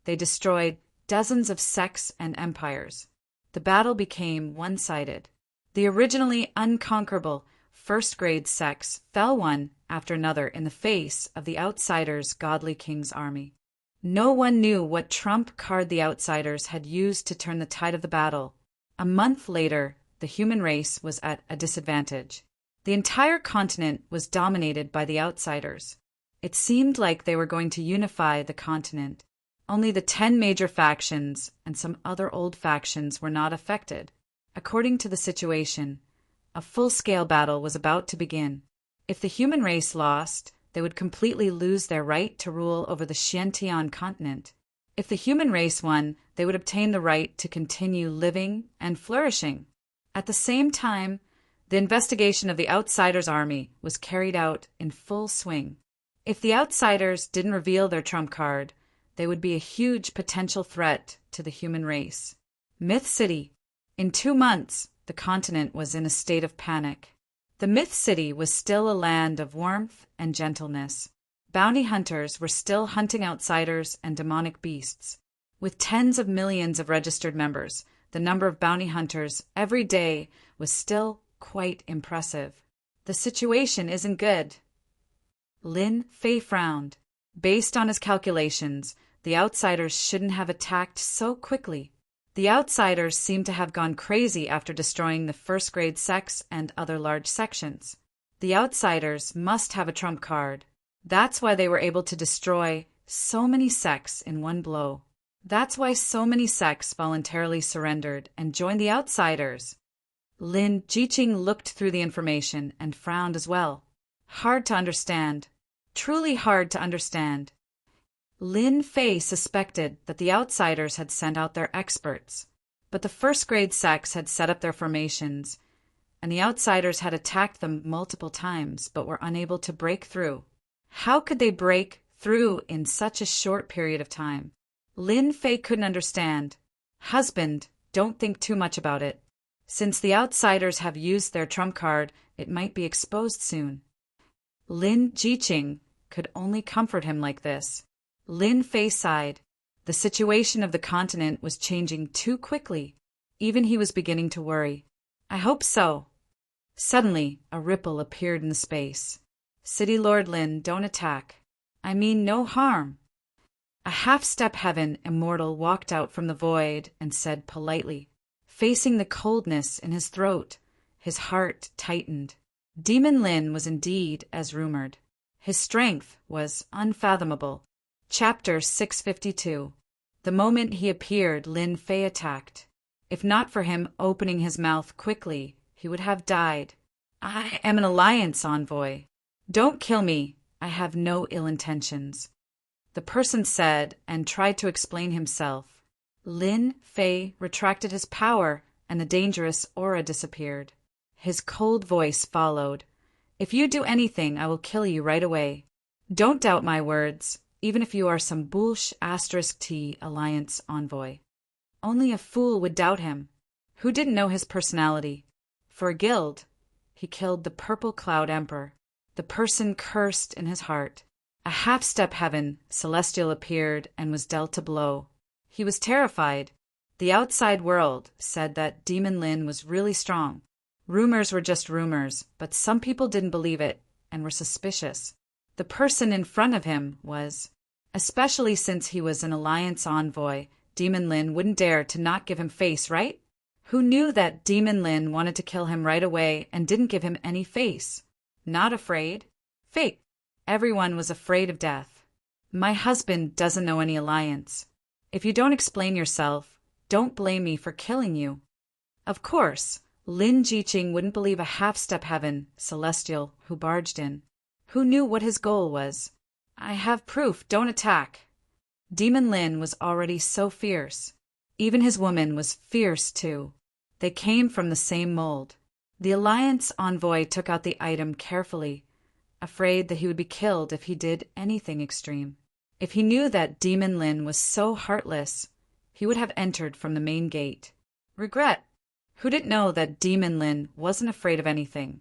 they destroyed dozens of sects and empires. The battle became one-sided. The originally unconquerable first-grade sects fell one after another in the face of the Outsiders' Godly King's army. No one knew what trump card the Outsiders had used to turn the tide of the battle. A month later, the human race was at a disadvantage. The entire continent was dominated by the Outsiders. It seemed like they were going to unify the continent. Only the 10 major factions and some other old factions were not affected. According to the situation, a full-scale battle was about to begin. If the human race lost, they would completely lose their right to rule over the Xiantian continent. If the human race won, they would obtain the right to continue living and flourishing. At the same time, the investigation of the Outsiders' army was carried out in full swing. If the Outsiders didn't reveal their trump card, they would be a huge potential threat to the human race. Myth City. In 2 months, the continent was in a state of panic. The Myth City was still a land of warmth and gentleness. Bounty hunters were still hunting outsiders and demonic beasts. With tens of millions of registered members, the number of bounty hunters every day was still quite impressive. The situation isn't good. Lin Fei frowned. Based on his calculations, the Outsiders shouldn't have attacked so quickly. The Outsiders seemed to have gone crazy after destroying the first-grade sects and other large sections. The Outsiders must have a trump card. That's why they were able to destroy so many sects in one blow. That's why so many sects voluntarily surrendered and joined the Outsiders. Lin Jiqing looked through the information and frowned as well. Hard to understand. Truly hard to understand. Lin Fei suspected that the Outsiders had sent out their experts, but the first-grade sects had set up their formations, and the Outsiders had attacked them multiple times but were unable to break through. How could they break through in such a short period of time? Lin Fei couldn't understand. Husband, don't think too much about it. Since the Outsiders have used their trump card, it might be exposed soon. Lin Jiqing could only comfort him like this. Lin Fei sighed. The situation of the continent was changing too quickly. Even he was beginning to worry. I hope so. Suddenly, a ripple appeared in the space. City Lord Lin, don't attack. I mean no harm. A half-step heaven immortal walked out from the void and said politely, facing the coldness in his throat, his heart tightened. Demon Lin was indeed as rumored. His strength was unfathomable. Chapter 652. The moment he appeared, Lin Fei attacked. If not for him opening his mouth quickly, he would have died. I am an alliance envoy. Don't kill me. I have no ill intentions. The person said and tried to explain himself. Lin Fei retracted his power and the dangerous aura disappeared. His cold voice followed. If you do anything, I will kill you right away. Don't doubt my words. even if you are some T alliance envoy. Only a fool would doubt him. Who didn't know his personality? For a guild, he killed the Purple Cloud Emperor, the person cursed in his heart. A half-step heaven, Celestial appeared and was dealt a blow. He was terrified. The outside world said that Demon Lin was really strong. Rumors were just rumors, but some people didn't believe it and were suspicious. The person in front of him was, especially since he was an alliance envoy, Demon Lin wouldn't dare to not give him face, right? Who knew that Demon Lin wanted to kill him right away and didn't give him any face? Not afraid? Fake. Everyone was afraid of death. My husband doesn't know any alliance. If you don't explain yourself, don't blame me for killing you. Of course, Lin Jiqing wouldn't believe a half-step heaven, Celestial, who barged in. Who knew what his goal was? I have proof, don't attack. Demon Lin was already so fierce. Even his woman was fierce too. They came from the same mold. The alliance envoy took out the item carefully, afraid that he would be killed if he did anything extreme. If he knew that Demon Lin was so heartless, he would have entered from the main gate. Regret. Who didn't know that Demon Lin wasn't afraid of anything?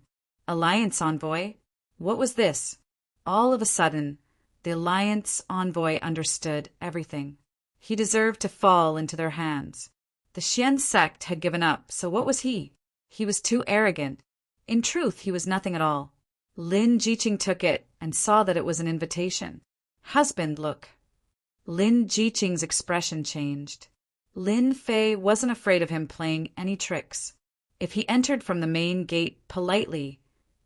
Alliance envoy? What was this? All of a sudden, the alliance envoy understood everything. He deserved to fall into their hands. The Xian sect had given up, so what was he? He was too arrogant. In truth, he was nothing at all. Lin Jiqing took it and saw that it was an invitation. Husband, look. Lin Jiqing's expression changed. Lin Fei wasn't afraid of him playing any tricks. If he entered from the main gate politely,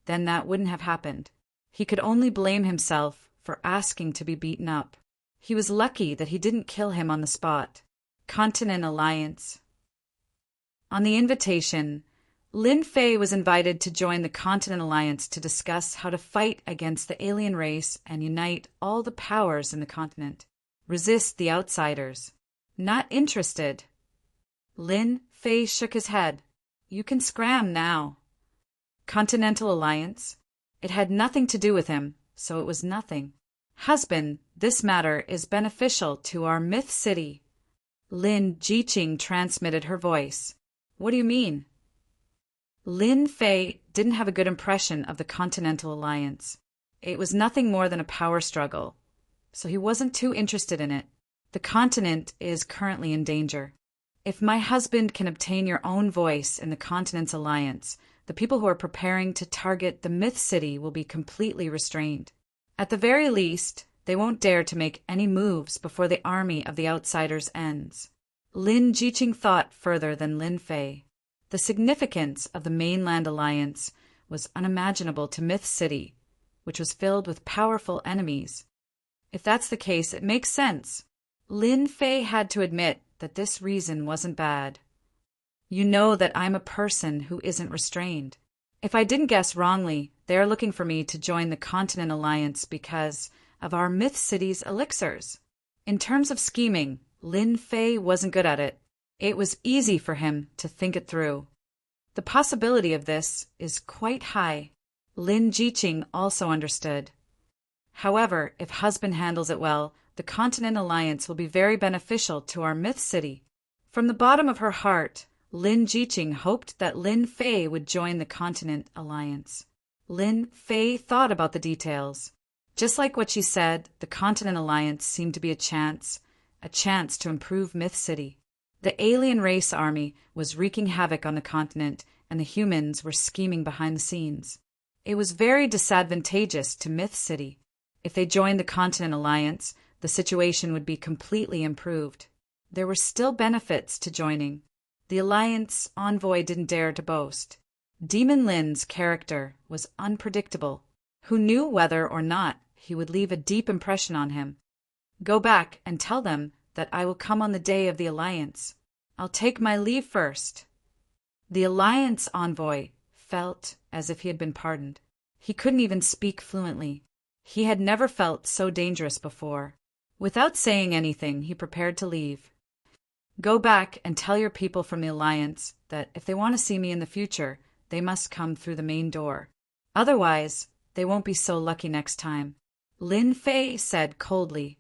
then that wouldn't have happened. He could only blame himself for asking to be beaten up. He was lucky that he didn't kill him on the spot. Continent Alliance. On the invitation, Lin Fei was invited to join the Continent Alliance to discuss how to fight against the alien race and unite all the powers in the continent. Resist the outsiders. Not interested. Lin Fei shook his head. You can scram now. Continental Alliance? It had nothing to do with him, so it was nothing. Husband, this matter is beneficial to our Myth City. Lin Jiqing transmitted her voice. What do you mean? Lin Fei didn't have a good impression of the Continental Alliance. It was nothing more than a power struggle, so he wasn't too interested in it. The continent is currently in danger. If my husband can obtain your own voice in the Continent's Alliance, the people who are preparing to target the Myth City will be completely restrained. At the very least, they won't dare to make any moves before the army of the outsiders ends. Lin Jiqing thought further than Lin Fei. The significance of the Mainland Alliance was unimaginable to Myth City, which was filled with powerful enemies. If that's the case, it makes sense. Lin Fei had to admit that this reason wasn't bad. You know that I'm a person who isn't restrained. If I didn't guess wrongly, they are looking for me to join the Continent Alliance because of our Myth City's elixirs. In terms of scheming, Lin Fei wasn't good at it. It was easy for him to think it through. The possibility of this is quite high. Lin Jiqing also understood. However, if husband handles it well, the Continent Alliance will be very beneficial to our Myth City. From the bottom of her heart, Lin Jiqing hoped that Lin Fei would join the Continent Alliance. Lin Fei thought about the details. Just like what she said, the Continent Alliance seemed to be a chance to improve Myth City. The alien race army was wreaking havoc on the continent, and the humans were scheming behind the scenes. It was very disadvantageous to Myth City. If they joined the Continent Alliance, the situation would be completely improved. There were still benefits to joining. The Alliance envoy didn't dare to boast. Demon Lin's character was unpredictable. Who knew whether or not he would leave a deep impression on him? Go back and tell them that I will come on the day of the Alliance. I'll take my leave first. The Alliance envoy felt as if he had been pardoned. He couldn't even speak fluently. He had never felt so dangerous before. Without saying anything, he prepared to leave. Go back and tell your people from the Alliance that if they want to see me in the future, they must come through the main door. Otherwise, they won't be so lucky next time. Lin Fei said coldly.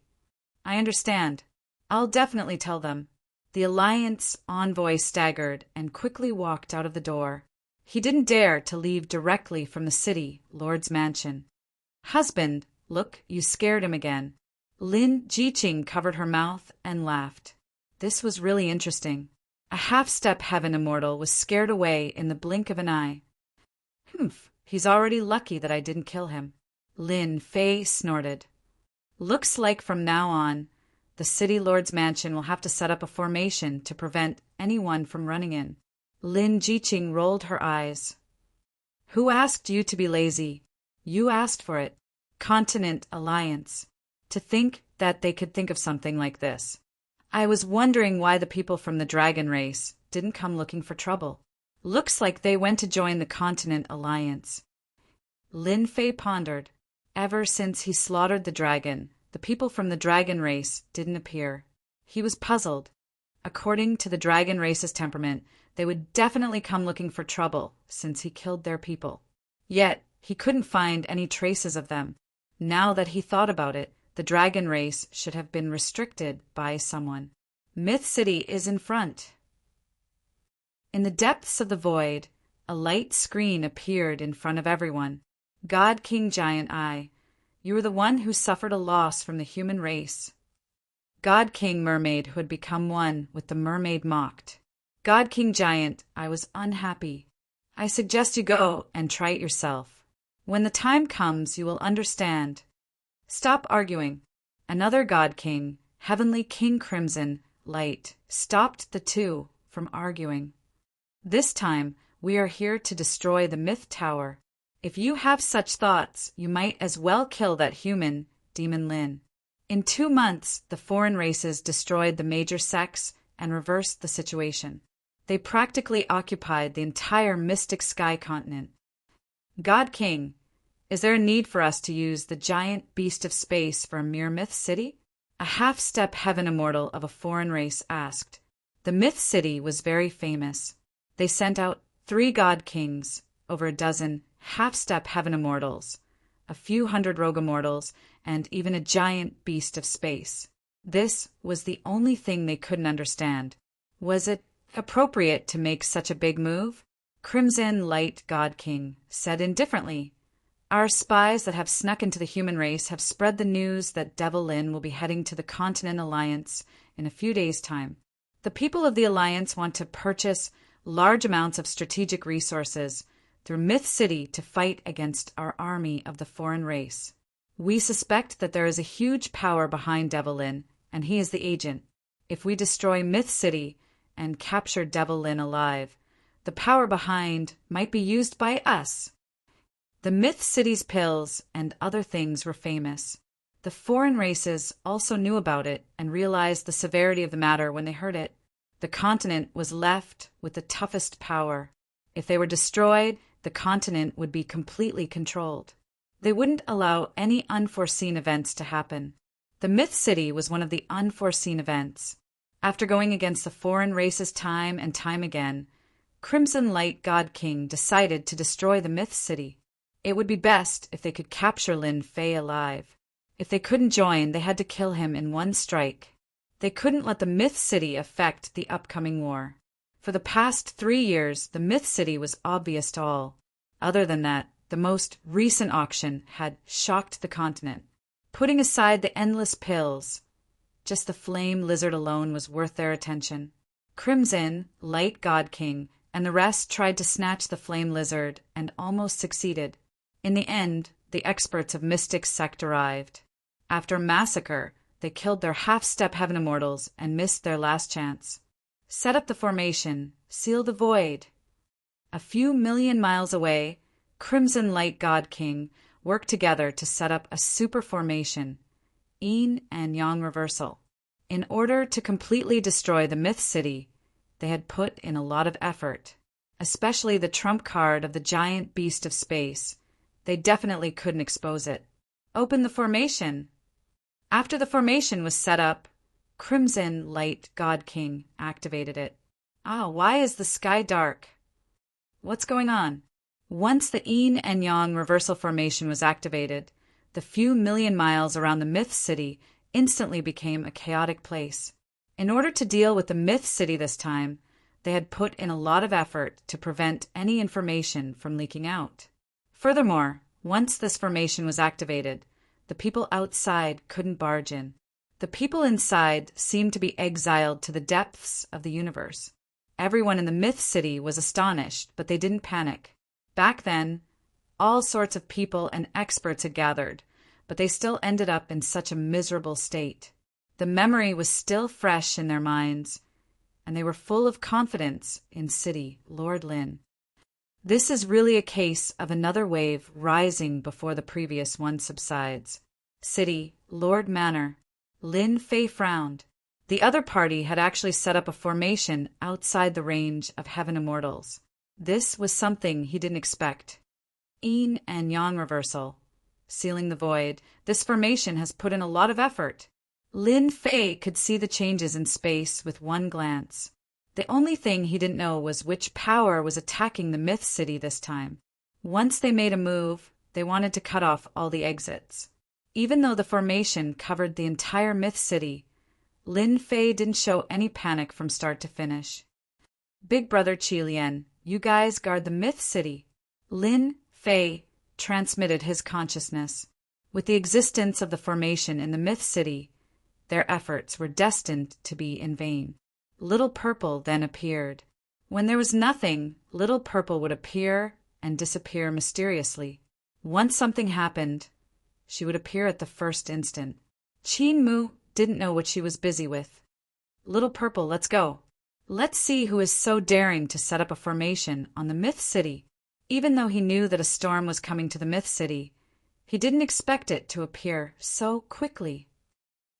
I understand. I'll definitely tell them. The Alliance envoy staggered and quickly walked out of the door. He didn't dare to leave directly from the city lord's mansion. Husband, look, you scared him again. Lin Jiqing covered her mouth and laughed. This was really interesting. A half-step heaven immortal was scared away in the blink of an eye. Humph, he's already lucky that I didn't kill him. Lin Fei snorted. Looks like from now on, the city lord's mansion will have to set up a formation to prevent anyone from running in. Lin Jiqing rolled her eyes. Who asked you to be lazy? You asked for it. Continent Alliance. To think that they could think of something like this. I was wondering why the people from the dragon race didn't come looking for trouble. Looks like they went to join the Continent Alliance. Lin Fei pondered. Ever since he slaughtered the dragon, the people from the dragon race didn't appear. He was puzzled. According to the dragon race's temperament, they would definitely come looking for trouble since he killed their people. Yet, he couldn't find any traces of them. Now that he thought about it, the dragon race should have been restricted by someone. Myth City is in front. In the depths of the void, a light screen appeared in front of everyone. God King Giant Eye, you were the one who suffered a loss from the human race. God King Mermaid who had become one with the mermaid mocked. God King Giant, I was unhappy. I suggest you go and try it yourself. When the time comes, you will understand. Stop arguing. Another God King, Heavenly King Crimson, Light, stopped the two from arguing. This time, we are here to destroy the Myth Tower. If you have such thoughts, you might as well kill that human, Demon Lin. In 2 months, the foreign races destroyed the major sects and reversed the situation. They practically occupied the entire Mystic Sky continent. God King, is there a need for us to use the giant beast of space for a mere myth city? A half-step heaven immortal of a foreign race asked. The myth city was very famous. They sent out 3 god kings, over a dozen half-step heaven immortals, a few hundred rogue immortals, and even a giant beast of space. This was the only thing they couldn't understand. Was it appropriate to make such a big move? Crimson Light God King said indifferently, our spies that have snuck into the human race have spread the news that Devil Lin will be heading to the Continent Alliance in a few days' time. The people of the Alliance want to purchase large amounts of strategic resources through Myth City to fight against our army of the foreign race. We suspect that there is a huge power behind Devil Lin, and he is the agent. If we destroy Myth City and capture Devil Lin alive, the power behind might be used by us. The Myth City's pills and other things were famous. The foreign races also knew about it and realized the severity of the matter when they heard it. The continent was left with the toughest power. If they were destroyed, the continent would be completely controlled. They wouldn't allow any unforeseen events to happen. The Myth City was one of the unforeseen events. After going against the foreign races time and time again, Crimson Light God King decided to destroy the Myth City. It would be best if they could capture Lin Fei alive. If they couldn't join, they had to kill him in one strike. They couldn't let the Myth City affect the upcoming war. For the past 3 years, the Myth City was obvious to all. Other than that, the most recent auction had shocked the continent. Putting aside the endless pills, just the flame lizard alone was worth their attention. Crimson, Light God King, and the rest tried to snatch the flame lizard and almost succeeded. In the end, the experts of Mystic Sect arrived. After a massacre, they killed their half-step heaven immortals and missed their last chance. Set up the formation, seal the void. A few million miles away, Crimson Light God King worked together to set up a super formation, Yin and Yang reversal. In order to completely destroy the Myth City, they had put in a lot of effort, especially the trump card of the giant beast of space. They definitely couldn't expose it. Open the formation. After the formation was set up, Crimson Light God King activated it. Why is the sky dark? What's going on? Once the Yin and Yang reversal formation was activated, the few million miles around the Myth City instantly became a chaotic place. In order to deal with the Myth City this time, they had put in a lot of effort to prevent any information from leaking out. Furthermore, once this formation was activated, the people outside couldn't barge in. The people inside seemed to be exiled to the depths of the universe. Everyone in the Myth City was astonished, but they didn't panic. Back then, all sorts of people and experts had gathered, but they still ended up in such a miserable state. The memory was still fresh in their minds, and they were full of confidence in City Lord Lin. This is really a case of another wave rising before the previous one subsides. City Lord Manor. Lin Fei frowned. The other party had actually set up a formation outside the range of heaven immortals. This was something he didn't expect. Yin and Yang reversal. Sealing the void, this formation has put in a lot of effort. Lin Fei could see the changes in space with one glance. The only thing he didn't know was which power was attacking the Myth City this time. Once they made a move, they wanted to cut off all the exits. Even though the formation covered the entire Myth City, Lin Fei didn't show any panic from start to finish. Big Brother Qi Lian, you guys guard the Myth City. Lin Fei transmitted his consciousness. With the existence of the formation in the Myth City, their efforts were destined to be in vain. Little Purple then appeared. When there was nothing, Little Purple would appear and disappear mysteriously. Once something happened, she would appear at the first instant. Qin Mu didn't know what she was busy with. Little Purple, let's go. Let's see who is so daring to set up a formation on the Myth City. Even though he knew that a storm was coming to the Myth City, he didn't expect it to appear so quickly.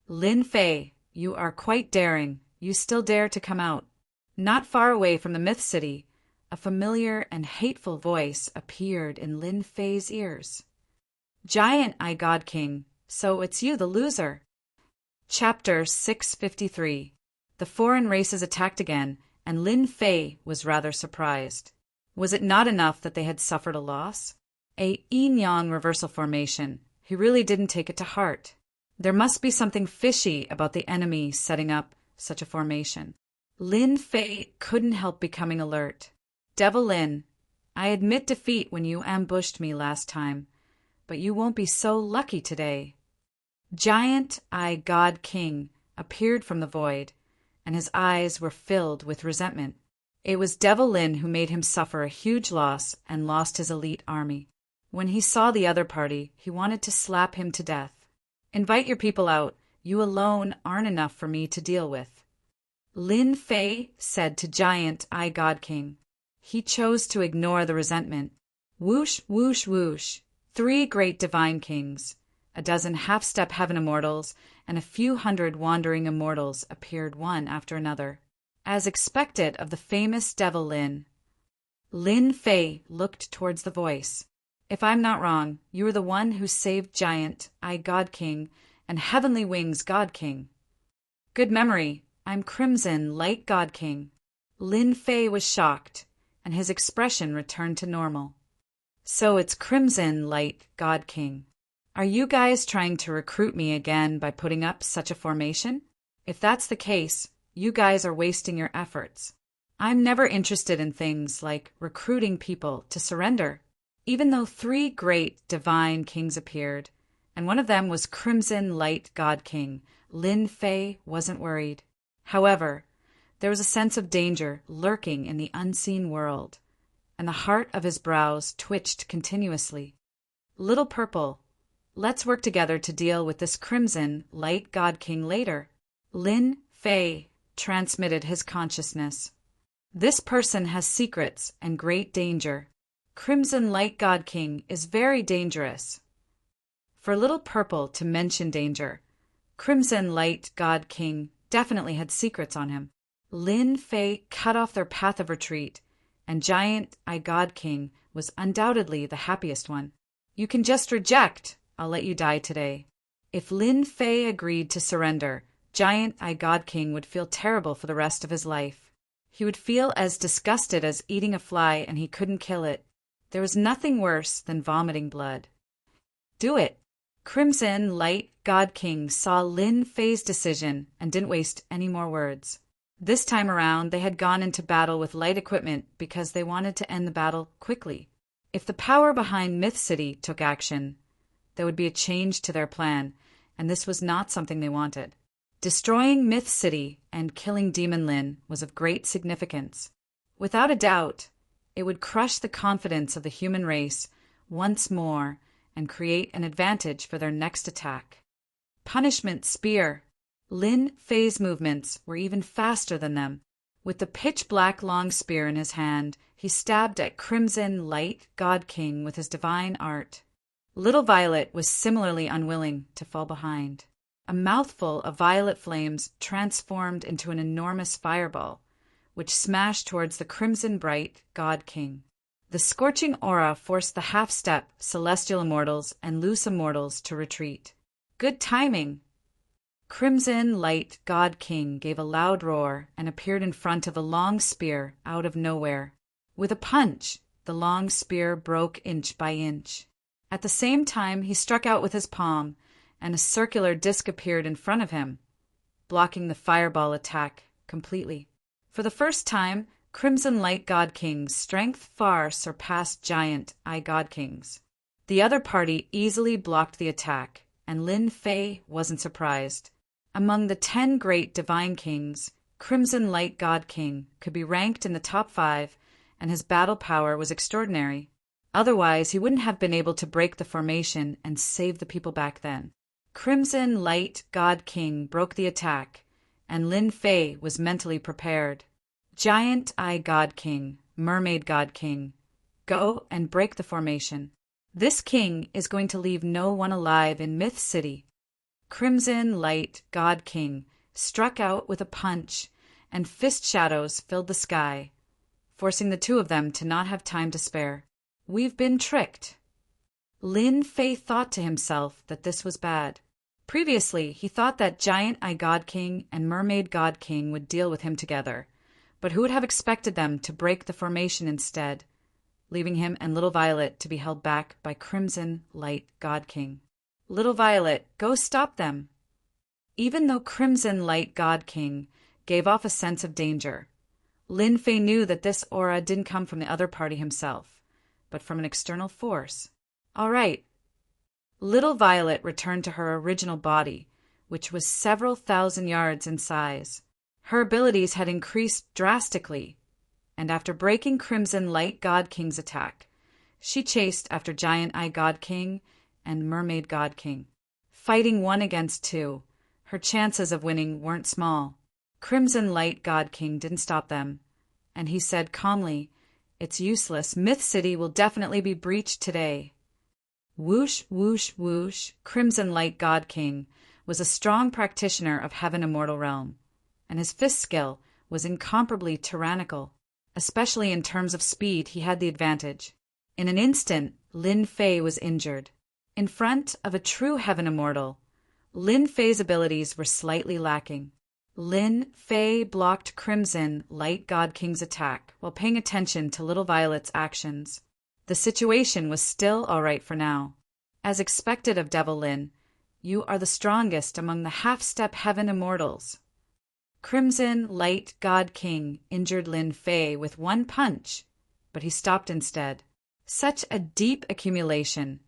Lin Fei, you are quite daring. You still dare to come out. Not far away from the Myth City, a familiar and hateful voice appeared in Lin Fei's ears. Giant Eye God King, so it's you, the loser. Chapter 653. The foreign races attacked again, and Lin Fei was rather surprised. Was it not enough that they had suffered a loss? A yin-yang reversal formation. He really didn't take it to heart. There must be something fishy about the enemy setting up such a formation. Lin Fei couldn't help becoming alert. Devil Lin, I admit defeat when you ambushed me last time, but you won't be so lucky today. Giant Eye God King appeared from the void, and his eyes were filled with resentment. It was Devil Lin who made him suffer a huge loss and lost his elite army. When he saw the other party, he wanted to slap him to death. Invite your people out. You alone aren't enough for me to deal with. Lin Fei said to Giant Eye God King. He chose to ignore the resentment. Whoosh, whoosh, whoosh. 3 great divine kings, a dozen half-step heaven immortals, and a few hundred wandering immortals appeared one after another. As expected of the famous Devil Lin, Lin Fei looked towards the voice. If I'm not wrong, you were the one who saved Giant Eye God King and Heavenly Wings God King. Good memory. I'm Crimson Light God King. Lin Fei was shocked, and his expression returned to normal. So it's Crimson Light God King. Are you guys trying to recruit me again by putting up such a formation? If that's the case, you guys are wasting your efforts. I'm never interested in things like recruiting people to surrender. Even though 3 great divine kings appeared, and one of them was Crimson Light God King, Lin Fei wasn't worried. However, there was a sense of danger lurking in the unseen world, and the heart of his brows twitched continuously. Little Purple, let's work together to deal with this Crimson Light God King later. Lin Fei transmitted his consciousness. This person has secrets and great danger. Crimson Light God King is very dangerous. For Little Purple to mention danger, Crimson Light God King definitely had secrets on him. Lin Fei cut off their path of retreat, and Giant Eye God King was undoubtedly the happiest one. You can just reject. I'll let you die today. If Lin Fei agreed to surrender, Giant Eye God King would feel terrible for the rest of his life. He would feel as disgusted as eating a fly and he couldn't kill it. There was nothing worse than vomiting blood. Do it. Crimson Light God King saw Lin Fei's decision and didn't waste any more words. This time around, they had gone into battle with light equipment because they wanted to end the battle quickly. If the power behind Myth City took action, there would be a change to their plan, and this was not something they wanted. Destroying Myth City and killing Demon Lin was of great significance. Without a doubt, it would crush the confidence of the human race once more and create an advantage for their next attack. Punishment Spear. Lin Fei's movements were even faster than them. With the pitch-black long spear in his hand, he stabbed at Crimson Light God King with his divine art. Little Violet was similarly unwilling to fall behind. A mouthful of violet flames transformed into an enormous fireball, which smashed towards the Crimson Bright God King. The scorching aura forced the half-step Celestial Immortals and Loose Immortals to retreat. Good timing! Crimson Light God King gave a loud roar and appeared in front of the long spear out of nowhere. With a punch, the long spear broke inch by inch. At the same time, he struck out with his palm, and a circular disc appeared in front of him, blocking the fireball attack completely. For the first time, Crimson Light God King's strength far surpassed Giant Eye God King's. The other party easily blocked the attack, and Lin Fei wasn't surprised. Among the 10 great divine kings, Crimson Light God King could be ranked in the top 5, and his battle power was extraordinary. Otherwise, he wouldn't have been able to break the formation and save the people back then. Crimson Light God King broke the attack, and Lin Fei was mentally prepared. Giant Eye God King, Mermaid God King, go and break the formation. This king is going to leave no one alive in Myth City. Crimson Light God King struck out with a punch, and fist shadows filled the sky, forcing the two of them to not have time to spare. We've been tricked. Lin Fei thought to himself that this was bad. Previously, he thought that Giant Eye God King and Mermaid God King would deal with him together, but who would have expected them to break the formation instead, leaving him and Little Violet to be held back by Crimson Light God King. Little Violet, go stop them. Even though Crimson Light God King gave off a sense of danger, Lin Fei knew that this aura didn't come from the other party himself, but from an external force. All right. Little Violet returned to her original body, which was several thousand yards in size. Her abilities had increased drastically, and after breaking Crimson Light God King's attack, she chased after Giant Eye God King and Mermaid God King. Fighting 1 against 2, her chances of winning weren't small. Crimson Light God King didn't stop them, and he said calmly, "It's useless. Myth City will definitely be breached today." Whoosh, whoosh, whoosh. Crimson Light God King was a strong practitioner of Heaven Immortal Realm, and his fist skill was incomparably tyrannical. Especially in terms of speed, he had the advantage. In an instant, Lin Fei was injured. In front of a true Heaven Immortal, Lin Fei's abilities were slightly lacking. Lin Fei blocked Crimson Light God King's attack while paying attention to Little Violet's actions. The situation was still all right for now. As expected of Devil Lin, you are the strongest among the half-step Heaven Immortals. Crimson Light God King injured Lin Fei with 1 punch, but he stopped instead. Such a deep accumulation.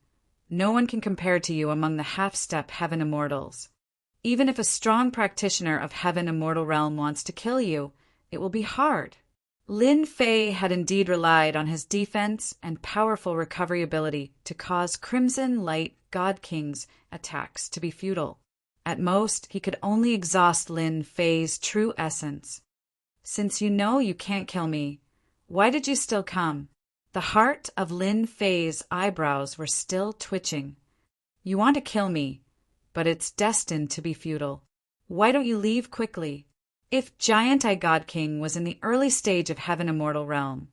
No one can compare to you among the half-step Heaven Immortals. Even if a strong practitioner of Heaven Immortal Realm wants to kill you, it will be hard. Lin Fei had indeed relied on his defense and powerful recovery ability to cause Crimson Light God King's attacks to be futile. At most, he could only exhaust Lin Fei's true essence. Since you know you can't kill me, why did you still come? The heart of Lin Fei's eyebrows were still twitching. You want to kill me, but it's destined to be futile. Why don't you leave quickly? If Giant Eye God King was in the early stage of Heaven Immortal Realm,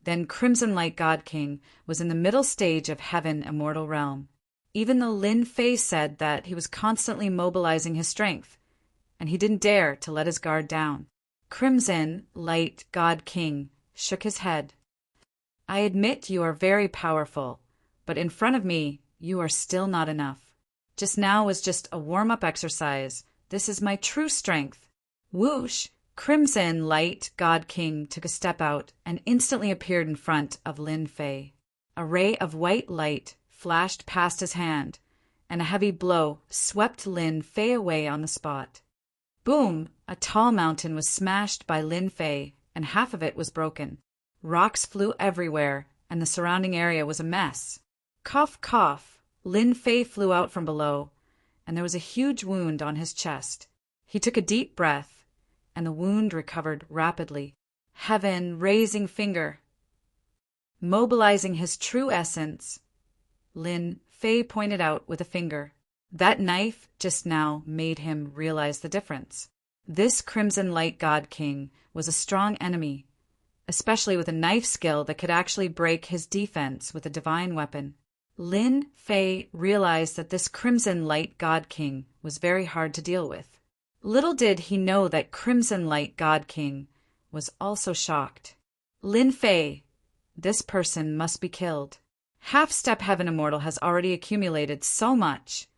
then Crimson Light God King was in the middle stage of Heaven Immortal Realm. Even though Lin Fei said that he was constantly mobilizing his strength, and he didn't dare to let his guard down. Crimson Light God King shook his head. I admit you are very powerful, but in front of me, you are still not enough. Just now was just a warm-up exercise. This is my true strength. Whoosh! Crimson Light God King took a step out and instantly appeared in front of Lin Fei. A ray of white light flashed past his hand, and a heavy blow swept Lin Fei away on the spot. Boom! A tall mountain was smashed by Lin Fei, and half of it was broken. Rocks flew everywhere, and the surrounding area was a mess. Cough, cough! Lin Fei flew out from below, and there was a huge wound on his chest. He took a deep breath, and the wound recovered rapidly. Heaven, raising finger. Mobilizing his true essence, Lin Fei pointed out with a finger. That knife just now made him realize the difference. This Crimson Light God King was a strong enemy, especially with a knife skill that could actually break his defense with a divine weapon. Lin Fei realized that this Crimson Light God King was very hard to deal with. Little did he know that Crimson Light God King was also shocked. Lin Fei, this person must be killed. Half-Step Heaven Immortal has already accumulated so much,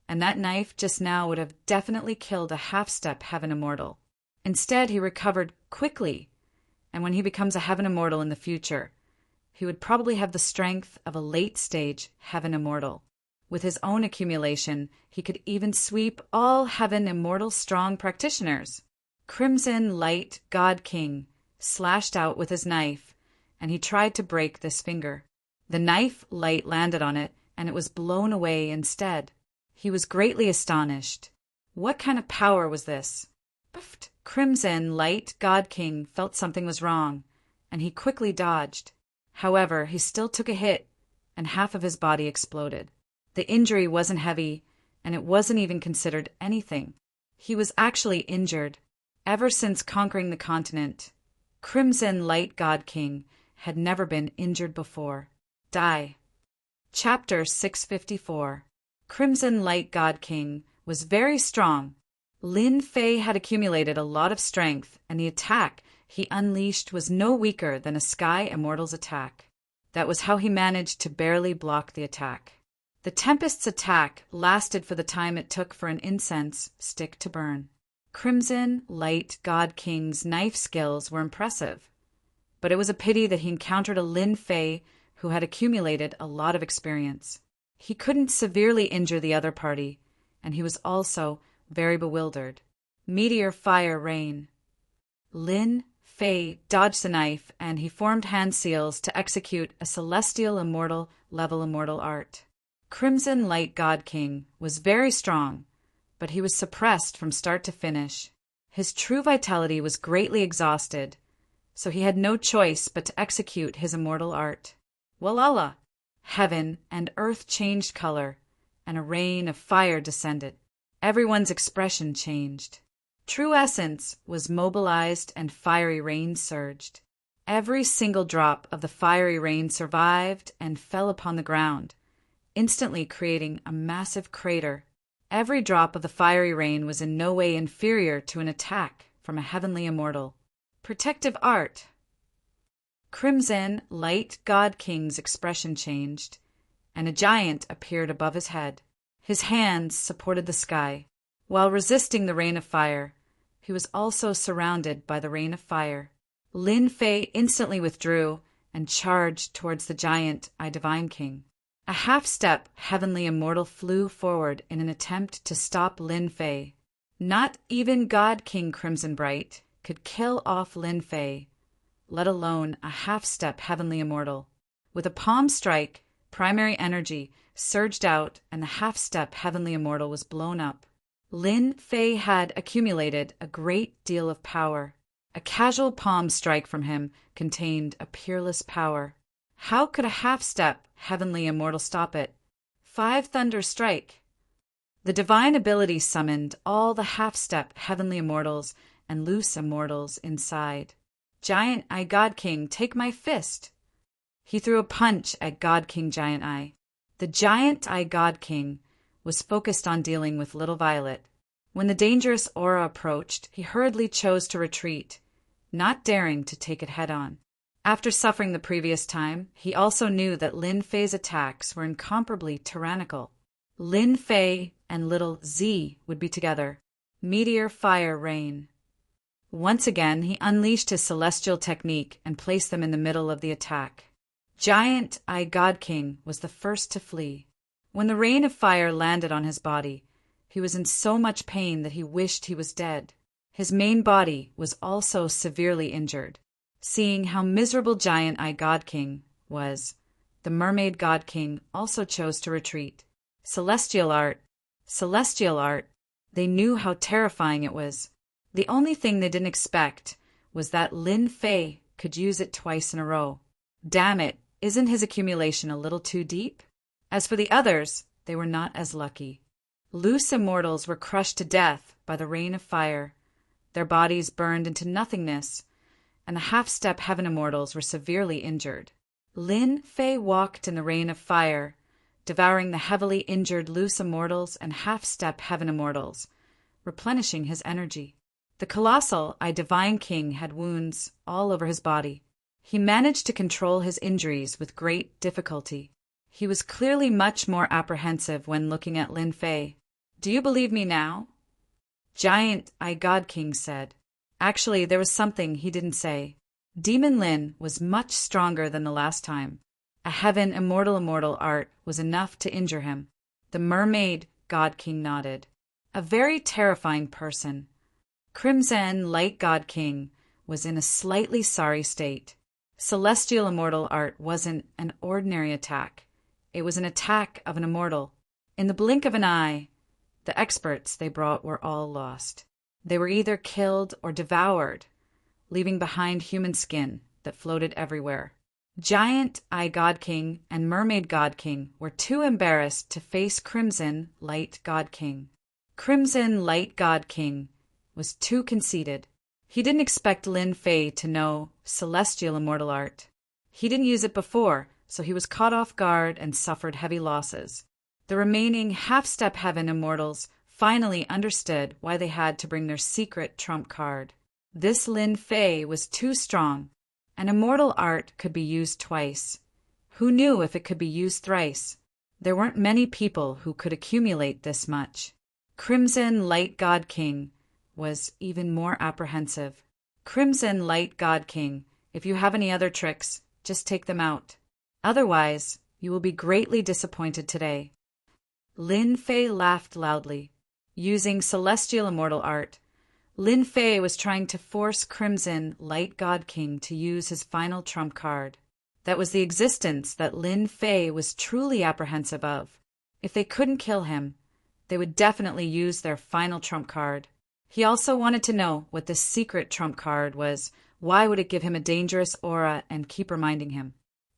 and that knife just now would have definitely killed a Half-Step Heaven Immortal. Instead, he recovered quickly, and when he becomes a Heaven Immortal in the future, he would probably have the strength of a late-stage Heaven Immortal. With his own accumulation, he could even sweep all Heaven Immortal strong practitioners. Crimson Light God King slashed out with his knife, and he tried to break this finger. The knife light landed on it, and it was blown away instead. He was greatly astonished. What kind of power was this? Puffed. Crimson Light God King felt something was wrong, and he quickly dodged. However, he still took a hit, and half of his body exploded. The injury wasn't heavy, and it wasn't even considered anything. He was actually injured. Ever since conquering the continent, Crimson Light God King had never been injured before. Die. Chapter 654. Crimson Light God King was very strong. Lin Fei had accumulated a lot of strength, and the attack he unleashed was no weaker than a Sky Immortal's attack. That was how he managed to barely block the attack. The Tempest's attack lasted for the time it took for an incense stick to burn. Crimson Light God King's knife skills were impressive, but it was a pity that he encountered a Lin Fei who had accumulated a lot of experience. He couldn't severely injure the other party, and he was also very bewildered. Meteor Fire Rain. Lin Fei dodged the knife, and he formed hand seals to execute a Celestial Immortal level immortal art. Crimson Light God King was very strong, but he was suppressed from start to finish. His true vitality was greatly exhausted, so he had no choice but to execute his immortal art. Walala! Heaven and earth changed color, and a rain of fire descended. Everyone's expression changed. True essence was mobilized, and fiery rain surged. Every single drop of the fiery rain survived and fell upon the ground, instantly creating a massive crater. Every drop of the fiery rain was in no way inferior to an attack from a heavenly immortal. Protective art. Crimson Light God King's expression changed, and a giant appeared above his head. His hands supported the sky. While resisting the rain of fire, he was also surrounded by the rain of fire. Lin Fei instantly withdrew and charged towards the giant Divine King. A half-step heavenly immortal flew forward in an attempt to stop Lin Fei. Not even God King Crimson Bright could kill off Lin Fei, let alone a half-step heavenly immortal. With a palm strike, primary energy surged out, and the half-step heavenly immortal was blown up. Lin Fei had accumulated a great deal of power. A casual palm strike from him contained a peerless power. How could a half-step heavenly immortal stop it? 5 thunder strike. The divine ability summoned all the half-step heavenly immortals and loose immortals inside. Giant Eye God King, take my fist. He threw a punch at God King Giant Eye. The Giant Eye God King was focused on dealing with Little Violet. When the dangerous aura approached, he hurriedly chose to retreat, not daring to take it head-on. After suffering the previous time, he also knew that Lin Fei's attacks were incomparably tyrannical. Lin Fei and little Z would be together. Meteor, fire, rain. Once again, he unleashed his celestial technique and placed them in the middle of the attack. Giant Eye God King was the first to flee. When the rain of fire landed on his body, he was in so much pain that he wished he was dead. His main body was also severely injured. Seeing how miserable Giant Eye God King was, the Mermaid God King also chose to retreat. Celestial art, they knew how terrifying it was. The only thing they didn't expect was that Lin Fei could use it twice in a row. Damn it, isn't his accumulation a little too deep? As for the others, they were not as lucky. Loose immortals were crushed to death by the rain of fire. Their bodies burned into nothingness, and the half-step heaven immortals were severely injured. Lin Fei walked in the rain of fire, devouring the heavily injured loose immortals and half-step heaven immortals, replenishing his energy. The colossal Divine King had wounds all over his body. He managed to control his injuries with great difficulty. He was clearly much more apprehensive when looking at Lin Fei. "Do you believe me now?" Giant Eye God King said. Actually, there was something he didn't say. Demon Lin was much stronger than the last time. A heaven immortal art was enough to injure him. The Mermaid God King nodded. A very terrifying person. Crimson Light God King was in a slightly sorry state. Celestial immortal art wasn't an ordinary attack. It was an attack of an immortal. In the blink of an eye, the experts they brought were all lost. They were either killed or devoured, leaving behind human skin that floated everywhere. Giant Eye God King and Mermaid God King were too embarrassed to face Crimson Light God King. Crimson Light God King was too conceited. He didn't expect Lin Fei to know celestial immortal art. He didn't use it before, so he was caught off guard and suffered heavy losses. The remaining half-step heaven immortals finally understood why they had to bring their secret trump card. This Lin Fei was too strong. An immortal art could be used twice. Who knew if it could be used thrice? There weren't many people who could accumulate this much. Crimson Light God King was even more apprehensive. Crimson Light God King, if you have any other tricks, just take them out. Otherwise, you will be greatly disappointed today. Lin Fei laughed loudly. Using celestial immortal art, Lin Fei was trying to force Crimson Light God King to use his final trump card. That was the existence that Lin Fei was truly apprehensive of. If they couldn't kill him, they would definitely use their final trump card. He also wanted to know what this secret trump card was. Why would it give him a dangerous aura and keep reminding him?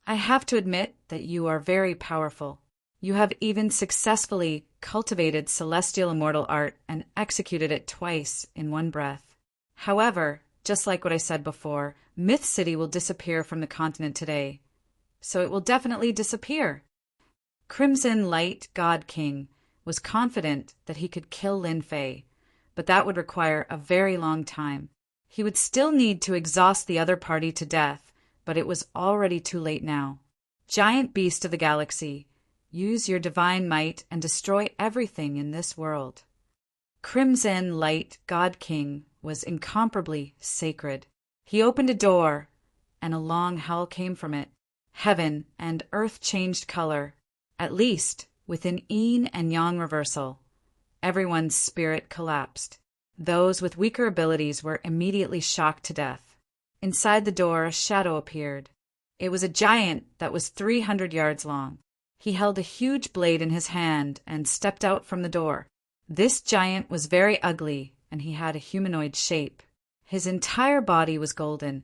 I have to admit that you are very powerful. You have even successfully cultivated celestial immortal art and executed it twice in one breath. However, just like what I said before, Myth City will disappear from the continent today. So it will definitely disappear. Crimson Light God King was confident that he could kill Lin Fei, but that would require a very long time. He would still need to exhaust the other party to death, but it was already too late now. Giant Beast of the Galaxy, use your divine might and destroy everything in this world. Crimson Light God King was incomparably sacred. He opened a door, and a long howl came from it. Heaven and earth changed color, at least within yin and yang reversal. Everyone's spirit collapsed. Those with weaker abilities were immediately shocked to death. Inside the door, a shadow appeared. It was a giant that was 300 yards long. He held a huge blade in his hand and stepped out from the door. This giant was very ugly, and he had a humanoid shape. His entire body was golden,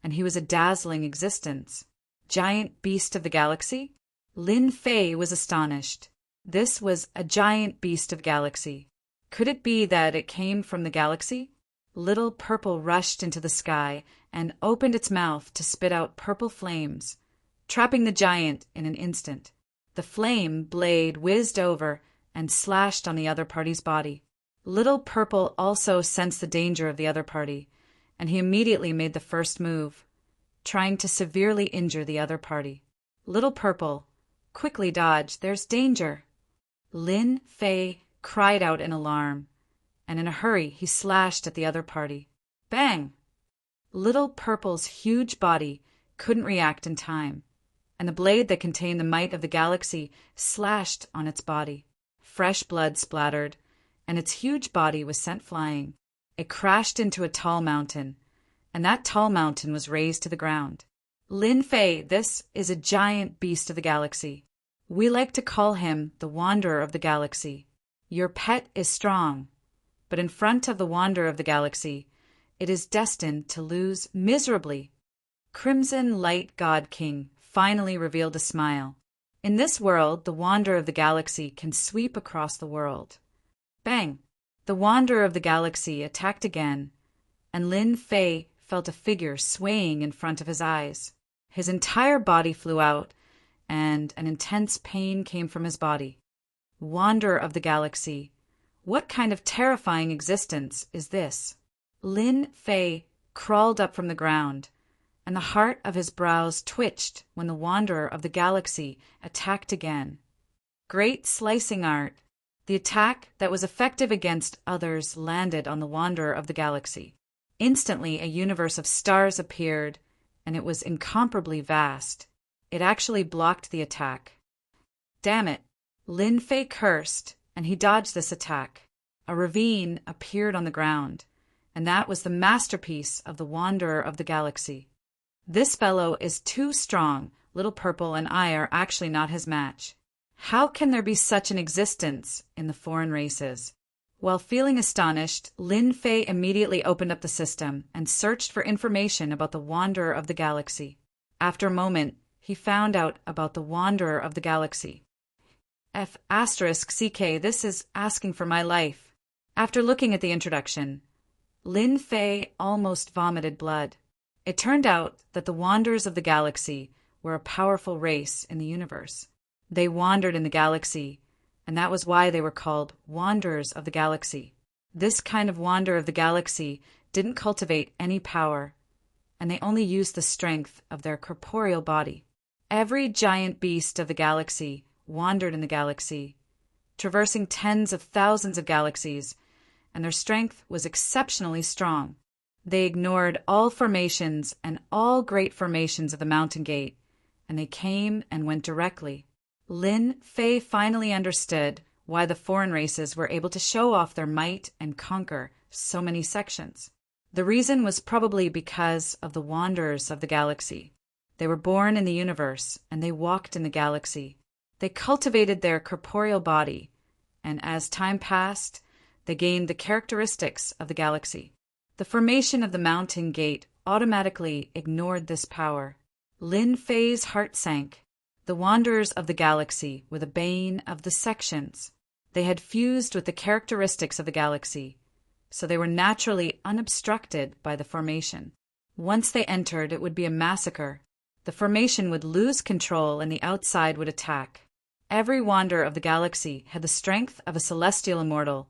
and he was a dazzling existence. Giant Beast of the Galaxy? Lin Fei was astonished. This was a giant beast of galaxy. Could it be that it came from the galaxy? Little Purple rushed into the sky and opened its mouth to spit out purple flames, trapping the giant in an instant. The flame blade whizzed over and slashed on the other party's body. Little Purple also sensed the danger of the other party, and he immediately made the first move, trying to severely injure the other party. Little Purple, quickly dodge, there's danger. Lin Fei cried out in alarm, and in a hurry he slashed at the other party. Bang! Little Purple's huge body couldn't react in time, and the blade that contained the might of the galaxy slashed on its body. Fresh blood splattered, and its huge body was sent flying. It crashed into a tall mountain, and that tall mountain was razed to the ground. Lin Fei, this is a giant beast of the galaxy. We like to call him the Wanderer of the Galaxy. Your pet is strong, but in front of the Wanderer of the Galaxy, it is destined to lose miserably. Crimson Light God King finally revealed a smile. In this world, the Wanderer of the Galaxy can sweep across the world. Bang! The Wanderer of the Galaxy attacked again, and Lin Fei felt a figure swaying in front of his eyes. His entire body flew out, and an intense pain came from his body. Wanderer of the Galaxy, what kind of terrifying existence is this? Lin Fei crawled up from the ground, and the heart of his brows twitched when the Wanderer of the Galaxy attacked again. Great slicing art! The attack that was effective against others landed on the Wanderer of the Galaxy. Instantly, a universe of stars appeared, and it was incomparably vast. It actually blocked the attack. Damn it! Lin Fei cursed, and he dodged this attack. A ravine appeared on the ground, and that was the masterpiece of the Wanderer of the Galaxy. This fellow is too strong. Little Purple and I are actually not his match. How can there be such an existence in the foreign races? While feeling astonished, Lin Fei immediately opened up the system and searched for information about the Wanderer of the Galaxy. After a moment, he found out about the Wanderer of the Galaxy. F***CK, this is asking for my life. After looking at the introduction, Lin Fei almost vomited blood. It turned out that the Wanderers of the Galaxy were a powerful race in the universe. They wandered in the galaxy, and that was why they were called Wanderers of the Galaxy. This kind of Wanderer of the Galaxy didn't cultivate any power, and they only used the strength of their corporeal body. Every giant beast of the galaxy wandered in the galaxy, traversing tens of thousands of galaxies, and their strength was exceptionally strong. They ignored all formations and all great formations of the Mountain Gate, and they came and went directly. Lin Fei finally understood why the foreign races were able to show off their might and conquer so many sections. The reason was probably because of the Wanderers of the Galaxy. They were born in the universe, and they walked in the galaxy. They cultivated their corporeal body, and as time passed, they gained the characteristics of the galaxy. The formation of the Mountain Gate automatically ignored this power. Lin Fei's heart sank. The Wanderers of the Galaxy were the bane of the sections. They had fused with the characteristics of the galaxy, so they were naturally unobstructed by the formation. Once they entered, it would be a massacre. The formation would lose control and the outside would attack. Every Wanderer of the Galaxy had the strength of a celestial immortal,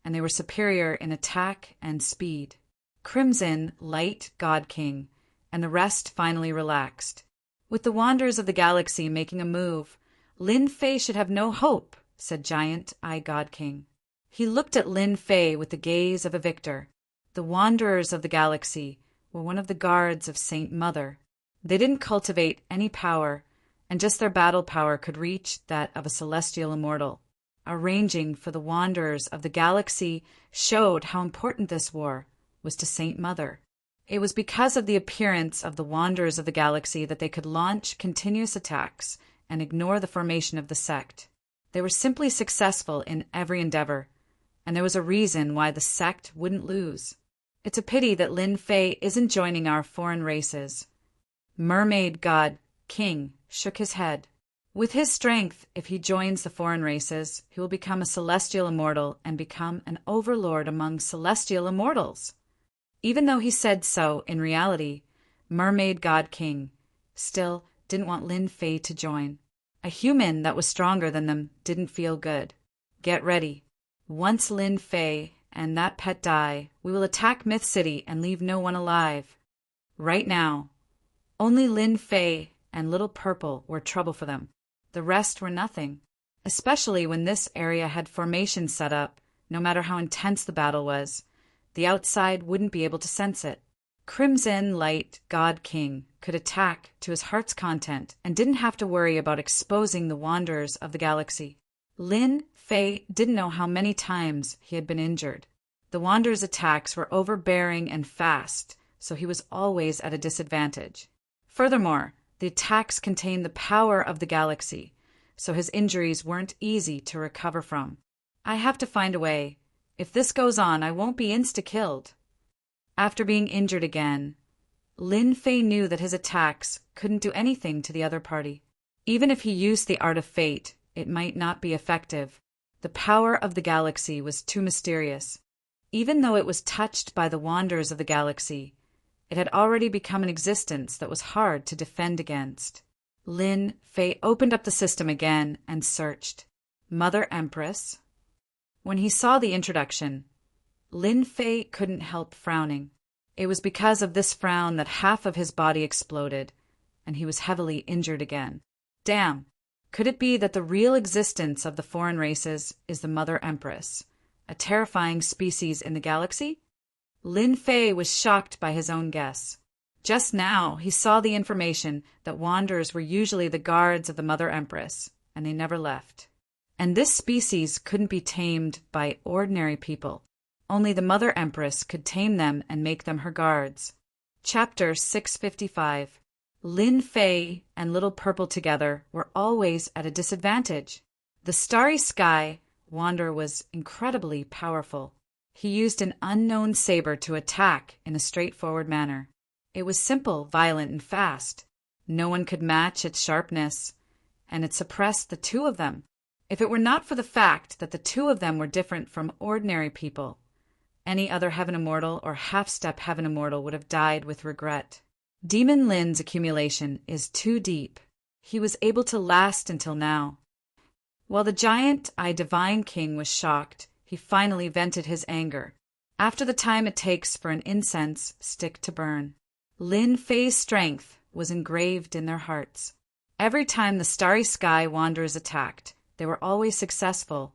and they were superior in attack and speed. Crimson, Light God King, and the rest finally relaxed. With the Wanderers of the Galaxy making a move, Lin Fei should have no hope, said Giant Eye God King. He looked at Lin Fei with the gaze of a victor. The Wanderers of the Galaxy were one of the guards of Saint Mother. They didn't cultivate any power, and just their battle power could reach that of a celestial immortal. Arranging for the Wanderers of the Galaxy showed how important this war was to Saint Mother. It was because of the appearance of the Wanderers of the Galaxy that they could launch continuous attacks and ignore the formation of the sect. They were simply successful in every endeavor, and there was a reason why the sect wouldn't lose. It's a pity that Lin Fei isn't joining our foreign races. Mermaid God King shook his head. With his strength, if he joins the foreign races, he will become a celestial immortal and become an overlord among celestial immortals. Even though he said so in reality, Mermaid God King still didn't want Lin Fei to join. A human that was stronger than them didn't feel good. Get ready. Once Lin Fei and that pet die, we will attack Myth City and leave no one alive. Right now, only Lin Fei and Little Purple were trouble for them. The rest were nothing. especially when this area had formations set up. No matter how intense the battle was, the outside wouldn't be able to sense it. Crimson Light God King could attack to his heart's content and didn't have to worry about exposing the wanderers of the galaxy. Lin Fei didn't know how many times he had been injured. The wanderers' attacks were overbearing and fast, so he was always at a disadvantage. Furthermore, the attacks contained the power of the galaxy, so his injuries weren't easy to recover from. I have to find a way. If this goes on, I won't be insta-killed. After being injured again, Lin Fei knew that his attacks couldn't do anything to the other party. Even if he used the Art of Fate, it might not be effective. The power of the galaxy was too mysterious. Even though it was touched by the wanderers of the galaxy, it had already become an existence that was hard to defend against. Lin Fei opened up the system again and searched. Mother Empress. When he saw the introduction, Lin Fei couldn't help frowning. It was because of this frown that half of his body exploded, and he was heavily injured again. Damn! Could it be that the real existence of the foreign races is the Mother Empress, a terrifying species in the galaxy? Lin Fei was shocked by his own guess. Just now, he saw the information that wanderers were usually the guards of the Mother Empress, and they never left. And this species couldn't be tamed by ordinary people. Only the Mother Empress could tame them and make them her guards. Chapter 655. Lin Fei and Little Purple together were always at a disadvantage. The Starry Sky Wanderer was incredibly powerful. He used an unknown saber to attack in a straightforward manner. It was simple, violent, and fast. No one could match its sharpness, and it suppressed the two of them. If it were not for the fact that the two of them were different from ordinary people, any other Heaven Immortal or half-step Heaven Immortal would have died with regret. Demon Lin's accumulation is too deep. He was able to last until now. While the giant Divine King was shocked, he finally vented his anger. After the time it takes for an incense stick to burn, Lin Fei's strength was engraved in their hearts. Every time the Starry Sky Wanderers attacked, they were always successful,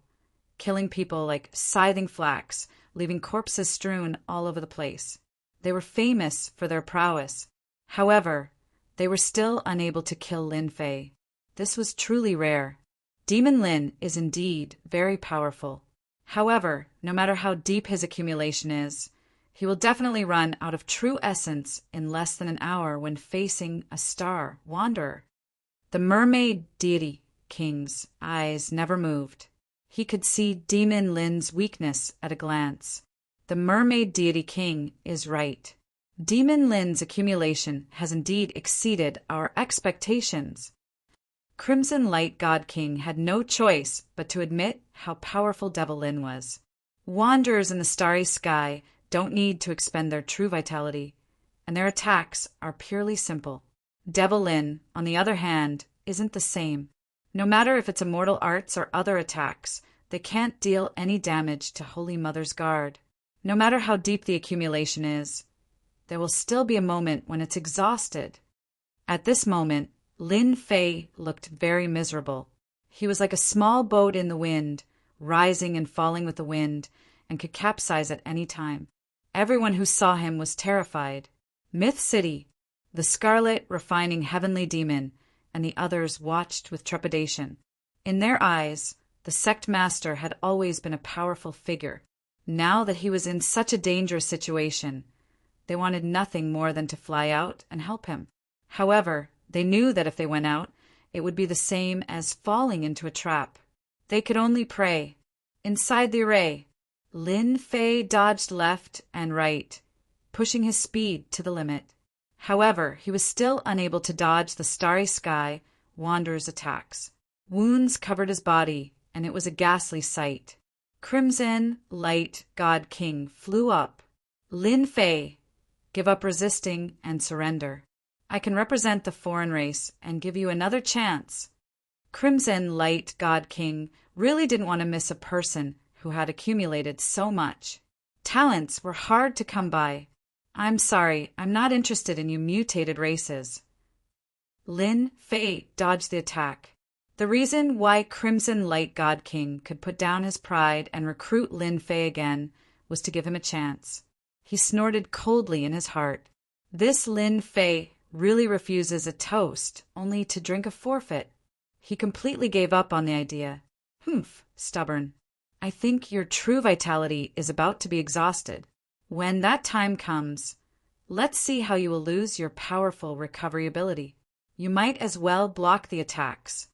killing people like scything flax, leaving corpses strewn all over the place. They were famous for their prowess. However, they were still unable to kill Lin Fei. This was truly rare. Demon Lin is indeed very powerful. However, no matter how deep his accumulation is, he will definitely run out of true essence in less than an hour when facing a star wanderer. The Mermaid Deity King's eyes never moved. He could see Demon Lin's weakness at a glance. The Mermaid Deity King is right. Demon Lin's accumulation has indeed exceeded our expectations. Crimson Light God King had no choice but to admit how powerful Devil Lin was. Wanderers in the Starry Sky don't need to expend their true vitality, and their attacks are purely simple. Devil Lin, on the other hand, isn't the same. No matter if it's immortal arts or other attacks, they can't deal any damage to Holy Mother's guard. No matter how deep the accumulation is, there will still be a moment when it's exhausted. At this moment, Lin Fei looked very miserable. He was like a small boat in the wind, rising and falling with the wind, and could capsize at any time. Everyone who saw him was terrified. Myth City, the Scarlet Refining Heavenly Demon, and the others watched with trepidation. In their eyes, the sect master had always been a powerful figure. Now that he was in such a dangerous situation, they wanted nothing more than to fly out and help him. However, they knew that if they went out, it would be the same as falling into a trap. They could only pray. Inside the array, Lin Fei dodged left and right, pushing his speed to the limit. However, he was still unable to dodge the Starry Sky Wanderer's attacks. Wounds covered his body, and it was a ghastly sight. Crimson Light God King flew up. Lin Fei, give up resisting and surrender. I can represent the foreign race and give you another chance. Crimson Light God King really didn't want to miss a person who had accumulated so much. Talents were hard to come by. I'm sorry, I'm not interested in you mutated races. Lin Fei dodged the attack. The reason why Crimson Light God King could put down his pride and recruit Lin Fei again was to give him a chance. He snorted coldly in his heart. This Lin Fei really refuses a toast, only to drink a forfeit. He completely gave up on the idea. Humph, stubborn. I think your true vitality is about to be exhausted. When that time comes, let's see how you will lose your powerful recovery ability. You might as well block the attacks.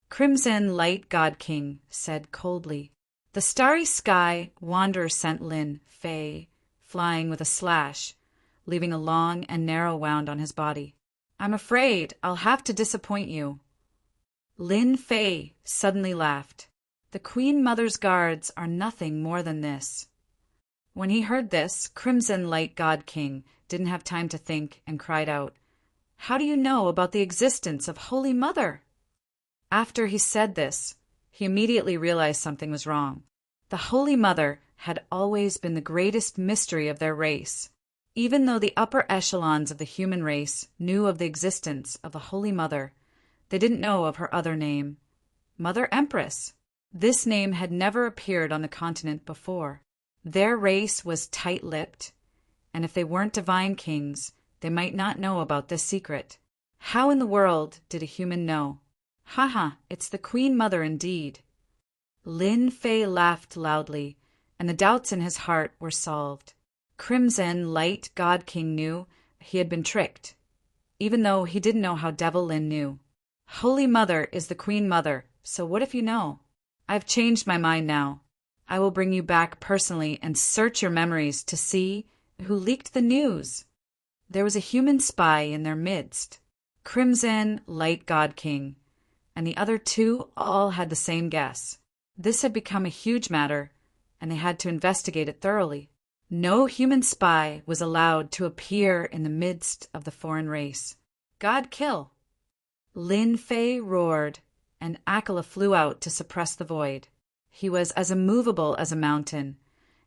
Crimson Light God King said coldly. The starry sky wanderer sent Lin Fei flying with a slash, leaving a long and narrow wound on his body. I'm afraid I'll have to disappoint you. Lin Fei suddenly laughed. The Queen Mother's guards are nothing more than this. When he heard this, Crimson Light God King didn't have time to think and cried out, How do you know about the existence of Holy Mother? After he said this, he immediately realized something was wrong. The Holy Mother had always been the greatest mystery of their race. Even though the upper echelons of the human race knew of the existence of the Holy Mother, they didn't know of her other name, Mother Empress. This name had never appeared on the continent before. Their race was tight-lipped, and if they weren't divine kings, they might not know about this secret. How in the world did a human know? Haha, it's the Queen Mother indeed. Lin Fei laughed loudly, and the doubts in his heart were solved. Crimson Light God King knew he had been tricked, even though he didn't know how Devil Lin knew. Holy Mother is the Queen Mother, so what if you know? I've changed my mind now. I will bring you back personally and search your memories to see who leaked the news. There was a human spy in their midst, Crimson Light God King, and the other two all had the same guess. This had become a huge matter, and they had to investigate it thoroughly. No human spy was allowed to appear in the midst of the foreign race. God kill! Lin Fei roared, and Akela flew out to suppress the void. He was as immovable as a mountain,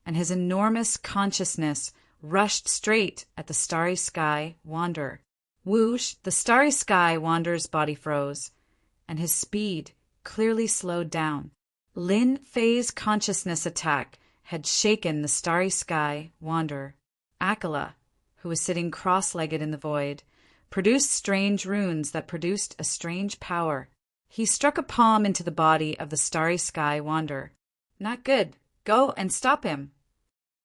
and his enormous consciousness rushed straight at the starry sky wanderer. Whoosh! The starry sky wanderer's body froze, and his speed clearly slowed down. Lin Fei's consciousness attack had shaken the starry sky wanderer. Akela, who was sitting cross-legged in the void, produced strange runes that produced a strange power. He struck a palm into the body of the starry sky wanderer. Not good. Go and stop him.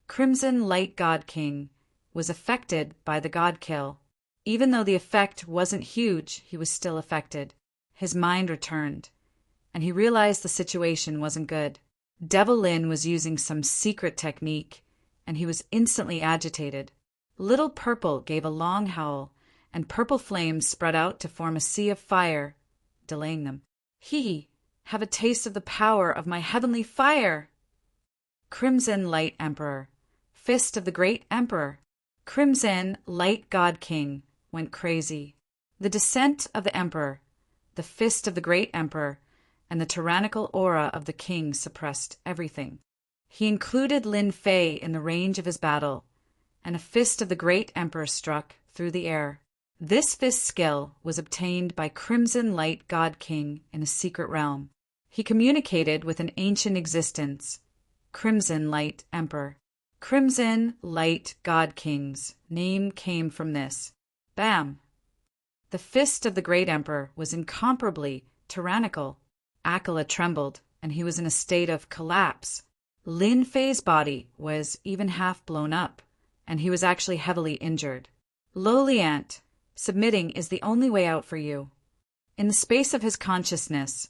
Crimson Light God King was affected by the god kill. Even though the effect wasn't huge, he was still affected. His mind returned, and he realized the situation wasn't good. Devil Lin was using some secret technique, and he was instantly agitated. Little Purple gave a long howl, and purple flames spread out to form a sea of fire, delaying them. Have a taste of the power of my heavenly fire! Crimson Light Emperor, Fist of the Great Emperor, Crimson Light God King went crazy. The descent of the Emperor, the fist of the Great Emperor, and the tyrannical aura of the king suppressed everything. He included Lin Fei in the range of his battle, and a fist of the Great Emperor struck through the air. This fist skill was obtained by Crimson Light God King in a secret realm. He communicated with an ancient existence, Crimson Light Emperor. Crimson Light God King's name came from this. Bam! The fist of the Great Emperor was incomparably tyrannical. Akela trembled, and he was in a state of collapse. Lin Fei's body was even half blown up, and he was actually heavily injured. Lowly Ant, submitting is the only way out for you. In the space of his consciousness,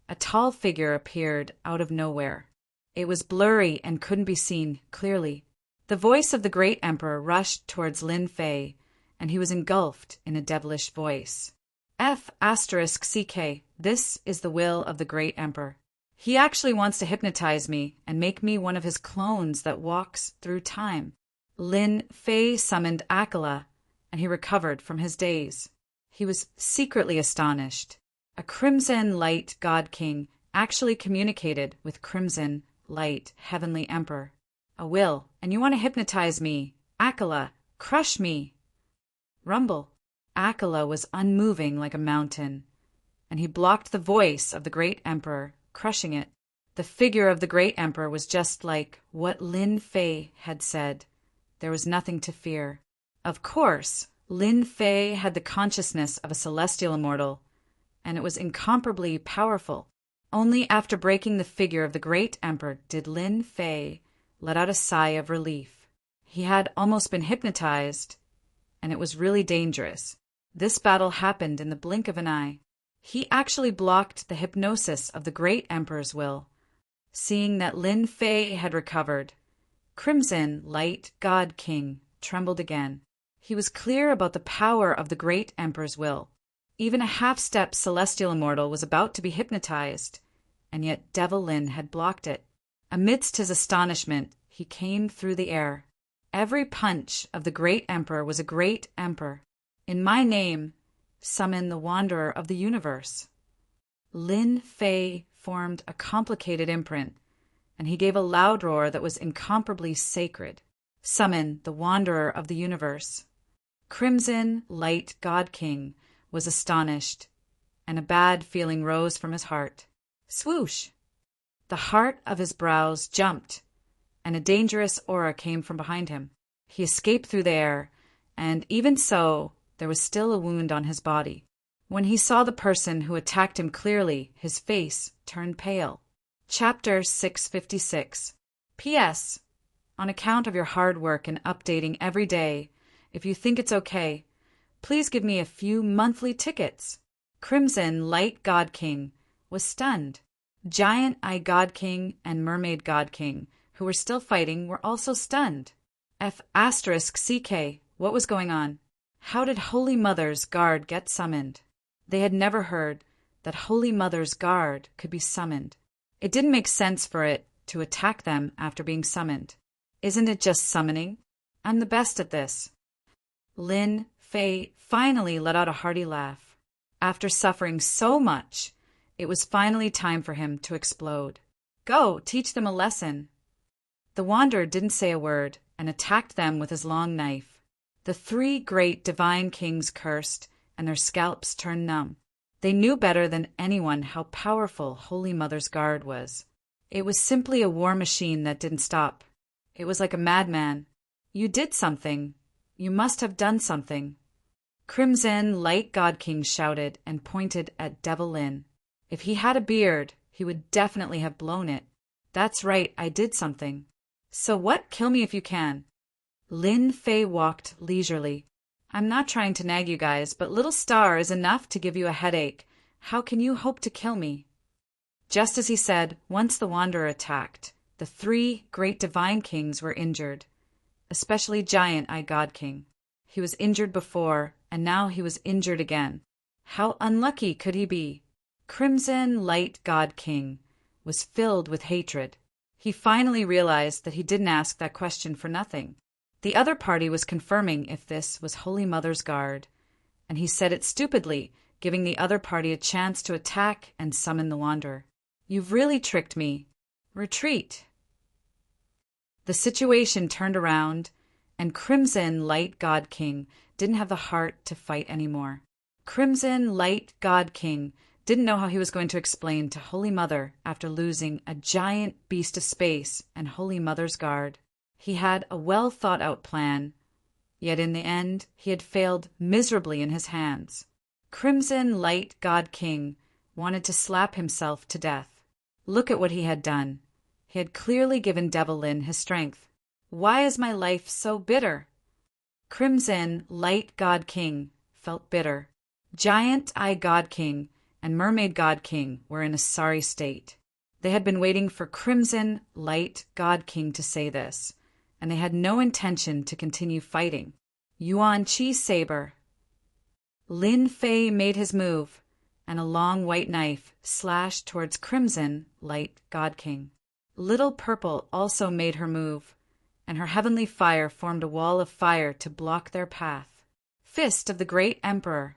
a tall figure appeared out of nowhere. It was blurry and couldn't be seen clearly. The voice of the Great Emperor rushed towards Lin Fei, and he was engulfed in a devilish voice. F***CK, this is the will of the Great Emperor. He actually wants to hypnotize me and make me one of his clones that walks through time. Lin Fei summoned Akela, and he recovered from his daze. He was secretly astonished. A Crimson Light God King actually communicated with Crimson Light Heavenly Emperor. A will, and you want to hypnotize me. Akela, crush me. Rumble. Akela was unmoving like a mountain. and he blocked the voice of the great emperor, crushing it. The figure of the great emperor was just like what Lin Fei had said. There was nothing to fear. Of course, Lin Fei had the consciousness of a celestial immortal, and it was incomparably powerful. Only after breaking the figure of the great emperor did Lin Fei let out a sigh of relief. He had almost been hypnotized, and it was really dangerous. This battle happened in the blink of an eye. He actually blocked the hypnosis of the great emperor's will. Seeing that Lin Fei had recovered, Crimson Light God King trembled again. He was clear about the power of the great emperor's will. Even a half-step celestial immortal was about to be hypnotized, and yet Devil Lin had blocked it. Amidst his astonishment, he came through the air. Every punch of the great emperor was a great emperor. In my name, summon the wanderer of the universe. Lin Fei formed a complicated imprint, and he gave a loud roar that was incomparably sacred. Summon the wanderer of the universe. Crimson Light God King was astonished, and a bad feeling rose from his heart. Swoosh! The heart of his brows jumped, and a dangerous aura came from behind him. He escaped through the air, and even so, there was still a wound on his body. When he saw the person who attacked him clearly, his face turned pale. Chapter 656. P.S. On account of your hard work and updating every day, if you think it's okay, please give me a few monthly tickets. Crimson Light God King was stunned. Giant Eye God King and Mermaid God King, who were still fighting, were also stunned. F***CK, what was going on? How did Holy Mother's guard get summoned? They had never heard that Holy Mother's guard could be summoned. It didn't make sense for it to attack them after being summoned. Isn't it just summoning? I'm the best at this. Lin Fei finally let out a hearty laugh. After suffering so much, it was finally time for him to explode. Go, teach them a lesson. The wanderer didn't say a word and attacked them with his long knife. The three great divine kings cursed, and their scalps turned numb. They knew better than anyone how powerful Holy Mother's guard was. It was simply a war machine that didn't stop. It was like a madman. You did something. You must have done something. Crimson Light God King shouted and pointed at Devil Lin. If he had a beard, he would definitely have blown it. That's right, I did something. So what? Kill me if you can. Lin Fei walked leisurely. I'm not trying to nag you guys, but little star is enough to give you a headache. How can you hope to kill me? Just as he said, once the wanderer attacked, the three great divine kings were injured, especially Giant Eye God King. He was injured before, and now he was injured again. How unlucky could he be? Crimson Light God King was filled with hatred. He finally realized that he didn't ask that question for nothing. The other party was confirming if this was Holy Mother's guard, and he said it stupidly, giving the other party a chance to attack and summon the wanderer. You've really tricked me. Retreat. The situation turned around, and Crimson Light God King didn't have the heart to fight anymore. Crimson Light God King didn't know how he was going to explain to Holy Mother after losing a giant beast of space and Holy Mother's guard. He had a well-thought-out plan, yet in the end he had failed miserably in his hands. Crimson Light God King wanted to slap himself to death. Look at what he had done. He had clearly given Devil Lin his strength. Why is my life so bitter? Crimson Light God King felt bitter. Giant Eye God King and Mermaid God King were in a sorry state. They had been waiting for Crimson Light God King to say this, and they had no intention to continue fighting. Yuan Chi Saber. Lin Fei made his move, and a long white knife slashed towards Crimson Light God King. Little Purple also made her move, and her heavenly fire formed a wall of fire to block their path. Fist of the Great Emperor.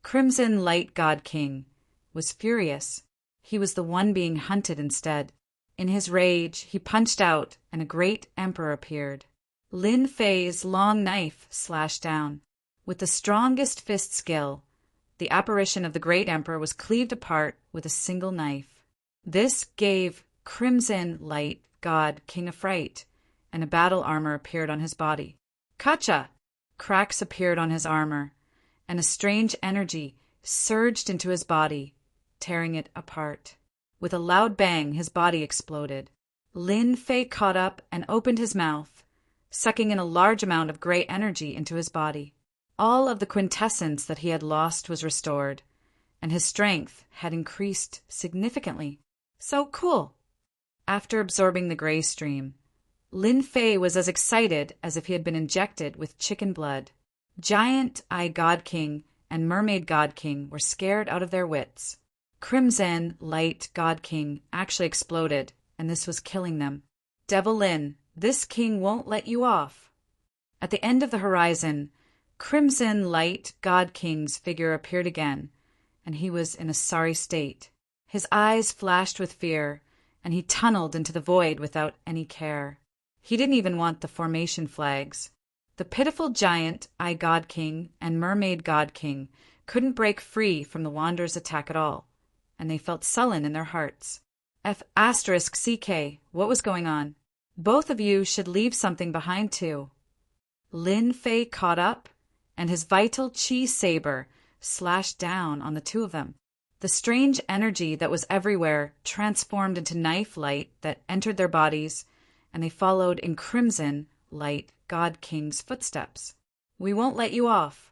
Crimson Light God King was furious. He was the one being hunted instead. In his rage, he punched out, and a great emperor appeared. Lin Fei's long knife slashed down. With the strongest fist skill, the apparition of the great emperor was cleaved apart with a single knife. This gave crimson light god King a fright, and a battle armor appeared on his body. Kacha! Cracks appeared on his armor, and a strange energy surged into his body, tearing it apart. With a loud bang, his body exploded. Lin Fei caught up and opened his mouth, sucking in a large amount of gray energy into his body. All of the quintessence that he had lost was restored, and his strength had increased significantly. So cool! After absorbing the gray stream, Lin Fei was as excited as if he had been injected with chicken blood. Giant Eye God King and Mermaid God King were scared out of their wits. Crimson Light God King actually exploded, and this was killing them. Devil Lin, this king won't let you off. At the end of the horizon, Crimson Light God King's figure appeared again, and he was in a sorry state. His eyes flashed with fear, and he tunneled into the void without any care. He didn't even want the formation flags. The pitiful Giant Eye God King and Mermaid God King couldn't break free from the Wanderer's attack at all, and they felt sullen in their hearts. F***CK, what was going on? Both of you should leave something behind too. Lin Fei caught up, and his vital chi saber slashed down on the two of them. The strange energy that was everywhere transformed into knife light that entered their bodies, and they followed in Crimson Light God King's footsteps. We won't let you off.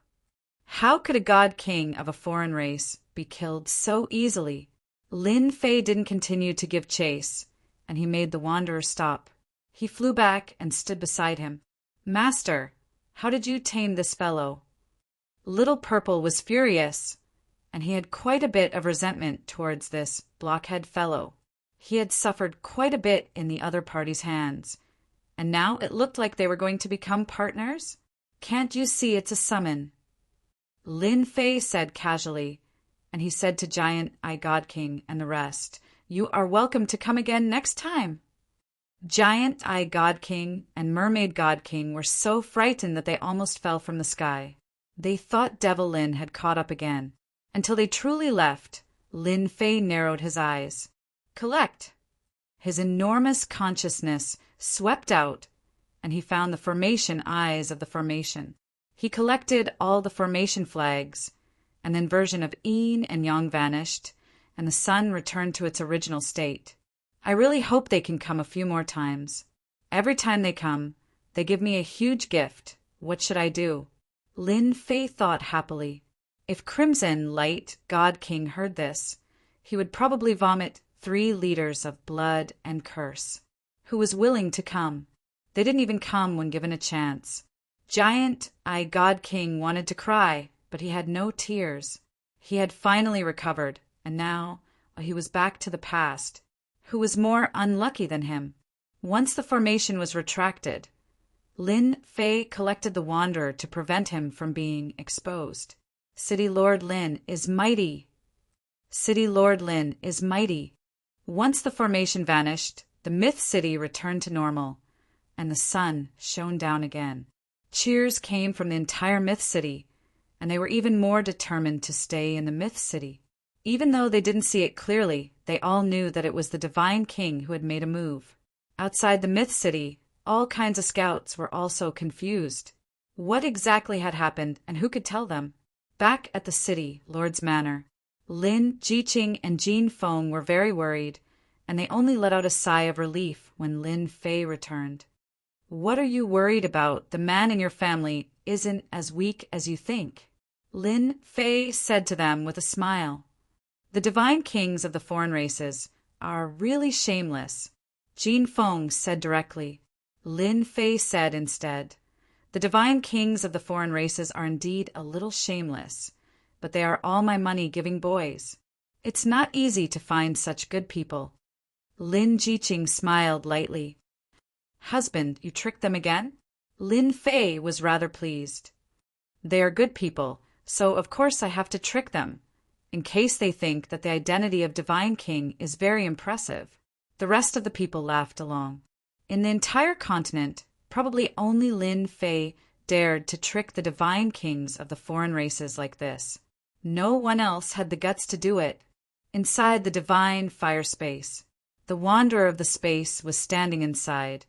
How could a God King of a foreign race be killed so easily? Lin Fei didn't continue to give chase, and he made the Wanderer stop. He flew back and stood beside him. Master, how did you tame this fellow? Little Purple was furious, and he had quite a bit of resentment towards this blockhead fellow. He had suffered quite a bit in the other party's hands, and now it looked like they were going to become partners? Can't you see it's a summon? Lin Fei said casually, and he said to Giant Eye God King and the rest, "You are welcome to come again next time." Giant Eye God King and Mermaid God King were so frightened that they almost fell from the sky. They thought Devil Lin had caught up again. Until they truly left, Lin Fei narrowed his eyes. Collect! His enormous consciousness swept out, and he found the formation eyes of the formation. He collected all the formation flags, and then version of Yin and Yang vanished, and the sun returned to its original state. I really hope they can come a few more times. Every time they come, they give me a huge gift. What should I do? Lin Fei thought happily. If Crimson Light God King heard this, he would probably vomit 3 liters of blood and curse. Who was willing to come? They didn't even come when given a chance. Giant Eye God King wanted to cry, but he had no tears. He had finally recovered, and now he was back to the past. Who was more unlucky than him? Once the formation was retracted, Lin Fei collected the Wanderer to prevent him from being exposed. City Lord Lin is mighty. City Lord Lin is mighty. Once the formation vanished, the Myth City returned to normal, and the sun shone down again. Cheers came from the entire Myth City, and they were even more determined to stay in the Myth City. Even though they didn't see it clearly, they all knew that it was the Divine King who had made a move. Outside the Myth City, all kinds of scouts were also confused. What exactly had happened, and who could tell them? Back at the city, Lord's Manor, Lin Jiqing and Jean Feng were very worried, and they only let out a sigh of relief when Lin Fei returned. What are you worried about? The man in your family isn't as weak as you think, Lin Fei said to them with a smile. The divine kings of the foreign races are really shameless, Jean Feng said directly. Lin Fei said instead, the divine kings of the foreign races are indeed a little shameless, but they are all my money-giving boys. It's not easy to find such good people. Lin Jiqing smiled lightly. Husband, you tricked them again? Lin Fei was rather pleased. They are good people, so of course I have to trick them, in case they think that the identity of Divine King is very impressive. The rest of the people laughed along. In the entire continent, probably only Lin Fei dared to trick the divine kings of the foreign races like this. No one else had the guts to do it. Inside the divine fire space, the wanderer of the space was standing inside,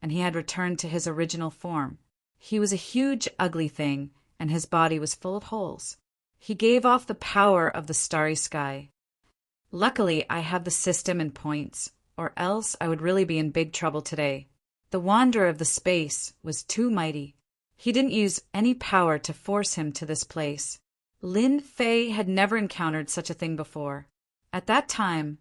and he had returned to his original form. He was a huge, ugly thing, and his body was full of holes. He gave off the power of the starry sky. Luckily, I have the system and points, or else I would really be in big trouble today. The wanderer of the space was too mighty. He didn't use any power to force him to this place. Lin Fei had never encountered such a thing before. At that time,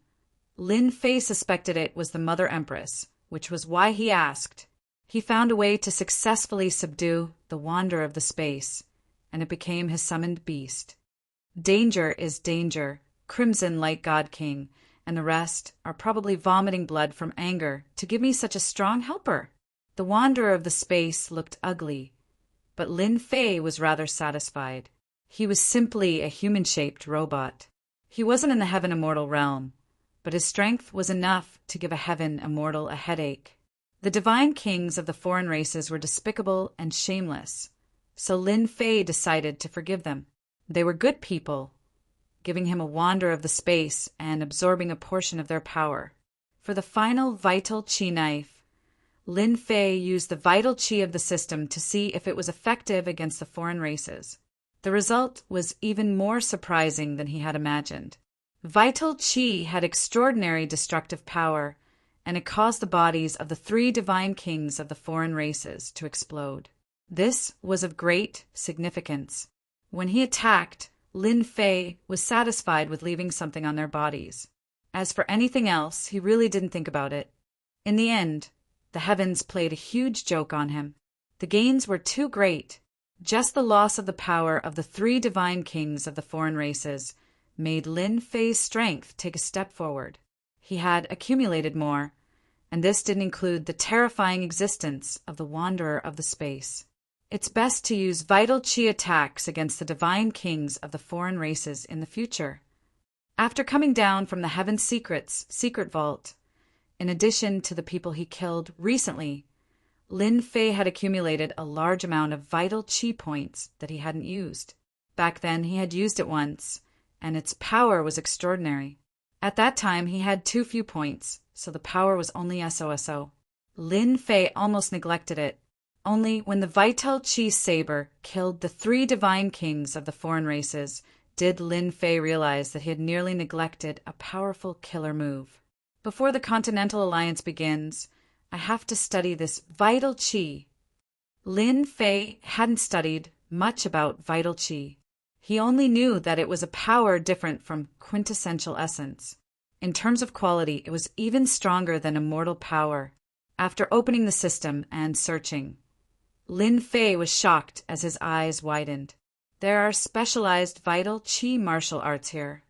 Lin Fei suspected it was the Mother Empress, which was why he asked. He found a way to successfully subdue the wanderer of the space, and it became his summoned beast. Danger is danger, Crimson Light God King, and the rest are probably vomiting blood from anger to give me such a strong helper. The wanderer of the space looked ugly, but Lin Fei was rather satisfied. He was simply a human-shaped robot. He wasn't in the heaven immortal realm, but his strength was enough to give a heaven immortal a headache. The divine kings of the foreign races were despicable and shameless, so Lin Fei decided to forgive them. They were good people, giving him a wanderer of the space and absorbing a portion of their power. For the final vital chi knife, Lin Fei used the vital chi of the system to see if it was effective against the foreign races. The result was even more surprising than he had imagined. Vital chi had extraordinary destructive power, and it caused the bodies of the 3 divine kings of the foreign races to explode. This was of great significance. When he attacked, Lin Fei was satisfied with leaving something on their bodies. As for anything else, he really didn't think about it. In the end, the heavens played a huge joke on him. The gains were too great. Just the loss of the power of the 3 divine kings of the foreign races made Lin Fei's strength take a step forward. He had accumulated more, and this didn't include the terrifying existence of the wanderer of the space. It's best to use vital chi attacks against the divine kings of the foreign races in the future. After coming down from the Heaven Secrets secret vault, in addition to the people he killed recently, Lin Fei had accumulated a large amount of vital chi points that he hadn't used. Back then he had used it once, and its power was extraordinary. At that time he had too few points, so the power was only SOSO. Lin Fei almost neglected it. Only when the vital chi saber killed the 3 divine kings of the foreign races did Lin Fei realize that he had nearly neglected a powerful killer move. Before the Continental Alliance begins, I have to study this vital chi. Lin Fei hadn't studied much about vital chi. He only knew that it was a power different from quintessential essence. In terms of quality, it was even stronger than immortal power. After opening the system and searching, Lin Fei was shocked as his eyes widened. There are specialized vital chi martial arts here.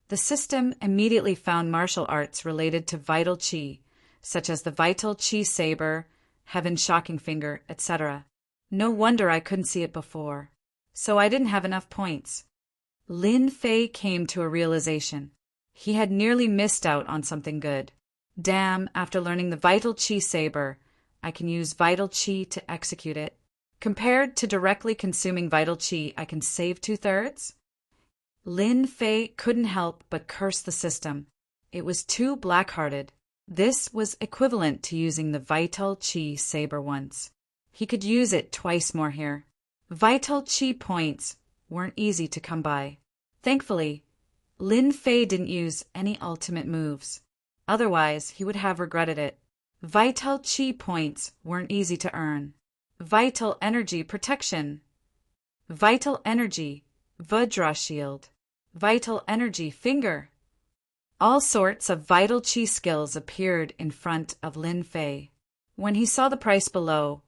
The system immediately found martial arts related to vital chi, such as the vital chi saber, heaven shocking finger, etc. No wonder I couldn't see it before. So I didn't have enough points. Lin Fei came to a realization. He had nearly missed out on something good. Damn, after learning the vital chi saber, I can use vital chi to execute it. Compared to directly consuming vital chi, I can save 2/3. Lin Fei couldn't help but curse the system. It was too black-hearted. This was equivalent to using the vital chi saber once. He could use it twice more here. Vital chi points weren't easy to come by. Thankfully, Lin Fei didn't use any ultimate moves. Otherwise, he would have regretted it. Vital chi points weren't easy to earn. Vital energy protection. Vital energy Vajra shield. Vital energy finger. All sorts of vital chi skills appeared in front of Lin Fei. When he saw the price below,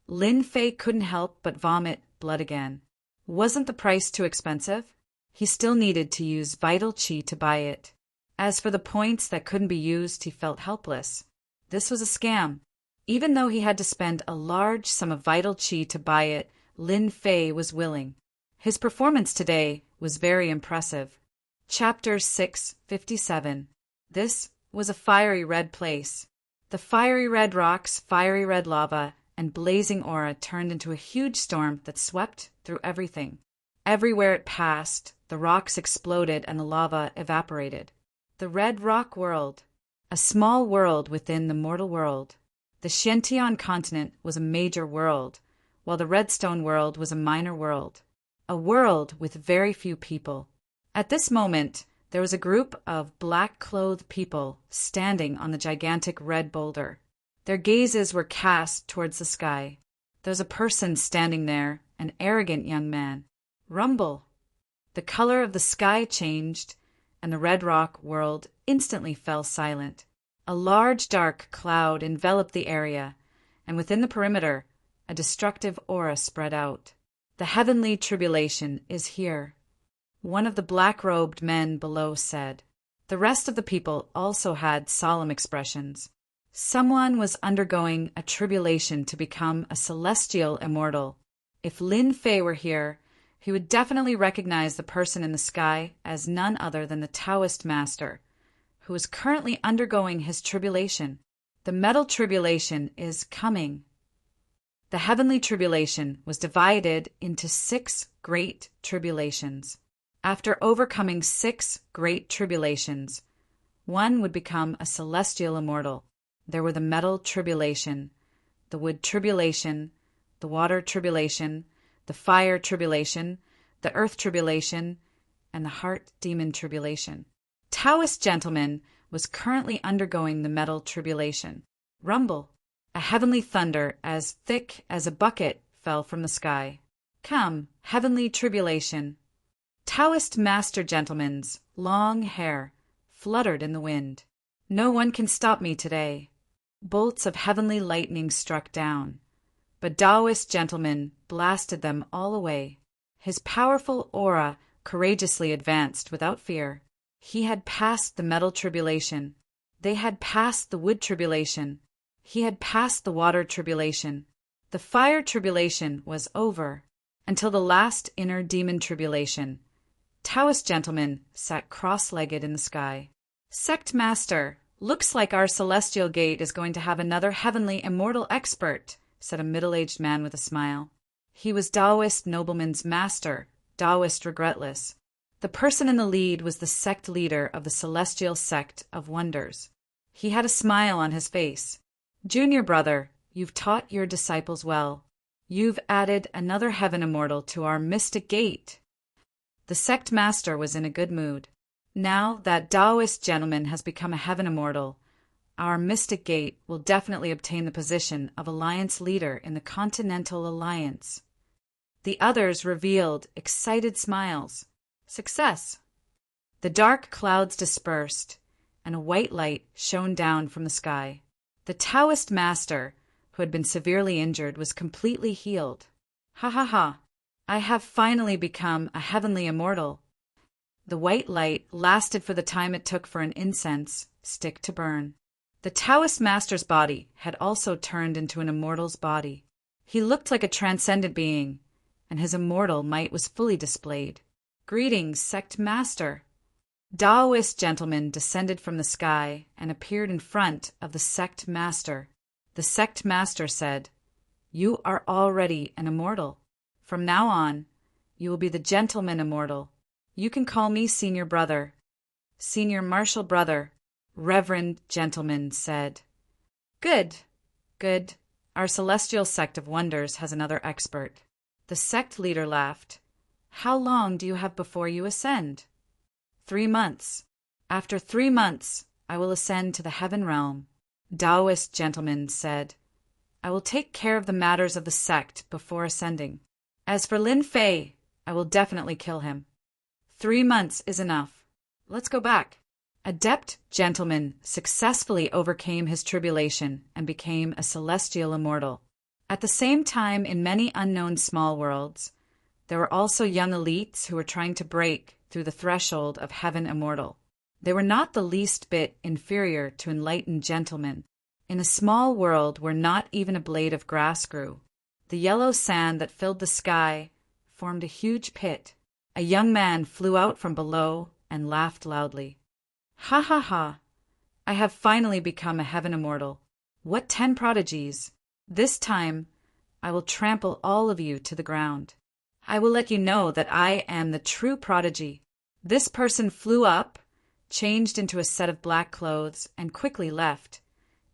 Lin Fei couldn't help but vomit blood again. Wasn't the price too expensive? He still needed to use vital chi to buy it. As for the points that couldn't be used, he felt helpless. This was a scam. Even though he had to spend a large sum of vital chi to buy it, Lin Fei was willing. His performance today was very impressive. Chapter 657. This was a fiery red place. The fiery red rocks, fiery red lava, and blazing aura turned into a huge storm that swept through everything. Everywhere it passed, the rocks exploded and the lava evaporated. The Red Rock World, a small world within the mortal world. The Xiantian continent was a major world, while the Redstone world was a minor world. A world with very few people. At this moment, there was a group of black-clothed people standing on the gigantic red boulder. Their gazes were cast towards the sky. There was a person standing there, an arrogant young man. Rumble! The color of the sky changed, and the Red Rock world instantly fell silent. A large dark cloud enveloped the area, and within the perimeter, a destructive aura spread out. The heavenly tribulation is here. One of the black-robed men below said. The rest of the people also had solemn expressions. Someone was undergoing a tribulation to become a celestial immortal. If Lin Fei were here, he would definitely recognize the person in the sky as none other than the Taoist master, who is currently undergoing his tribulation. The metal tribulation is coming. The heavenly tribulation was divided into 6 great tribulations. After overcoming 6 great tribulations, one would become a celestial immortal. There were the metal tribulation, the wood tribulation, the water tribulation, the fire tribulation, the earth tribulation, and the heart demon tribulation. Taoist gentleman was currently undergoing the metal tribulation. Rumble! A heavenly thunder as thick as a bucket fell from the sky. Come, heavenly tribulation! Taoist master gentleman's long hair fluttered in the wind. No one can stop me today. Bolts of heavenly lightning struck down, but Taoist gentleman blasted them all away. His powerful aura courageously advanced without fear. He had passed the metal tribulation. They had passed the wood tribulation. He had passed the water tribulation. The fire tribulation was over, until the last inner demon tribulation. Taoist gentleman sat cross-legged in the sky. Sect master, looks like our celestial gate is going to have another heavenly immortal expert, said a middle-aged man with a smile. He was Taoist nobleman's master, Taoist regretless. The person in the lead was the sect leader of the celestial sect of wonders. He had a smile on his face. Junior brother, you've taught your disciples well. You've added another heaven immortal to our mystic gate. The sect master was in a good mood. Now that Taoist gentleman has become a heaven immortal, our mystic gate will definitely obtain the position of alliance leader in the Continental Alliance. The others revealed excited smiles. Success! The dark clouds dispersed, and a white light shone down from the sky. The Taoist master, who had been severely injured, was completely healed. Ha ha ha! I have finally become a heavenly immortal. The white light lasted for the time it took for an incense stick to burn. The Taoist master's body had also turned into an immortal's body. He looked like a transcendent being, and his immortal might was fully displayed. Greetings, sect master. Taoist gentleman descended from the sky and appeared in front of the sect master. The sect master said, You are already an immortal. From now on, you will be the gentleman immortal. You can call me senior brother. Senior martial brother, reverend gentleman said. Good, good. Our celestial sect of wonders has another expert. The sect leader laughed. How long do you have before you ascend? 3 months. After 3 months, I will ascend to the heaven realm. Taoist gentleman said, I will take care of the matters of the sect before ascending. As for Lin Fei, I will definitely kill him. 3 months is enough. Let's go back. Adept gentleman successfully overcame his tribulation and became a celestial immortal. At the same time, in many unknown small worlds, there were also young elites who were trying to break through the threshold of heaven immortal. They were not the least bit inferior to enlightened gentlemen. In a small world where not even a blade of grass grew, the yellow sand that filled the sky formed a huge pit. A young man flew out from below and laughed loudly. Ha ha ha! I have finally become a heaven immortal. What 10 prodigies! This time I will trample all of you to the ground. I will let you know that I am the true prodigy. This person flew up, changed into a set of black clothes, and quickly left,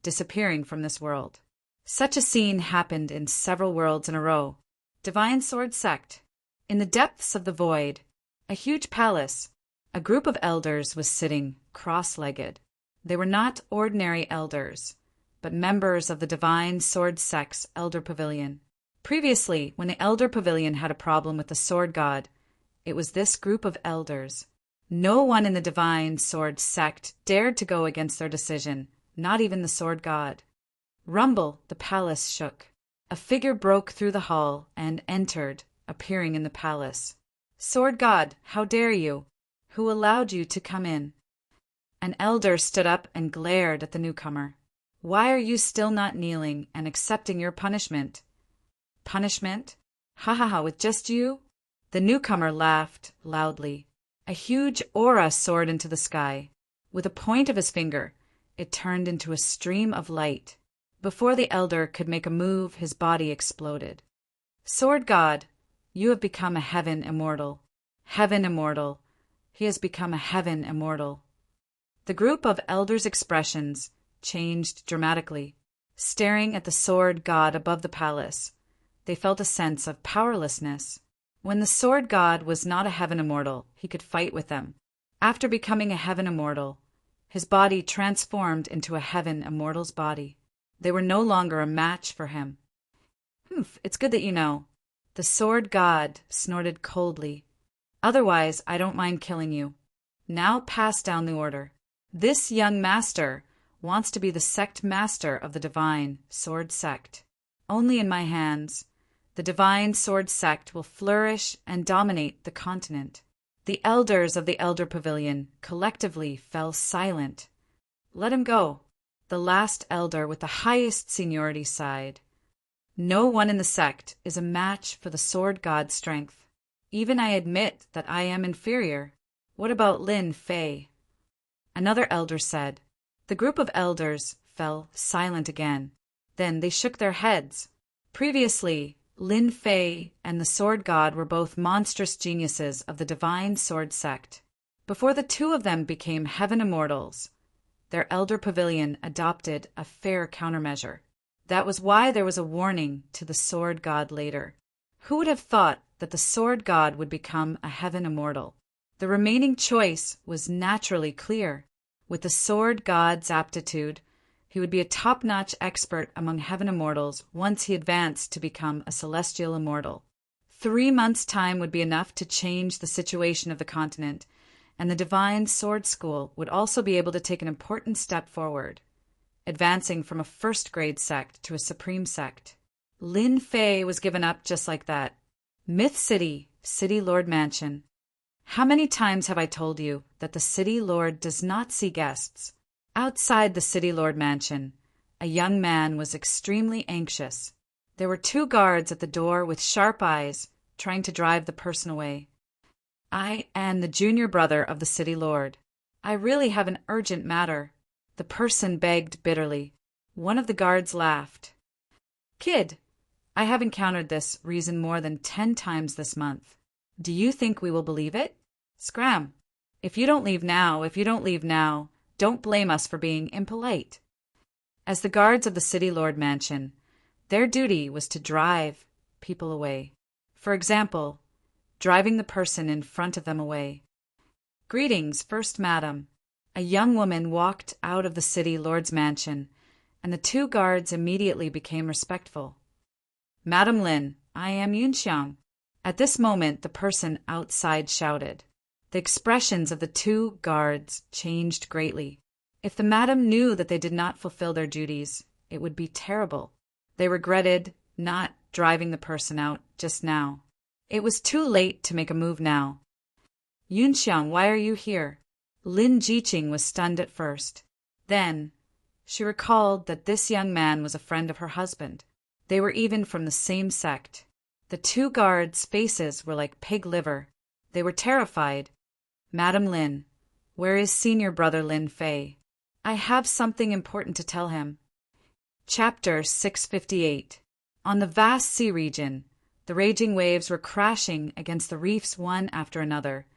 disappearing from this world. Such a scene happened in several worlds in a row. Divine Sword Sect. In the depths of the void, a huge palace, a group of elders was sitting cross-legged. They were not ordinary elders, but members of the Divine Sword Sect's Elder Pavilion. Previously, when the Elder Pavilion had a problem with the Sword God, it was this group of elders. No one in the Divine Sword Sect dared to go against their decision, not even the Sword God. Rumble, the palace shook. A figure broke through the hall and entered, appearing in the palace. Sword God, how dare you? Who allowed you to come in? An elder stood up and glared at the newcomer. Why are you still not kneeling and accepting your punishment? Punishment? Ha ha ha, with just you? The newcomer laughed loudly. A huge aura soared into the sky. With a point of his finger, it turned into a stream of light. Before the elder could make a move, his body exploded. Sword God, you have become a heaven immortal. Heaven immortal. He has become a heaven immortal. The group of elders' expressions changed dramatically. Staring at the Sword God above the palace, they felt a sense of powerlessness. When the Sword God was not a heaven immortal, he could fight with them. After becoming a heaven immortal, his body transformed into a heaven immortal's body. They were no longer a match for him. Humph, it's good that you know. The Sword God snorted coldly. Otherwise, I don't mind killing you. Now pass down the order. This young master wants to be the sect master of the Divine Sword Sect. Only in my hands, the Divine Sword Sect will flourish and dominate the continent. The elders of the Elder Pavilion collectively fell silent. Let him go. The last elder with the highest seniority sighed. No one in the sect is a match for the Sword God's strength. Even I admit that I am inferior. What about Lin Fei? Another elder said. The group of elders fell silent again. Then they shook their heads. Previously, Lin Fei and the Sword God were both monstrous geniuses of the Divine Sword Sect. Before the two of them became heaven immortals, their Elder Pavilion adopted a fair countermeasure. That was why there was a warning to the Sword God later. Who would have thought that the Sword God would become a heaven immortal? The remaining choice was naturally clear. With the Sword God's aptitude, he would be a top-notch expert among heaven immortals once he advanced to become a celestial immortal. 3 months' time would be enough to change the situation of the continent, and the Divine Sword School would also be able to take an important step forward, advancing from a first-grade sect to a supreme sect. Lin Fei was given up just like that. Myth City, City Lord Mansion. How many times have I told you that the City Lord does not see guests? Outside the City Lord Mansion, a young man was extremely anxious. There were 2 guards at the door with sharp eyes, trying to drive the person away. I am the junior brother of the City Lord. I really have an urgent matter. The person begged bitterly. One of the guards laughed. Kid, I have encountered this reason more than 10 times this month. Do you think we will believe it? Scram. If you don't leave now, don't blame us for being impolite. As the guards of the City Lord Mansion, their duty was to drive people away. For example, driving the person in front of them away. Greetings, First Madam. A young woman walked out of the City Lord's mansion, and the 2 guards immediately became respectful. Madam Lin, I am Yunxiang. At this moment, the person outside shouted. The expressions of the 2 guards changed greatly. If the madam knew that they did not fulfill their duties, it would be terrible. They regretted not driving the person out just now. It was too late to make a move now. Yunxiang, why are you here? Lin Jiqing was stunned at first. Then, she recalled that this young man was a friend of her husband. They were even from the same sect. The 2 guards' faces were like pig liver. They were terrified. Madam Lin, where is senior brother Lin Fei? I have something important to tell him. Chapter 658. On the vast sea region, The raging waves were crashing against the reefs one after another,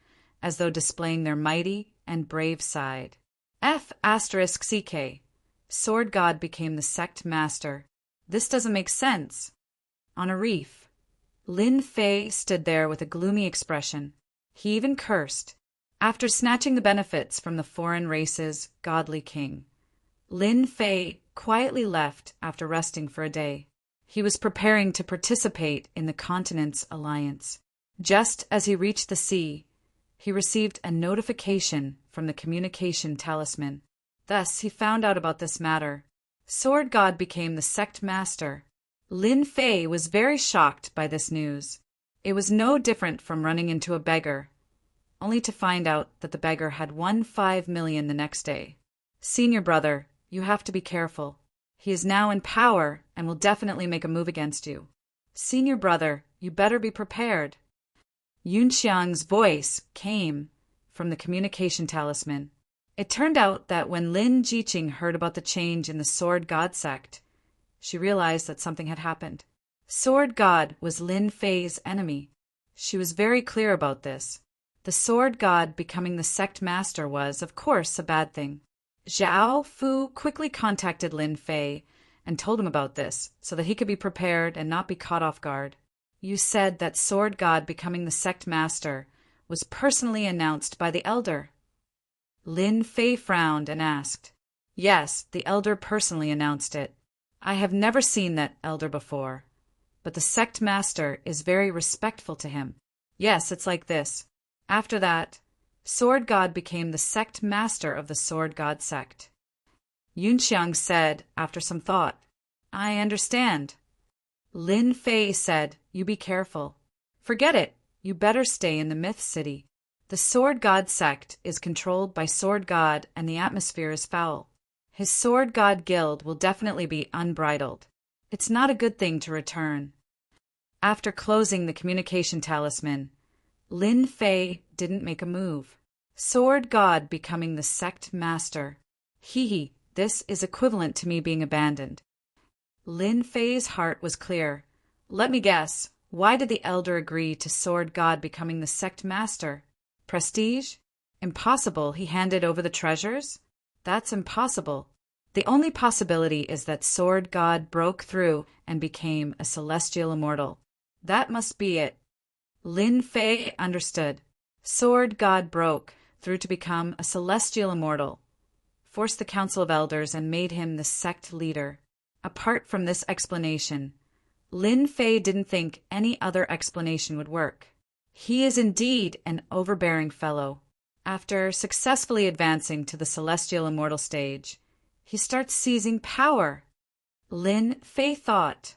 as though displaying their mighty and brave side. F***CK. Sword God became the sect master. This doesn't make sense. On a reef, Lin Fei stood there with a gloomy expression. He even cursed. After snatching the benefits from the foreign race's godly king, Lin Fei quietly left after resting for a day. He was preparing to participate in the continent's alliance. Just as he reached the sea, he received a notification from the communication talisman. Thus, he found out about this matter. Sword God became the sect master. Lin Fei was very shocked by this news. It was no different from running into a beggar, only to find out that the beggar had won 5 million the next day. Senior brother, you have to be careful. He is now in power and will definitely make a move against you. Senior brother, you better be prepared. Yunxiang's voice came from the communication talisman. It turned out that when Lin Jiqing heard about the change in the Sword God sect, she realized that something had happened. Sword God was Lin Fei's enemy. She was very clear about this. The Sword God becoming the sect master was, of course, a bad thing. Zhao Fu quickly contacted Lin Fei and told him about this so that he could be prepared and not be caught off guard. You said that Sword God becoming the sect master was personally announced by the elder. Lin Fei frowned and asked. Yes, the elder personally announced it. I have never seen that elder before, but the sect master is very respectful to him. Yes, it's like this. After that, Sword God became the sect master of the Sword God sect. Yunxiang said after some thought, I understand. Lin Fei said, you be careful. Forget it. You better stay in the Myth City. The Sword God sect is controlled by Sword God and the atmosphere is foul. His Sword God guild will definitely be unbridled. It's not a good thing to return. After closing the communication talisman, Lin Fei didn't make a move. Sword God becoming the sect master. Hee, this is equivalent to me being abandoned. Lin Fei's heart was clear. Let me guess, why did the elder agree to Sword God becoming the sect master? Prestige? Impossible, he handed over the treasures? That's impossible. The only possibility is that Sword God broke through and became a celestial immortal. That must be it. Lin Fei understood. Sword God broke through to become a celestial immortal, forced the Council of Elders and made him the sect leader. Apart from this explanation, Lin Fei didn't think any other explanation would work. He is indeed an overbearing fellow. After successfully advancing to the celestial immortal stage, he starts seizing power. Lin Fei thought,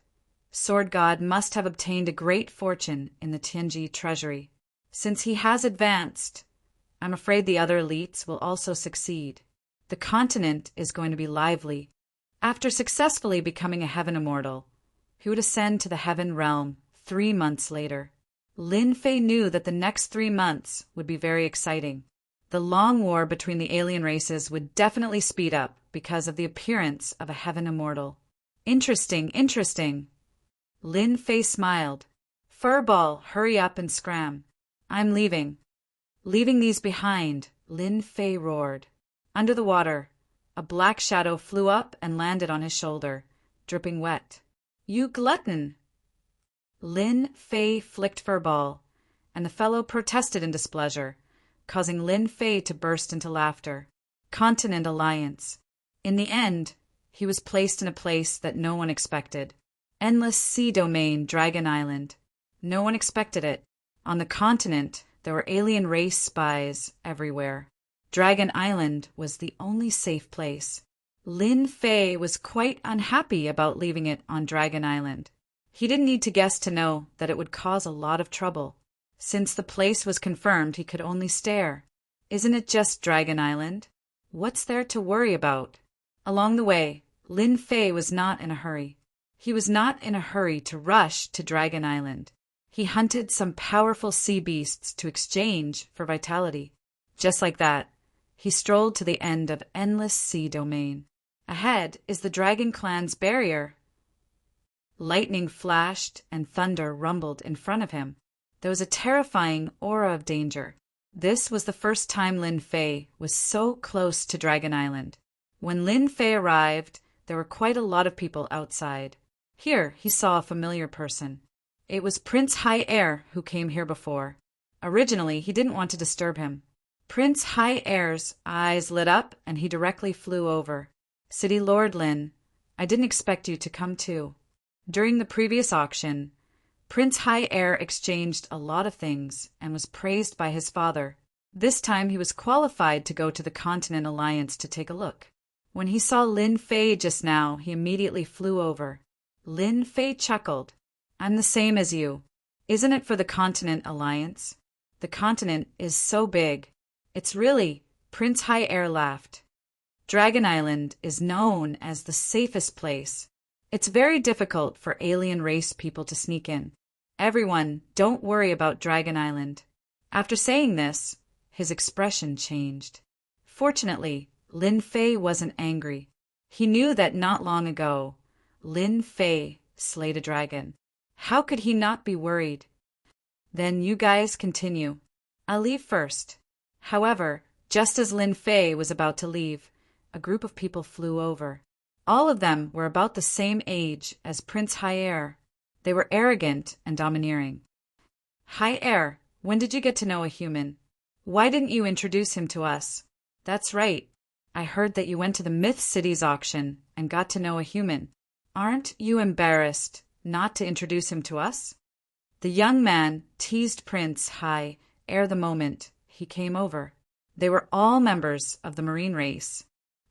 Sword God must have obtained a great fortune in the Tianji treasury. Since he has advanced, I'm afraid the other elites will also succeed. The continent is going to be lively. After successfully becoming a heaven immortal, he would ascend to the heaven realm 3 months later. Lin Fei knew that the next 3 months would be very exciting. The long war between the alien races would definitely speed up because of the appearance of a heaven immortal. Interesting, interesting. Lin Fei smiled. Furball, hurry up and scram. I'm leaving. Leaving these behind, Lin Fei roared. Under the water, a black shadow flew up and landed on his shoulder, dripping wet. You glutton! Lin Fei flicked Furball, and the fellow protested in displeasure, causing Lin Fei to burst into laughter. Continent alliance. In the end, he was placed in a place that no one expected. Endless sea domain, Dragon Island. No one expected it. On the continent, there were alien race spies everywhere. Dragon Island was the only safe place. Lin Fei was quite unhappy about leaving it on Dragon Island. He didn't need to guess to know that it would cause a lot of trouble. Since the place was confirmed, he could only stare. Isn't it just Dragon Island? What's there to worry about? Along the way, Lin Fei was not in a hurry. He was not in a hurry to rush to Dragon Island. He hunted some powerful sea beasts to exchange for vitality. Just like that, he strolled to the end of Endless Sea Domain. Ahead is the Dragon Clan's barrier. Lightning flashed and thunder rumbled in front of him. There was a terrifying aura of danger. This was the first time Lin Fei was so close to Dragon Island. When Lin Fei arrived, there were quite a lot of people outside. Here he saw a familiar person. It was Prince High Air who came here before. Originally, he didn't want to disturb him. Prince High Air's eyes lit up and he directly flew over. City Lord Lin, I didn't expect you to come too. During the previous auction, Prince High Air exchanged a lot of things and was praised by his father. This time he was qualified to go to the Continent Alliance to take a look. When he saw Lin Fei just now, he immediately flew over. Lin Fei chuckled. I'm the same as you. Isn't it for the Continent Alliance? The continent is so big. It's really, Prince High Air laughed. Dragon Island is known as the safest place. It's very difficult for alien race people to sneak in. Everyone, don't worry about Dragon Island. After saying this, his expression changed. Fortunately, Lin Fei wasn't angry. He knew that not long ago, Lin Fei slayed a dragon. How could he not be worried? Then you guys continue. I'll leave first. However, just as Lin Fei was about to leave, a group of people flew over. All of them were about the same age as Prince High Air. They were arrogant and domineering. High Air, when did you get to know a human? Why didn't you introduce him to us? That's right. I heard that you went to the Myth Cities auction and got to know a human. Aren't you embarrassed not to introduce him to us? The young man teased Prince High Air the moment he came over. They were all members of the marine race.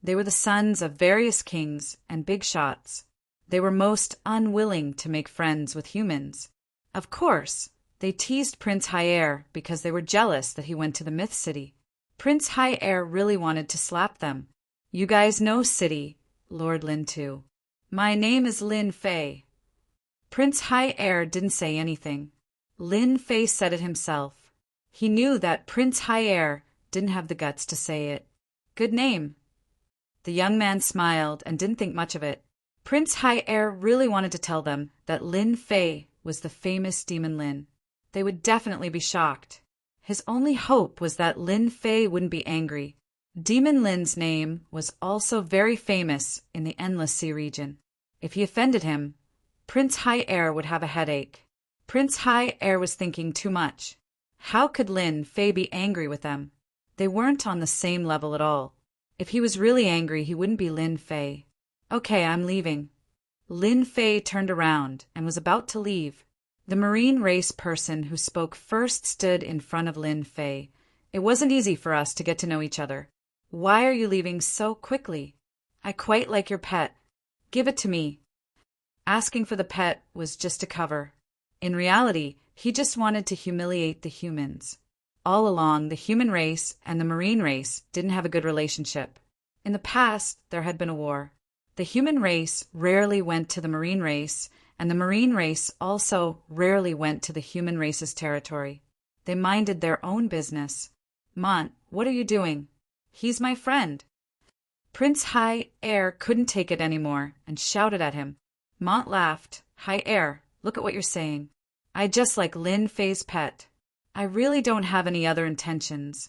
They were the sons of various kings and big shots. They were most unwilling to make friends with humans. Of course, they teased Prince High Air because they were jealous that he went to the Myth City. Prince High Air really wanted to slap them. You guys know City, Lord Lin too. My name is Lin Fei. Prince High Air didn't say anything. Lin Fei said it himself. He knew that Prince High Air didn't have the guts to say it. Good name. The young man smiled and didn't think much of it. Prince High Air really wanted to tell them that Lin Fei was the famous Demon Lin. They would definitely be shocked. His only hope was that Lin Fei wouldn't be angry. Demon Lin's name was also very famous in the Endless Sea region. If he offended him, Prince High Air would have a headache. Prince High Air was thinking too much. How could Lin Fei be angry with them? They weren't on the same level at all. If he was really angry, he wouldn't be Lin Fei. Okay, I'm leaving. Lin Fei turned around and was about to leave. The marine race person who spoke first stood in front of Lin Fei. It wasn't easy for us to get to know each other. Why are you leaving so quickly? I quite like your pet. Give it to me. Asking for the pet was just a cover. In reality, he just wanted to humiliate the humans. All along, the human race and the marine race didn't have a good relationship. In the past, there had been a war. The human race rarely went to the marine race, and the marine race also rarely went to the human race's territory. They minded their own business. Mont, what are you doing? He's my friend. Prince High Air couldn't take it anymore and shouted at him. Mont laughed. High Air, look at what you're saying. I just like Lin Fei's pet. I really don't have any other intentions.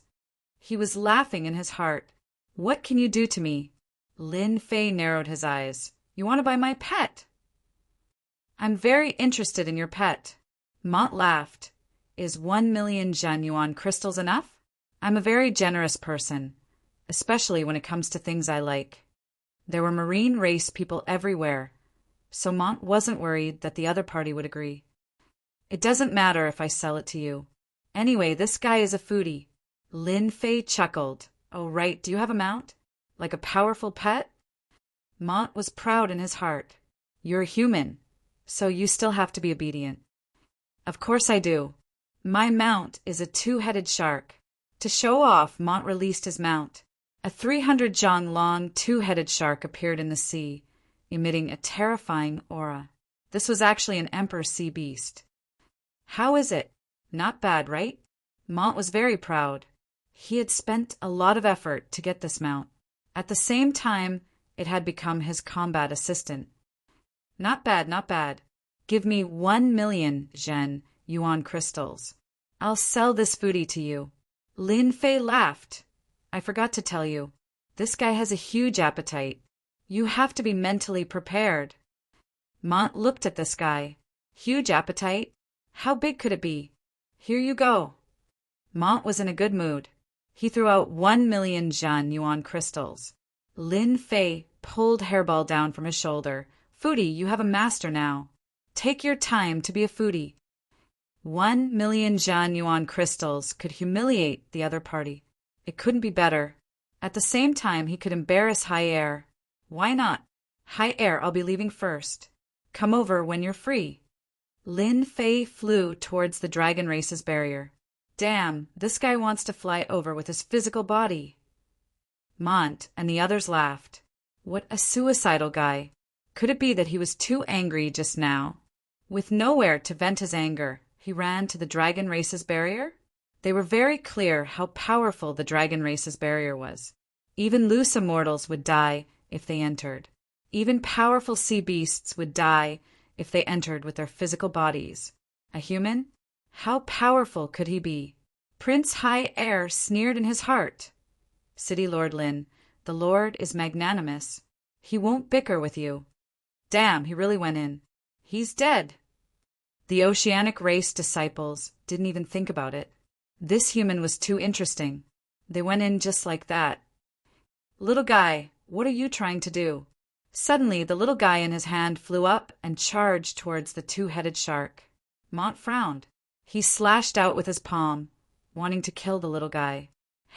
He was laughing in his heart. What can you do to me? Lin Fei narrowed his eyes. You want to buy my pet? I'm very interested in your pet. Mont laughed. Is 1,000,000 Zhan Yuan crystals enough? I'm a very generous person, especially when it comes to things I like. There were marine race people everywhere, so Mont wasn't worried that the other party would agree. It doesn't matter if I sell it to you. Anyway, this guy is a foodie. Lin Fei chuckled. Oh, right, do you have a mount? Like a powerful pet? Mont was proud in his heart. You're a human, so you still have to be obedient. Of course I do. My mount is a 2-headed shark. To show off, Mont released his mount. A 300 zhang long 2-headed shark appeared in the sea, emitting a terrifying aura. This was actually an emperor sea beast. How is it? Not bad, right? Mont was very proud. He had spent a lot of effort to get this mount. At the same time, it had become his combat assistant. Not bad, not bad. Give me 1 million Zhen yuan crystals. I'll sell this foodie to you. Lin Fei laughed. I forgot to tell you. This guy has a huge appetite. You have to be mentally prepared. Mont looked at this guy. Huge appetite? How big could it be? Here you go. Mont was in a good mood. He threw out 1 million Zhen yuan crystals. Lin Fei pulled Hairball down from his shoulder. Foodie, you have a master now. Take your time to be a foodie. 1 million Zhen yuan crystals could humiliate the other party. It couldn't be better. At the same time, he could embarrass High Air. Why not? High Air, I'll be leaving first. Come over when you're free. Lin Fei flew towards the dragon race's barrier. Damn, this guy wants to fly over with his physical body. Mont and the others laughed. What a suicidal guy. Could it be that he was too angry just now? With nowhere to vent his anger, he ran to the dragon race's barrier. They were very clear how powerful the dragon race's barrier was. Even loose immortals would die if they entered. Even powerful sea beasts would die if they entered with their physical bodies. A human? How powerful could he be? Prince High Air sneered in his heart. City Lord Lin, the Lord is magnanimous. He won't bicker with you. Damn, he really went in. He's dead. The oceanic race disciples didn't even think about it. This human was too interesting. They went in just like that. Little guy, what are you trying to do? Suddenly, the little guy in his hand flew up and charged towards the two-headed shark. Mont frowned. He slashed out with his palm, wanting to kill the little guy.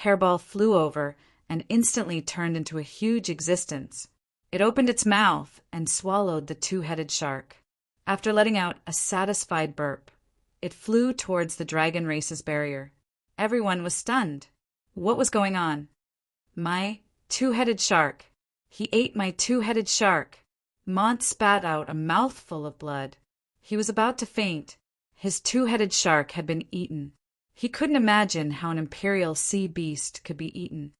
Hairball flew over and instantly turned into a huge existence. It opened its mouth and swallowed the two-headed shark. After letting out a satisfied burp, it flew towards the dragon race's barrier. Everyone was stunned. What was going on? My two-headed shark. He ate my two-headed shark. Mont spat out a mouthful of blood. He was about to faint. His two-headed shark had been eaten. He couldn't imagine how an imperial sea beast could be eaten.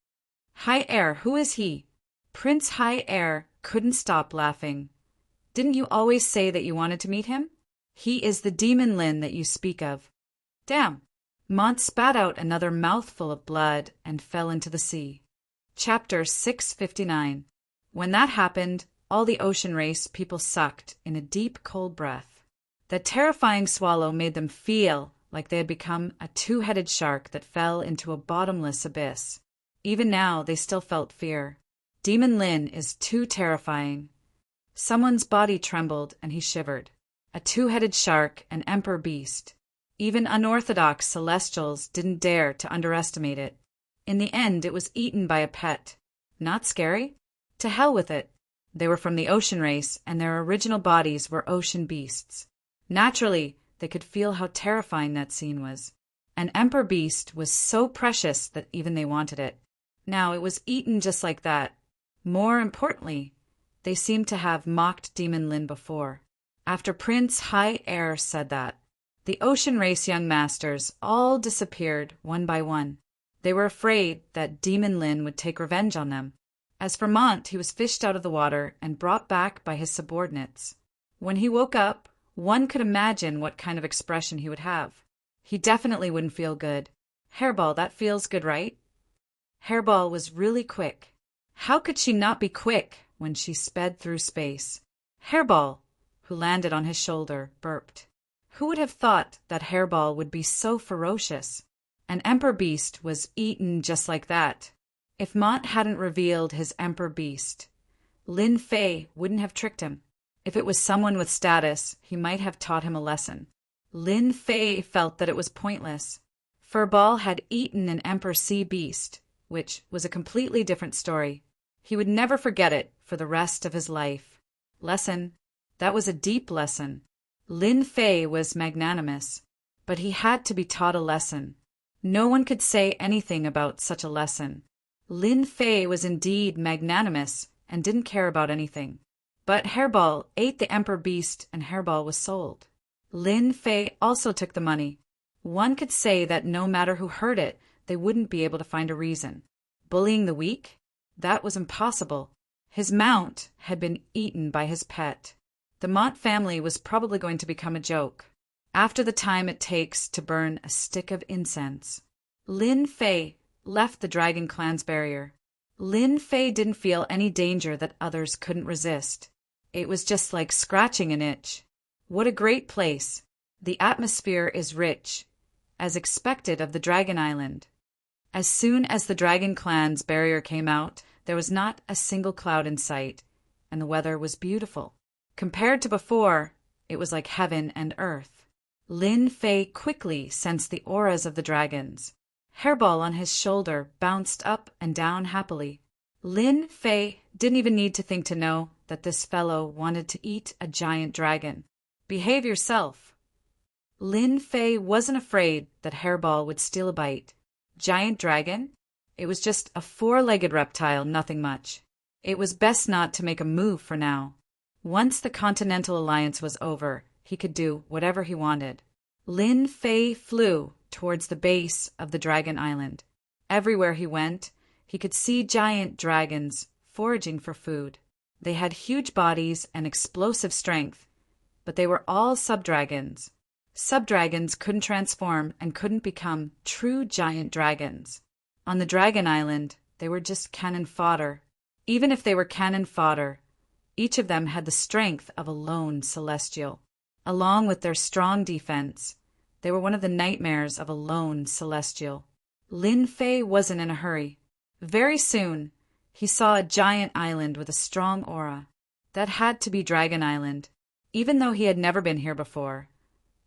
High Air, who is he? Prince High Air couldn't stop laughing. Didn't you always say that you wanted to meet him? He is the demon Lin that you speak of. Damn! Mont spat out another mouthful of blood and fell into the sea. Chapter 659. When that happened, all the ocean race people sucked in a deep, cold breath. That terrifying swallow made them feel like they had become a two-headed shark that fell into a bottomless abyss. Even now, they still felt fear. Demon Lin is too terrifying. Someone's body trembled and he shivered. A two-headed shark, an emperor beast. Even unorthodox celestials didn't dare to underestimate it. In the end, it was eaten by a pet. Not scary? To hell with it. They were from the ocean race, and their original bodies were ocean beasts. Naturally, they could feel how terrifying that scene was. An emperor beast was so precious that even they wanted it. Now it was eaten just like that. More importantly, they seemed to have mocked Demon Lin before. After Prince High Air said that, the ocean race young masters all disappeared one by one. They were afraid that Demon Lin would take revenge on them. As for Mont, he was fished out of the water and brought back by his subordinates. When he woke up, one could imagine what kind of expression he would have. He definitely wouldn't feel good. Hairball, that feels good, right? Hairball was really quick. How could she not be quick when she sped through space? Hairball, who landed on his shoulder, burped. Who would have thought that Hairball would be so ferocious? An emperor beast was eaten just like that. If Mont hadn't revealed his emperor beast, Lin Fei wouldn't have tricked him. If it was someone with status, he might have taught him a lesson. Lin Fei felt that it was pointless. Furball had eaten an emperor sea beast, which was a completely different story. He would never forget it for the rest of his life. Lesson. That was a deep lesson. Lin Fei was magnanimous, but he had to be taught a lesson. No one could say anything about such a lesson. Lin Fei was indeed magnanimous and didn't care about anything. But Hairball ate the emperor beast and Hairball was sold. Lin Fei also took the money. One could say that no matter who heard it, they wouldn't be able to find a reason. Bullying the weak? That was impossible. His mount had been eaten by his pet. The Mott family was probably going to become a joke. After the time it takes to burn a stick of incense. Lin Fei left the Dragon Clan's barrier. Lin Fei didn't feel any danger that others couldn't resist. It was just like scratching an itch. What a great place. The atmosphere is rich, as expected of the Dragon Island. As soon as the Dragon Clan's barrier came out, there was not a single cloud in sight, and the weather was beautiful. Compared to before, it was like heaven and earth. Lin Fei quickly sensed the auras of the dragons. Hairball on his shoulder bounced up and down happily. Lin Fei didn't even need to think to know that this fellow wanted to eat a giant dragon. Behave yourself. Lin Fei wasn't afraid that Hairball would steal a bite. Giant dragon? It was just a four-legged reptile, nothing much. It was best not to make a move for now. Once the Continental Alliance was over, he could do whatever he wanted. Lin Fei flew towards the base of the Dragon Island. Everywhere he went, he could see giant dragons foraging for food. They had huge bodies and explosive strength, but they were all subdragons. Subdragons couldn't transform and couldn't become true giant dragons. On the Dragon Island, they were just cannon fodder. Even if they were cannon fodder, each of them had the strength of a lone celestial. Along with their strong defense, they were one of the nightmares of a lone celestial. Lin Fei wasn't in a hurry. Very soon, he saw a giant island with a strong aura. That had to be Dragon Island. Even though he had never been here before,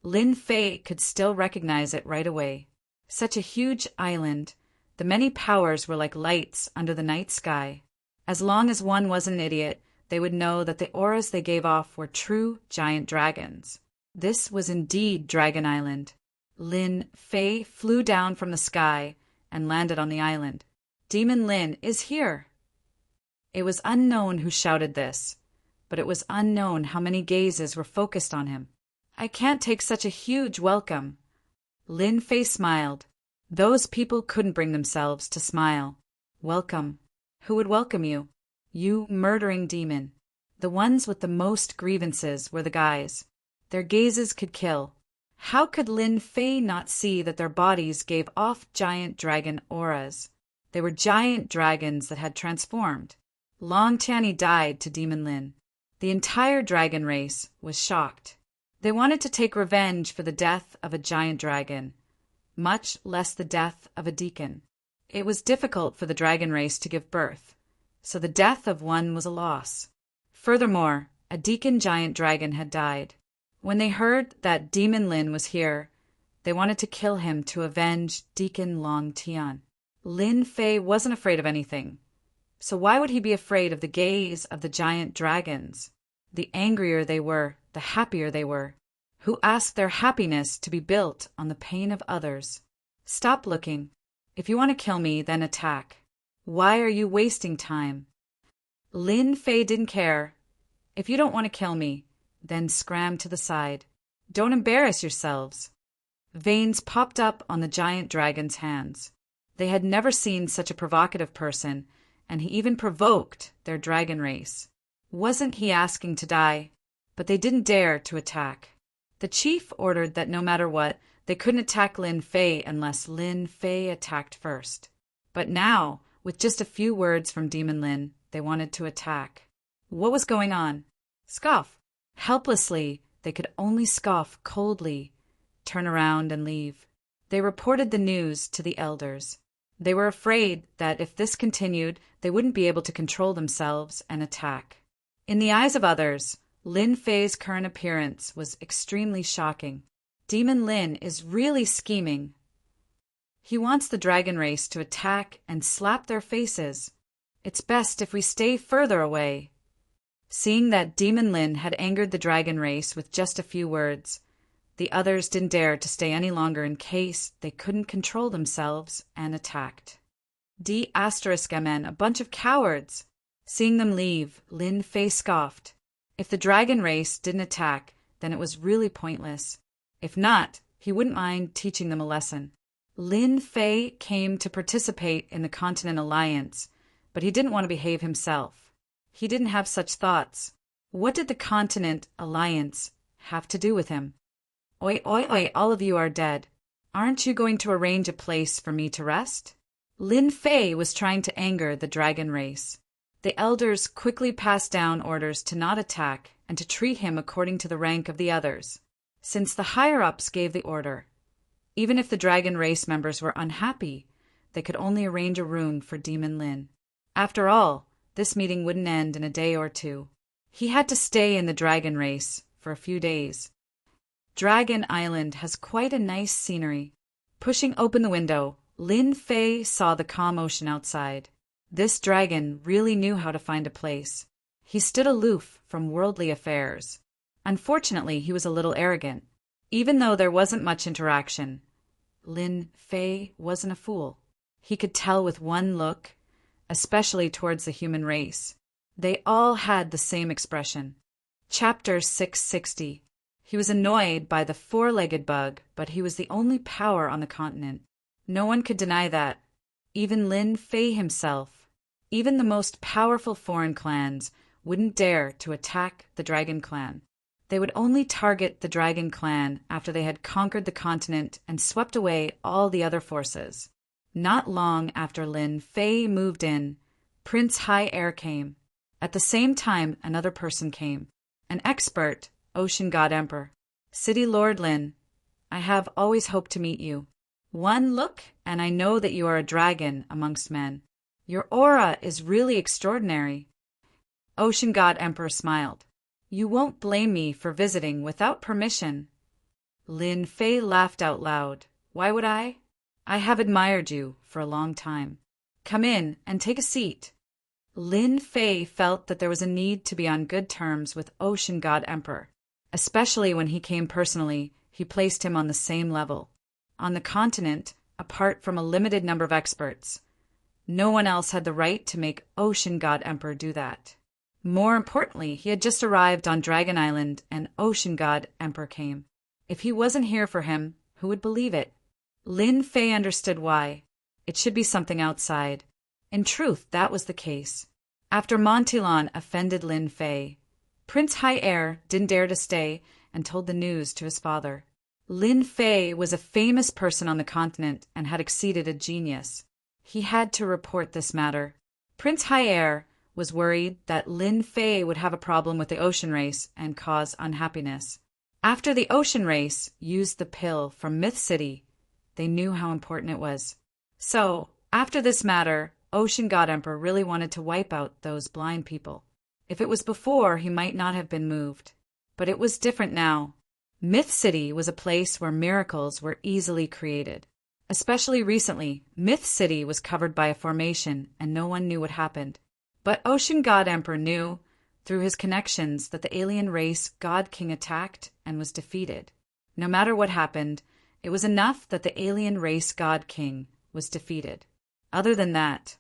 Lin Fei could still recognize it right away. Such a huge island, the many powers were like lights under the night sky. As long as one wasn't an idiot, they would know that the auras they gave off were true giant dragons. This was indeed Dragon Island. Lin Fei flew down from the sky and landed on the island. Demon Lin is here. It was unknown who shouted this, but it was unknown how many gazes were focused on him. I can't take such a huge welcome. Lin Fei smiled. Those people couldn't bring themselves to smile. Welcome. Who would welcome you? You murdering demon. The ones with the most grievances were the guys. Their gazes could kill. How could Lin Fei not see that their bodies gave off giant dragon auras? They were giant dragons that had transformed. Long Tianyi died to Demon Lin. The entire dragon race was shocked. They wanted to take revenge for the death of a giant dragon, much less the death of a deacon. It was difficult for the dragon race to give birth, so the death of one was a loss. Furthermore, a deacon giant dragon had died. When they heard that Demon Lin was here, they wanted to kill him to avenge Deacon Long Tian. Lin Fei wasn't afraid of anything, so why would he be afraid of the gaze of the giant dragons? The angrier they were, the happier they were. Who asked their happiness to be built on the pain of others? Stop looking. If you want to kill me, then attack. Why are you wasting time? Lin Fei didn't care. If you don't want to kill me, then scram to the side. Don't embarrass yourselves. Veins popped up on the giant dragon's hands. They had never seen such a provocative person, and he even provoked their dragon race. Wasn't he asking to die? But they didn't dare to attack. The chief ordered that no matter what, they couldn't attack Lin Fei unless Lin Fei attacked first. But now, with just a few words from Demon Lin, they wanted to attack. What was going on? Scoff. Helplessly, they could only scoff coldly, turn around and leave. They reported the news to the elders. They were afraid that if this continued, they wouldn't be able to control themselves and attack. In the eyes of others, Lin Fei's current appearance was extremely shocking. Demon Lin is really scheming. He wants the dragon race to attack and slap their faces. It's best if we stay further away. Seeing that Demon Lin had angered the dragon race with just a few words, the others didn't dare to stay any longer in case they couldn't control themselves and attacked. D*MN, a bunch of cowards. Seeing them leave, Lin Fei scoffed. If the dragon race didn't attack, then it was really pointless. If not, he wouldn't mind teaching them a lesson. Lin Fei came to participate in the Continental Alliance, but he didn't want to behave himself. He didn't have such thoughts. What did the Continent Alliance have to do with him? Oi, oi, oi, all of you are dead. Aren't you going to arrange a place for me to rest? Lin Fei was trying to anger the dragon race. The elders quickly passed down orders to not attack and to treat him according to the rank of the others. Since the higher-ups gave the order, even if the dragon race members were unhappy, they could only arrange a room for Demon Lin. After all, this meeting wouldn't end in a day or two. He had to stay in the dragon race for a few days. Dragon Island has quite a nice scenery. Pushing open the window, Lin Fei saw the calm ocean outside. This dragon really knew how to find a place. He stood aloof from worldly affairs. Unfortunately, he was a little arrogant. Even though there wasn't much interaction, Lin Fei wasn't a fool. He could tell with one look, especially towards the human race. They all had the same expression. Chapter 660. He was annoyed by the four-legged bug, but he was the only power on the continent. No one could deny that. Even Lin Fei himself. Even the most powerful foreign clans wouldn't dare to attack the Dragon Clan. They would only target the Dragon Clan after they had conquered the continent and swept away all the other forces. Not long after Lin Fei moved in, Prince High Air came. At the same time, another person came. An expert, Ocean God Emperor. City Lord Lin, I have always hoped to meet you. One look, and I know that you are a dragon amongst men. Your aura is really extraordinary. Ocean God Emperor smiled. You won't blame me for visiting without permission. Lin Fei laughed out loud. Why would I? I have admired you for a long time. Come in and take a seat. Lin Fei felt that there was a need to be on good terms with Ocean God Emperor. Especially when he came personally, he placed him on the same level. On the continent, apart from a limited number of experts, no one else had the right to make Ocean God Emperor do that. More importantly, he had just arrived on Dragon Island and Ocean God Emperor came. If he wasn't here for him, who would believe it? Lin Fei understood why. It should be something outside. In truth, that was the case. After Montilon offended Lin Fei, Prince High Air didn't dare to stay and told the news to his father. Lin Fei was a famous person on the continent and had exceeded a genius. He had to report this matter. Prince High Air was worried that Lin Fei would have a problem with the ocean race and cause unhappiness. After the ocean race used the pill from Myth City, they knew how important it was. So, after this matter, Ocean God Emperor really wanted to wipe out those blind people. If it was before, he might not have been moved. But it was different now. Myth City was a place where miracles were easily created. Especially recently, Myth City was covered by a formation and no one knew what happened. But Ocean God Emperor knew, through his connections, that the alien race God King attacked and was defeated. No matter what happened, it was enough that the alien race God King was defeated. Other than that,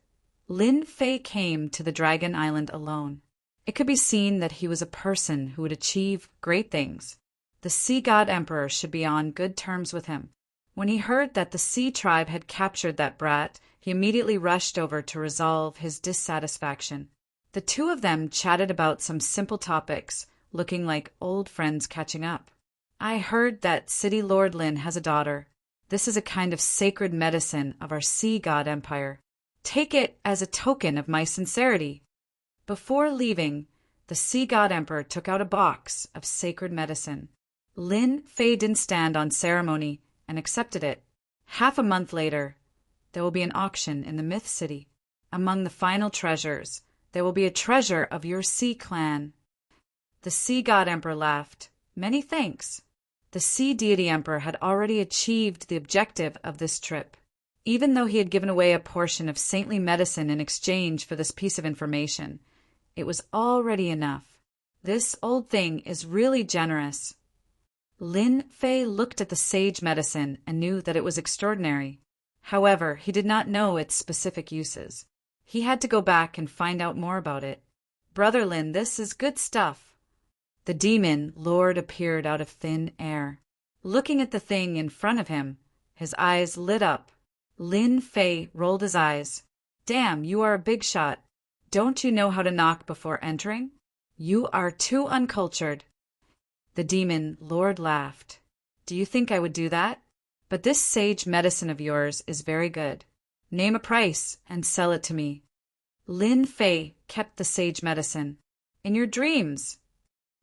Lin Fei came to the Dragon Island alone. It could be seen that he was a person who would achieve great things. The Sea God Emperor should be on good terms with him. When he heard that the Sea tribe had captured that brat, he immediately rushed over to resolve his dissatisfaction. The two of them chatted about some simple topics, looking like old friends catching up. I heard that City Lord Lin has a daughter. This is a kind of sacred medicine of our Sea God Empire. Take it as a token of my sincerity. Before leaving, the Sea God Emperor took out a box of sacred medicine. Lin Fei didn't stand on ceremony and accepted it. Half a month later, there will be an auction in the Myth City. Among the final treasures, there will be a treasure of your Sea clan. The Sea God Emperor laughed. Many thanks. The Sea Deity Emperor had already achieved the objective of this trip. Even though he had given away a portion of saintly medicine in exchange for this piece of information, it was already enough. This old thing is really generous. Lin Fei looked at the sage medicine and knew that it was extraordinary. However, he did not know its specific uses. He had to go back and find out more about it. Brother Lin, this is good stuff. The demon lord appeared out of thin air. Looking at the thing in front of him, his eyes lit up. Lin Fei rolled his eyes. Damn, you are a big shot. Don't you know how to knock before entering? You are too uncultured. The demon lord laughed. Do you think I would do that? But this sage medicine of yours is very good. Name a price and sell it to me. Lin Fei kept the sage medicine. In your dreams.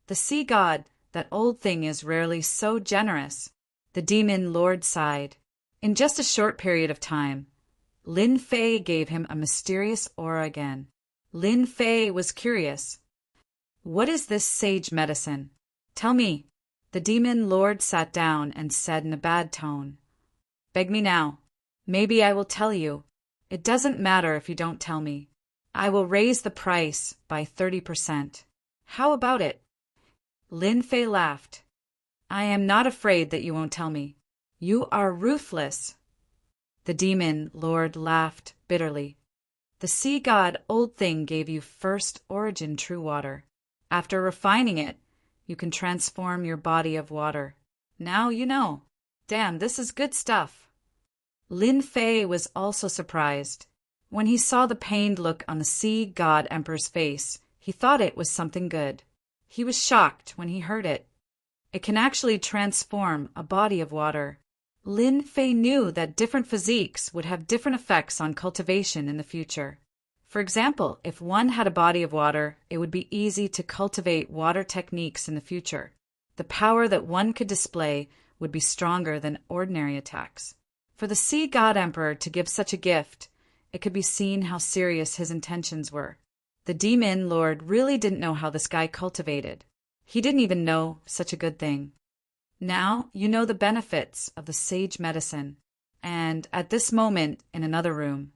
The sea god, that old thing, is rarely so generous. The demon lord sighed. In just a short period of time, Lin Fei gave him a mysterious aura again. Lin Fei was curious. What is this sage medicine? Tell me. The demon lord sat down and said in a bad tone. Beg me now. Maybe I will tell you. It doesn't matter if you don't tell me. I will raise the price by 30%. How about it? Lin Fei laughed. I am not afraid that you won't tell me. You are ruthless. The demon lord laughed bitterly. The sea god old thing gave you first origin true water. After refining it, you can transform your body of water. Now you know. Damn, this is good stuff. Lin Fei was also surprised. When he saw the pained look on the sea god emperor's face, he thought it was something good. He was shocked when he heard it. It can actually transform a body of water. Lin Fei knew that different physiques would have different effects on cultivation in the future. For example, if one had a body of water, it would be easy to cultivate water techniques in the future. The power that one could display would be stronger than ordinary attacks. For the sea god emperor to give such a gift, it could be seen how serious his intentions were. The demon lord really didn't know how this guy cultivated. He didn't even know such a good thing. Now you know the benefits of the sage medicine. And at this moment, in another room,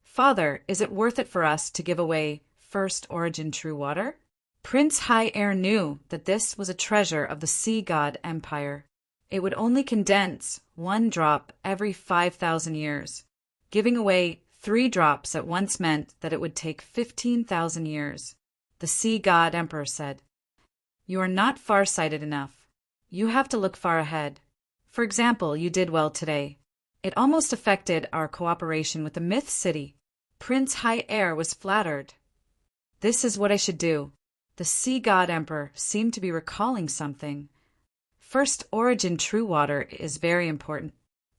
Father, is it worth it for us to give away first origin true water? Prince High Air knew that this was a treasure of the sea god empire. It would only condense 1 drop every 5,000 years. Giving away 3 drops at once meant that it would take 15,000 years. The sea god emperor said, You are not far-sighted enough. You have to look far ahead. For example, you did well today. It almost affected our cooperation with the Myth City. Prince High Air was flattered. This is what I should do. The sea god emperor seemed to be recalling something. First origin true water is very important.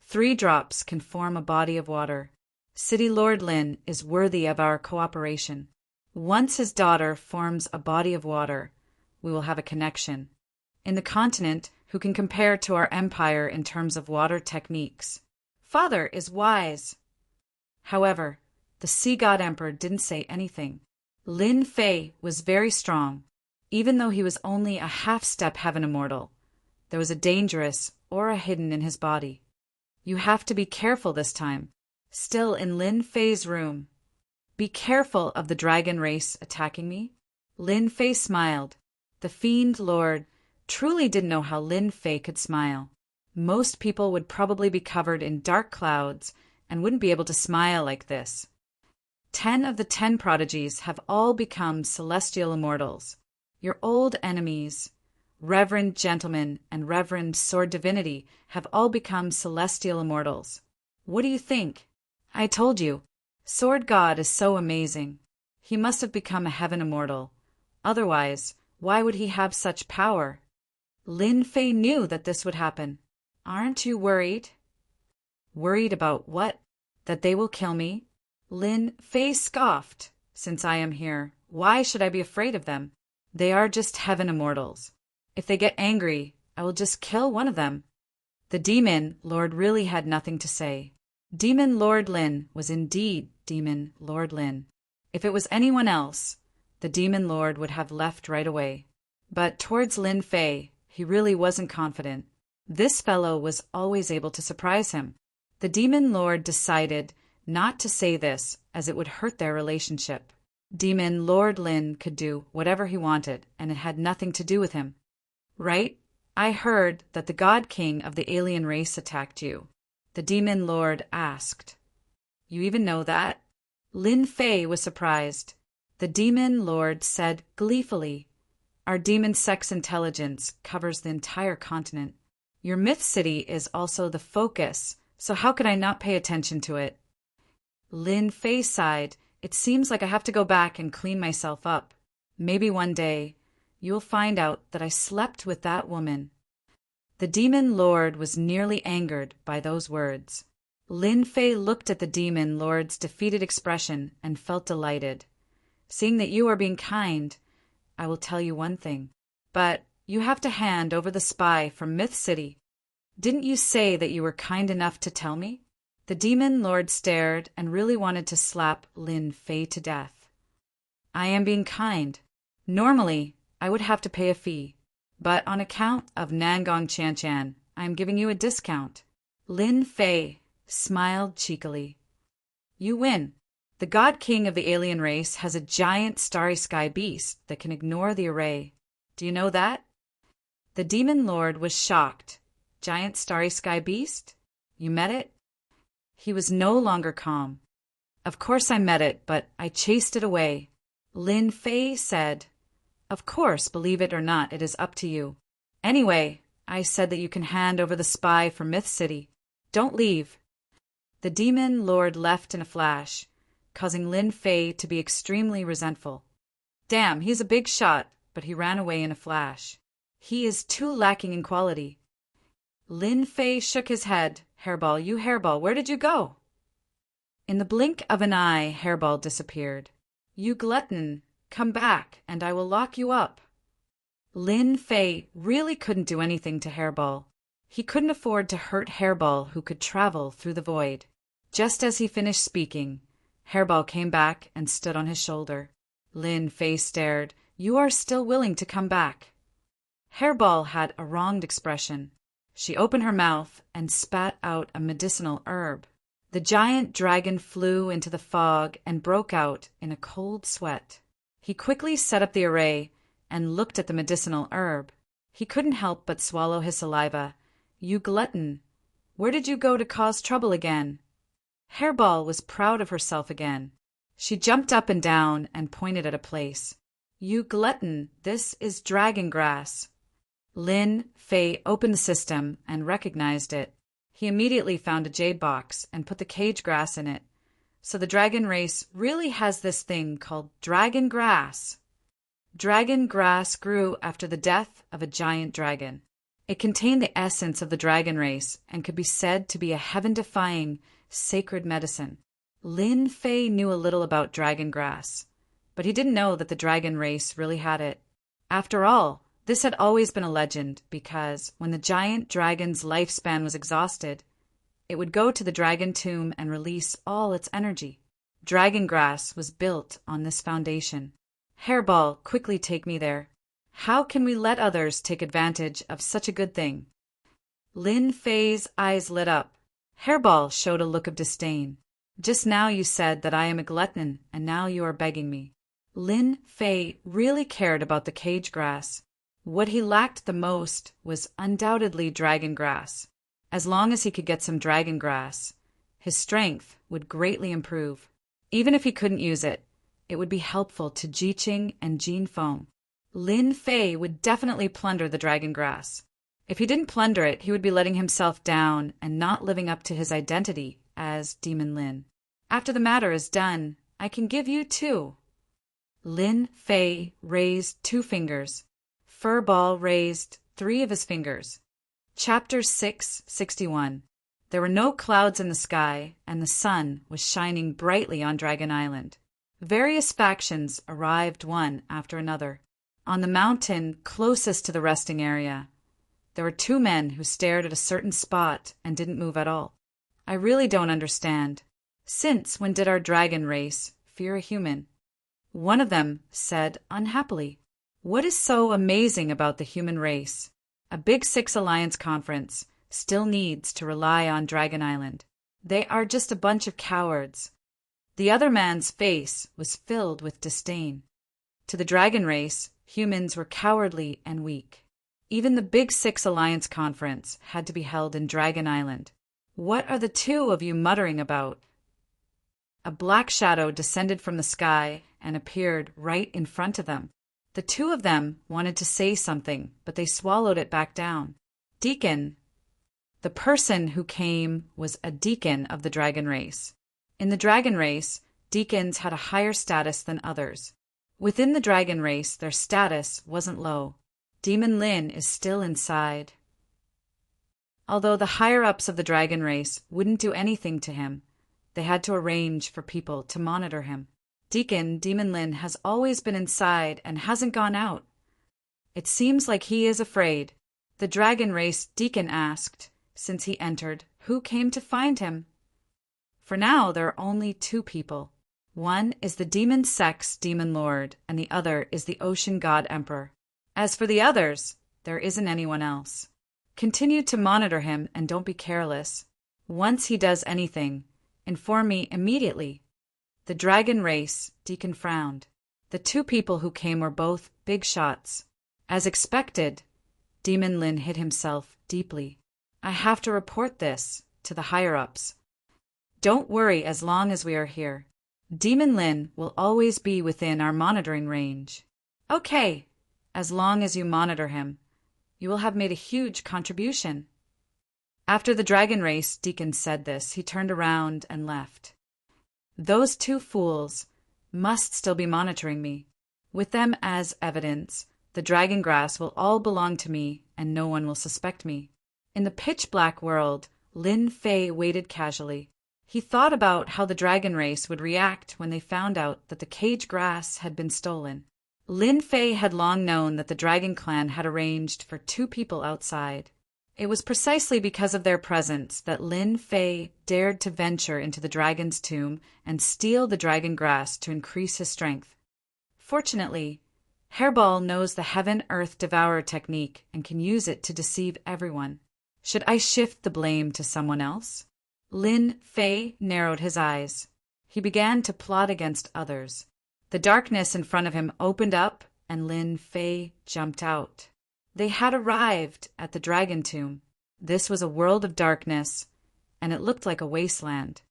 3 drops can form a body of water. City Lord Lin is worthy of our cooperation. Once his daughter forms a body of water, we will have a connection. In the continent, who can compare to our empire in terms of water techniques? Father is wise. However, the sea god emperor didn't say anything. Lin Fei was very strong. Even though he was only a half-step heaven immortal, there was a dangerous aura hidden in his body. You have to be careful this time. Still in Lin Fei's room. Be careful of the dragon race attacking me. Lin Fei smiled. The fiend lord truly didn't know how Lin Fei could smile. Most people would probably be covered in dark clouds and wouldn't be able to smile like this. 10 of the 10 prodigies have all become celestial immortals. Your old enemies, Reverend Gentleman and Reverend Sword Divinity, have all become celestial immortals. What do you think? I told you, Sword God is so amazing. He must have become a heaven immortal. Otherwise, why would he have such power? Lin Fei knew that this would happen. Aren't you worried? Worried about what? That they will kill me? Lin Fei scoffed. Since I am here, why should I be afraid of them? They are just heaven immortals. If they get angry, I will just kill one of them. The demon lord really had nothing to say. Demon Lord Lin was indeed Demon Lord Lin. If it was anyone else, the demon lord would have left right away. But towards Lin Fei, he really wasn't confident. This fellow was always able to surprise him. The demon lord decided not to say this, as it would hurt their relationship. Demon Lord Lin could do whatever he wanted, and it had nothing to do with him. Right? I heard that the God King of the alien race attacked you. The demon lord asked. You even know that? Lin Fei was surprised. The demon lord said gleefully, Our demon sex intelligence covers the entire continent. Your myth city is also the focus, so how could I not pay attention to it? Lin Fei sighed. It seems like I have to go back and clean myself up. Maybe one day you'll find out that I slept with that woman." The demon lord was nearly angered by those words. Lin Fei looked at the demon lord's defeated expression and felt delighted. "Seeing that you are being kind, I will tell you one thing. But you have to hand over the spy from Myth City. Didn't you say that you were kind enough to tell me?" The demon lord stared and really wanted to slap Lin Fei to death. "I am being kind. Normally, I would have to pay a fee. But on account of Nangong Chan, I am giving you a discount." Lin Fei smiled cheekily. "You win. The God King of the alien race has a giant starry sky beast that can ignore the array. Do you know that?" The demon lord was shocked. "Giant starry sky beast? You met it?" He was no longer calm. "Of course I met it, but I chased it away." Lin Fei said, "Of course, believe it or not, it is up to you. Anyway, I said that you can hand over the spy from Myth City. Don't leave." The demon lord left in a flash, causing Lin Fei to be extremely resentful. Damn, he's a big shot, but he ran away in a flash. He is too lacking in quality. Lin Fei shook his head. "Hairball, you Hairball, where did you go?" In the blink of an eye, Hairball disappeared. "You glutton, come back, and I will lock you up." Lin Fei really couldn't do anything to Hairball. He couldn't afford to hurt Hairball, who could travel through the void. Just as he finished speaking, Hairball came back and stood on his shoulder. Lin Fei stared. "You are still willing to come back?" Hairball had a wronged expression. She opened her mouth and spat out a medicinal herb. The giant dragon flew into the fog and broke out in a cold sweat. He quickly set up the array and looked at the medicinal herb. He couldn't help but swallow his saliva. "You glutton, where did you go to cause trouble again?" Hairball was proud of herself again. She jumped up and down and pointed at a place. "You glutton, this is dragon grass." Lin Fei opened the system and recognized it. He immediately found a jade box and put the cage grass in it. So the dragon race really has this thing called dragon grass. Dragon grass grew after the death of a giant dragon. It contained the essence of the dragon race and could be said to be a heaven-defying, sacred medicine. Lin Fei knew a little about dragon grass, but he didn't know that the dragon race really had it. After all, this had always been a legend because when the giant dragon's lifespan was exhausted, it would go to the dragon tomb and release all its energy. Dragon grass was built on this foundation. Hairball, quickly take me there. How can we let others take advantage of such a good thing? Lin Fei's eyes lit up. Hairball showed a look of disdain. Just now you said that I am a glutton, and now you are begging me. Lin Fei really cared about the cage grass. What he lacked the most was undoubtedly dragon grass. As long as he could get some dragon grass, his strength would greatly improve. Even if he couldn't use it, it would be helpful to Jiqing and Jean Feng. Lin Fei would definitely plunder the dragon grass. If he didn't plunder it, he would be letting himself down and not living up to his identity as Demon Lin. After the matter is done, I can give you 2. Lin Fei raised 2 fingers. Furball raised 3 of his fingers. Chapter 661. There were no clouds in the sky, and the sun was shining brightly on Dragon Island. Various factions arrived one after another. On the mountain closest to the resting area, there were 2 men who stared at a certain spot and didn't move at all. I really don't understand. Since when did our dragon race fear a human? One of them said unhappily, "What is so amazing about the human race? A Big Six Alliance conference still needs to rely on Dragon Island. They are just a bunch of cowards." The other man's face was filled with disdain. To the dragon race, humans were cowardly and weak. Even the Big Six Alliance conference had to be held in Dragon Island. What are the 2 of you muttering about? A black shadow descended from the sky and appeared right in front of them. The 2 of them wanted to say something, but they swallowed it back down. Deacon. The person who came was a deacon of the dragon race. In the dragon race, deacons had a higher status than others. Within the dragon race, their status wasn't low. Demon Lin is still inside. Although the higher-ups of the dragon race wouldn't do anything to him, they had to arrange for people to monitor him. Demon Lin has always been inside and hasn't gone out. It seems like he is afraid. The dragon race Deacon asked, since he entered, who came to find him. For now, there are only two people. One is the demon sex demon lord, and the other is the ocean god emperor. As for the others, there isn't anyone else. Continue to monitor him and don't be careless. Once he does anything, inform me immediately. The dragon race, Deacon frowned. The two people who came were both big shots. As expected, Demon Lin hit himself deeply. I have to report this to the higher-ups. Don't worry as long as we are here. Demon Lin will always be within our monitoring range. Okay, as long as you monitor him, you will have made a huge contribution. After the dragon race Deacon said this, he turned around and left. Those two fools must still be monitoring me. With them as evidence, the dragon grass will all belong to me and no one will suspect me. In the pitch-black world, Lin Fei waited casually. He thought about how the dragon race would react when they found out that the cage grass had been stolen. Lin Fei had long known that the dragon clan had arranged for two people outside. It was precisely because of their presence that Lin Fei dared to venture into the dragon's tomb and steal the dragon grass to increase his strength. Fortunately, Hairball knows the Heaven-Earth Devourer technique and can use it to deceive everyone. Should I shift the blame to someone else? Lin Fei narrowed his eyes. He began to plot against others. The darkness in front of him opened up and Lin Fei jumped out. They had arrived at the dragon tomb. This was a world of darkness, and it looked like a wasteland.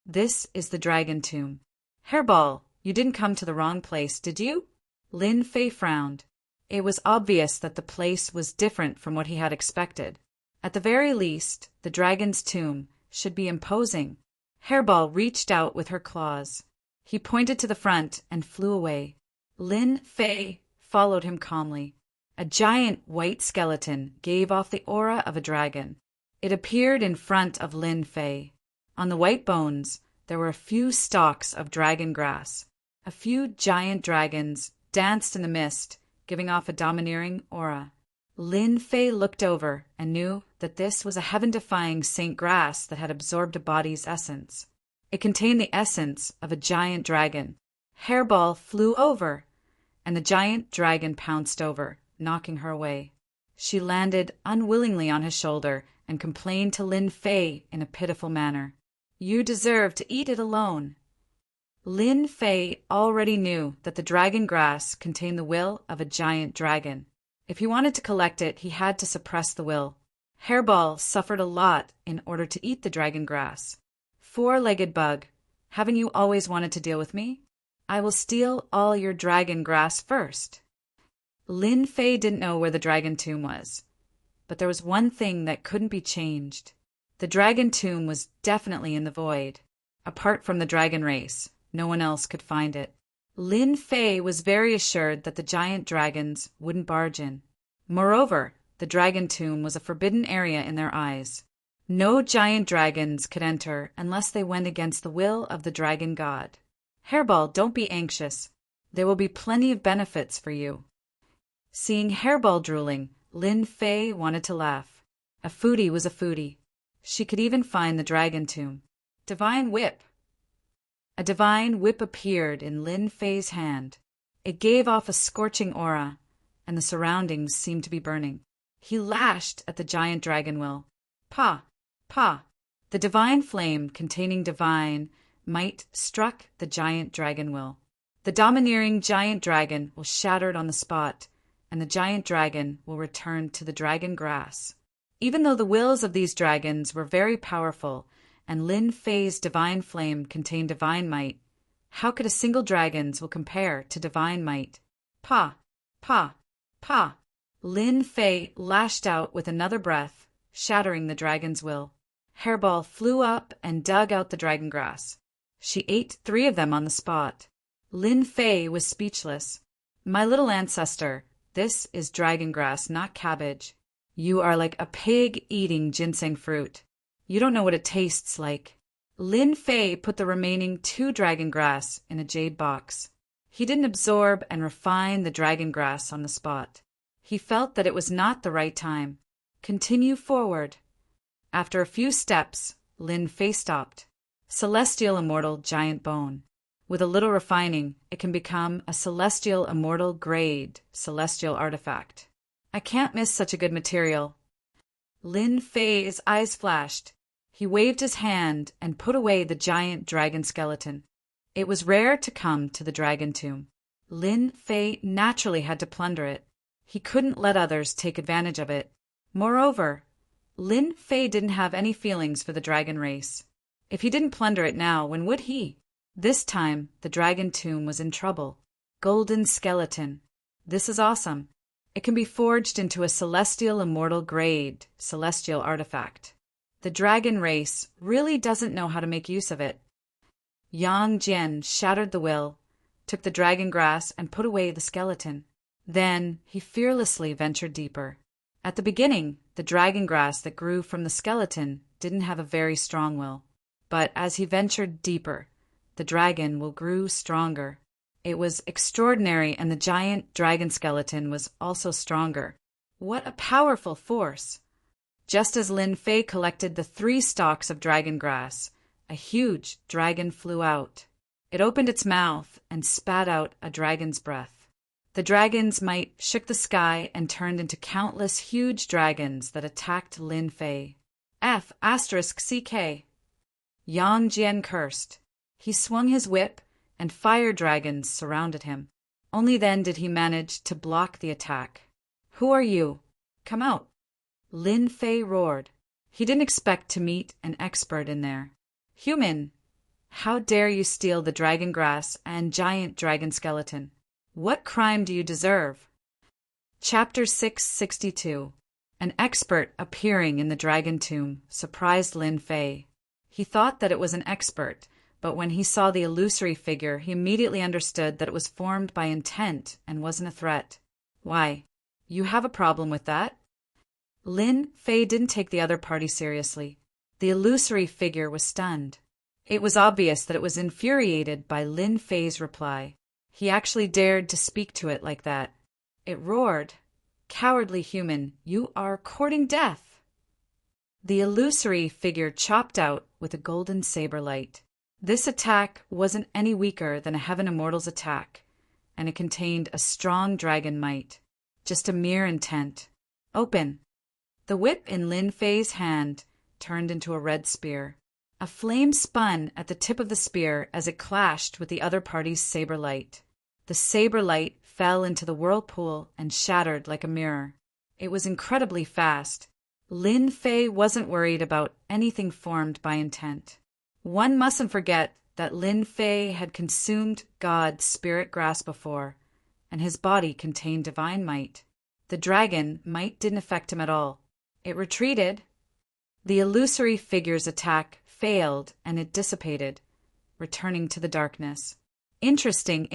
This is the dragon tomb. Hairball, you didn't come to the wrong place, did you? Lin Fei frowned. It was obvious that the place was different from what he had expected. At the very least, the dragon's tomb should be imposing. Hairball reached out with her claws. He pointed to the front and flew away. Lin Fei followed him calmly. A giant white skeleton gave off the aura of a dragon. It appeared in front of Lin Fei. On the white bones, there were a few stalks of dragon grass. A few giant dragons danced in the mist, giving off a domineering aura. Lin Fei looked over and knew that this was a heaven-defying Saint Grass that had absorbed a body's essence. It contained the essence of a giant dragon. Hairball flew over, and the giant dragon pounced over, knocking her away. She landed unwillingly on his shoulder and complained to Lin Fei in a pitiful manner. You deserve to eat it alone. Lin Fei already knew that the dragon grass contained the will of a giant dragon. If he wanted to collect it, he had to suppress the will. Hairball suffered a lot in order to eat the dragon grass. Four-legged bug, haven't you always wanted to deal with me? I will steal all your dragon grass first. Lin Fei didn't know where the dragon tomb was, but there was one thing that couldn't be changed. The dragon tomb was definitely in the void. Apart from the dragon race, no one else could find it. Lin Fei was very assured that the giant dragons wouldn't barge in. Moreover, the dragon tomb was a forbidden area in their eyes. No giant dragons could enter unless they went against the will of the dragon god. Hairball, don't be anxious. There will be plenty of benefits for you. Seeing Hairball drooling, Lin Fei wanted to laugh. A foodie was a foodie. She could even find the dragon tomb. Divine whip. A divine whip appeared in Lin Fei's hand. It gave off a scorching aura, and the surroundings seemed to be burning. He lashed at the giant dragon will. Pa! Pa! The divine flame containing divine might struck the giant dragon will. The domineering giant dragon was shattered on the spot, and the giant dragon will return to the dragon grass. Even though the wills of these dragons were very powerful, and Lin Fei's divine flame contained divine might, how could a single dragon's will compare to divine might? Pa! Pa! Pa! Lin Fei lashed out with another breath, shattering the dragon's will. Hairball flew up and dug out the dragon grass. She ate 3 of them on the spot. Lin Fei was speechless. My little ancestor, this is dragon grass, not cabbage. You are like a pig eating ginseng fruit. You don't know what it tastes like. Lin Fei put the remaining 2 dragon grass in a jade box. He didn't absorb and refine the dragon grass on the spot. He felt that it was not the right time. Continue forward. After a few steps, Lin Fei stopped. Celestial immortal giant bone. With a little refining, it can become a celestial immortal grade celestial artifact. I can't miss such a good material. Lin Fei's eyes flashed. He waved his hand and put away the giant dragon skeleton. It was rare to come to the dragon tomb. Lin Fei naturally had to plunder it. He couldn't let others take advantage of it. Moreover, Lin Fei didn't have any feelings for the dragon race. If he didn't plunder it now, when would he? This time, the dragon tomb was in trouble. Golden skeleton. This is awesome. It can be forged into a celestial immortal grade celestial artifact. The dragon race really doesn't know how to make use of it. Yang Jian shattered the will, took the dragon grass and put away the skeleton. Then he fearlessly ventured deeper. At the beginning, the dragon grass that grew from the skeleton didn't have a very strong will. But as he ventured deeper, the dragon will grew stronger. It was extraordinary, and the giant dragon skeleton was also stronger. What a powerful force! Just as Lin Fei collected the 3 stalks of dragon grass, a huge dragon flew out. It opened its mouth and spat out a dragon's breath. The dragon's might shook the sky and turned into countless huge dragons that attacked Lin Fei. F***CK. Yang Jian cursed. He swung his whip, and fire dragons surrounded him. Only then did he manage to block the attack. Who are you? Come out. Lin Fei roared. He didn't expect to meet an expert in there. Human, how dare you steal the dragon grass and giant dragon skeleton? What crime do you deserve? Chapter 662. An expert appearing in the dragon tomb surprised Lin Fei. He thought that it was an expert, but when he saw the illusory figure, he immediately understood that it was formed by intent and wasn't a threat. Why, you have a problem with that? Lin Fei didn't take the other party seriously. The illusory figure was stunned. It was obvious that it was infuriated by Lin Fei's reply. He actually dared to speak to it like that. It roared, "Cowardly human, you are courting death!" The illusory figure chopped out with a golden saber light. This attack wasn't any weaker than a Heaven Immortal's attack, and it contained a strong dragon might. Just a mere intent. Open. The whip in Lin Fei's hand turned into a red spear. A flame spun at the tip of the spear as it clashed with the other party's saber light. The saber light fell into the whirlpool and shattered like a mirror. It was incredibly fast. Lin Fei wasn't worried about anything formed by intent. One mustn't forget that Lin Fei had consumed God's spirit grass before, and his body contained divine might. The dragon might didn't affect him at all. It retreated. The illusory figure's attack failed and it dissipated, returning to the darkness. Interesting.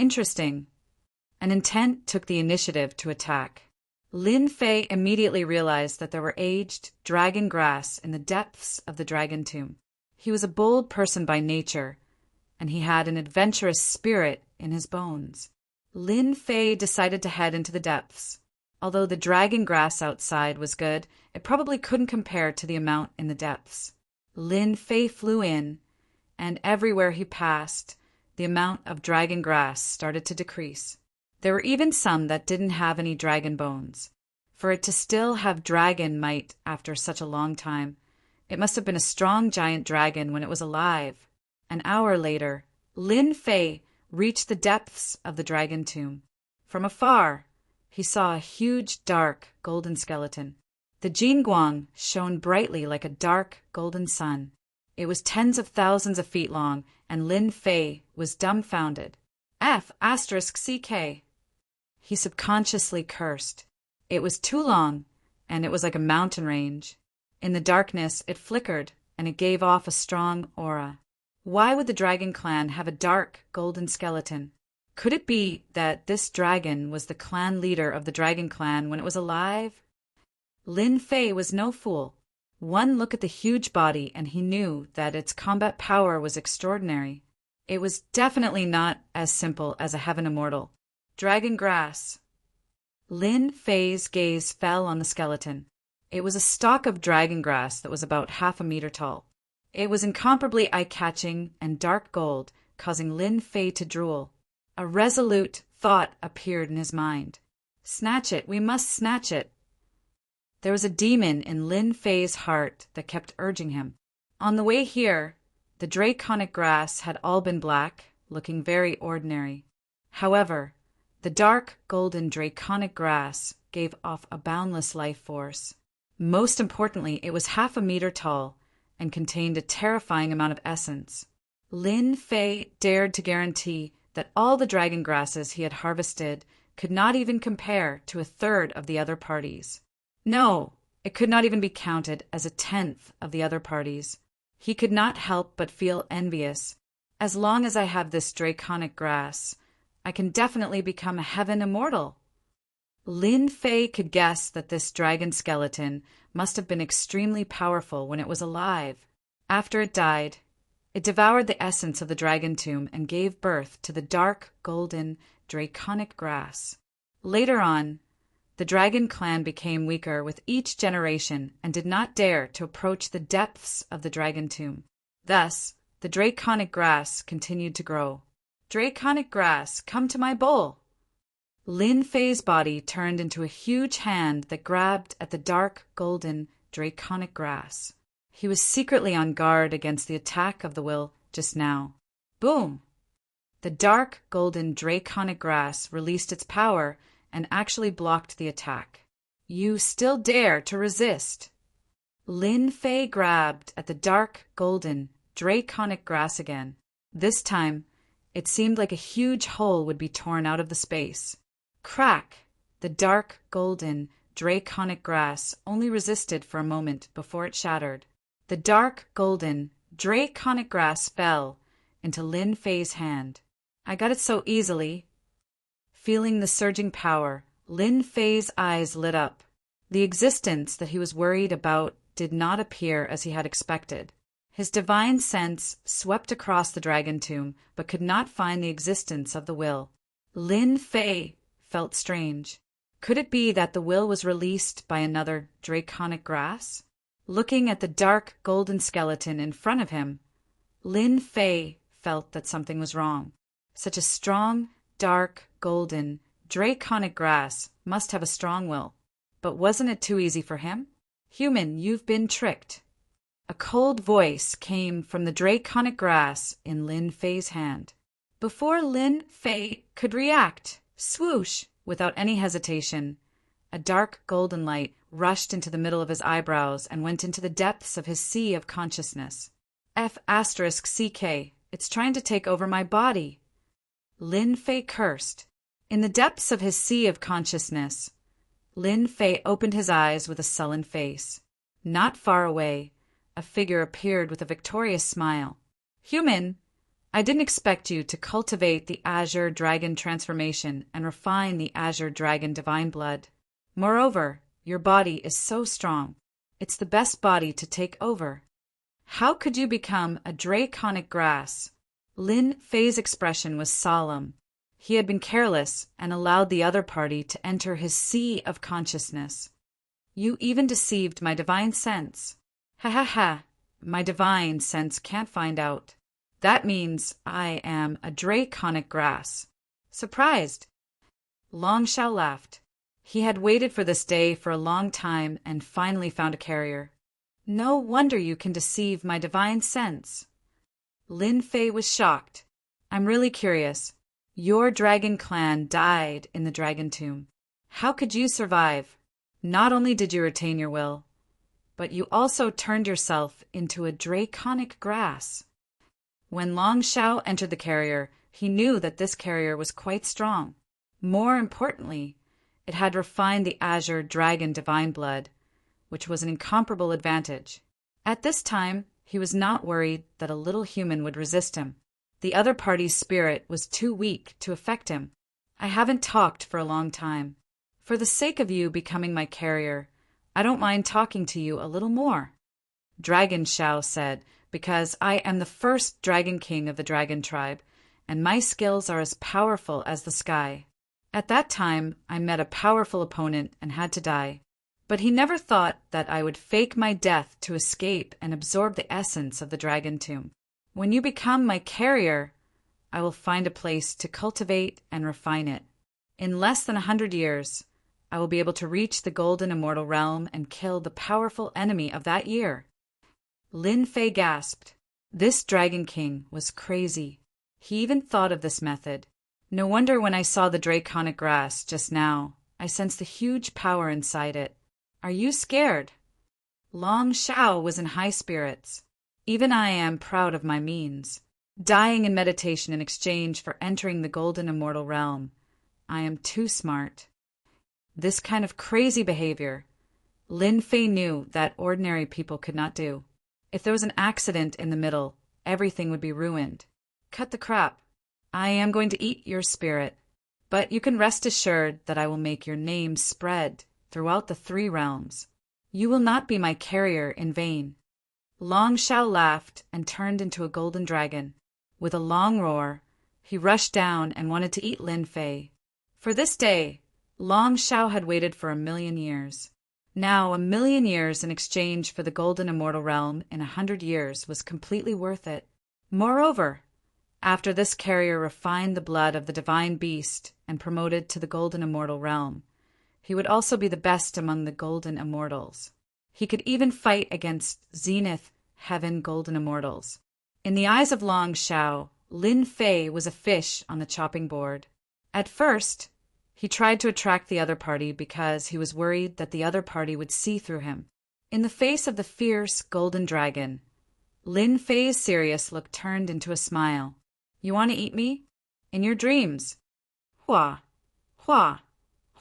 An intent took the initiative to attack. Lin Fei immediately realized that there were aged dragon grass in the depths of the dragon tomb. He was a bold person by nature, and he had an adventurous spirit in his bones. Lin Fei decided to head into the depths. Although the dragon grass outside was good, it probably couldn't compare to the amount in the depths. Lin Fei flew in, and everywhere he passed, the amount of dragon grass started to decrease. There were even some that didn't have any dragon bones. For it to still have dragon might after such a long time, it must have been a strong giant dragon when it was alive. An hour later, Lin Fei reached the depths of the dragon tomb. From afar, he saw a huge, dark, golden skeleton. The Jingguang shone brightly like a dark, golden sun. It was tens of thousands of feet long, and Lin Fei was dumbfounded. F***CK. He subconsciously cursed. It was too long, and it was like a mountain range. In the darkness, it flickered, and it gave off a strong aura. Why would the dragon clan have a dark, golden skeleton? Could it be that this dragon was the clan leader of the dragon clan when it was alive? Lin Fei was no fool. One look at the huge body and he knew that its combat power was extraordinary. It was definitely not as simple as a heaven immortal. Dragon grass. Lin Fei's gaze fell on the skeleton. It was a stalk of dragon grass that was about 1/2 meter tall. It was incomparably eye-catching and dark gold, causing Lin Fei to drool. A resolute thought appeared in his mind. Snatch it, we must snatch it. There was a demon in Lin Fei's heart that kept urging him. On the way here, the draconic grass had all been black, looking very ordinary. However, the dark golden draconic grass gave off a boundless life force. Most importantly, it was 1/2 meter tall and contained a terrifying amount of essence. Lin Fei dared to guarantee that all the dragon grasses he had harvested could not even compare to 1/3 of the other parties. No, it could not even be counted as 1/10 of the other parties. He could not help but feel envious. As long as I have this draconic grass, I can definitely become a heaven immortal. Lin Fei could guess that this dragon skeleton must have been extremely powerful when it was alive. After it died, it devoured the essence of the dragon tomb and gave birth to the dark, golden, draconic grass. Later on, the dragon clan became weaker with each generation and did not dare to approach the depths of the dragon tomb. Thus, the draconic grass continued to grow. Draconic grass, come to my bowl! Lin Fei's body turned into a huge hand that grabbed at the dark, golden, draconic grass. He was secretly on guard against the attack of the will just now. Boom! The dark, golden, draconic grass released its power and actually blocked the attack. You still dare to resist? Lin Fei grabbed at the dark, golden, draconic grass again. This time, it seemed like a huge hole would be torn out of the space. Crack! The dark, golden, draconic grass only resisted for a moment before it shattered. The dark, golden, draconic grass fell into Lin Fei's hand. I got it so easily. Feeling the surging power, Lin Fei's eyes lit up. The existence that he was worried about did not appear as he had expected. His divine sense swept across the dragon tomb, but could not find the existence of the will. Lin Fei felt strange. Could it be that the will was released by another draconic grass? Looking at the dark golden skeleton in front of him, Lin Fei felt that something was wrong. Such a strong, dark, golden, draconic grass must have a strong will. But wasn't it too easy for him? Human, you've been tricked. A cold voice came from the draconic grass in Lin Fei's hand. Before Lin Fei could react, swoosh, without any hesitation, a dark golden light rushed into the middle of his eyebrows and went into the depths of his sea of consciousness. F***CK, it's trying to take over my body. Lin Fei cursed. In the depths of his sea of consciousness, Lin Fei opened his eyes with a sullen face. Not far away, a figure appeared with a victorious smile. Human, I didn't expect you to cultivate the Azure Dragon transformation and refine the Azure Dragon divine blood. Moreover, your body is so strong. It's the best body to take over. How could you become a draconic grass? Lin Fei's expression was solemn. He had been careless and allowed the other party to enter his sea of consciousness. You even deceived my divine sense. Ha ha ha, my divine sense can't find out. That means I am a draconic grass. Surprised. Long Shao laughed. He had waited for this day for a long time and finally found a carrier. No wonder you can deceive my divine sense. Lin Fei was shocked. I'm really curious. Your dragon clan died in the dragon tomb. How could you survive? Not only did you retain your will, but you also turned yourself into a draconic grass. When Long Shao entered the carrier, he knew that this carrier was quite strong. More importantly, it had refined the Azure Dragon divine blood, which was an incomparable advantage. At this time, he was not worried that a little human would resist him. The other party's spirit was too weak to affect him. I haven't talked for a long time. For the sake of you becoming my carrier, I don't mind talking to you a little more. Dragon Shao said, because I am the first Dragon King of the Dragon Tribe, and my skills are as powerful as the sky. At that time, I met a powerful opponent and had to die. But he never thought that I would fake my death to escape and absorb the essence of the Dragon Tomb. When you become my carrier, I will find a place to cultivate and refine it. In less than 100 years, I will be able to reach the Golden Immortal Realm and kill the powerful enemy of that year. Lin Fei gasped. This Dragon King was crazy. He even thought of this method. No wonder when I saw the draconic grass just now, I sensed the huge power inside it. Are you scared? Long Shao was in high spirits. Even I am proud of my means. Dying in meditation in exchange for entering the Golden Immortal Realm. I am too smart. This kind of crazy behavior, Lin Fei knew that ordinary people could not do. If there was an accident in the middle, everything would be ruined. Cut the crap. I am going to eat your spirit. But you can rest assured that I will make your name spread throughout the 3 realms. You will not be my carrier in vain. Long Shao laughed and turned into a golden dragon. With a long roar, he rushed down and wanted to eat Lin Fei. For this day, Long Shao had waited for 1,000,000 years. Now 1,000,000 years in exchange for the Golden Immortal Realm in 100 years was completely worth it. Moreover, after this carrier refined the blood of the divine beast and promoted to the Golden Immortal Realm, he would also be the best among the Golden Immortals. He could even fight against Zenith Heaven Golden Immortals. In the eyes of Long Shao, Lin Fei was a fish on the chopping board. At first, he tried to attract the other party because he was worried that the other party would see through him. In the face of the fierce golden dragon, Lin Fei's serious look turned into a smile. You want to eat me? In your dreams. Hua, hua,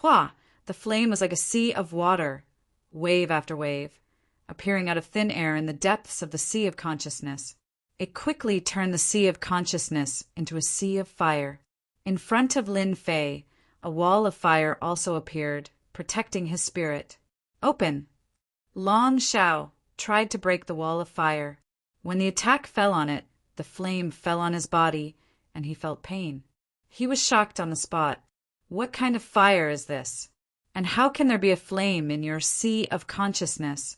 hua. The flame was like a sea of water, wave after wave, appearing out of thin air in the depths of the sea of consciousness. It quickly turned the sea of consciousness into a sea of fire. In front of Lin Fei, a wall of fire also appeared, protecting his spirit. Open! Long Shao tried to break the wall of fire. When the attack fell on it, the flame fell on his body, and he felt pain. He was shocked on the spot. What kind of fire is this? And how can there be a flame in your sea of consciousness?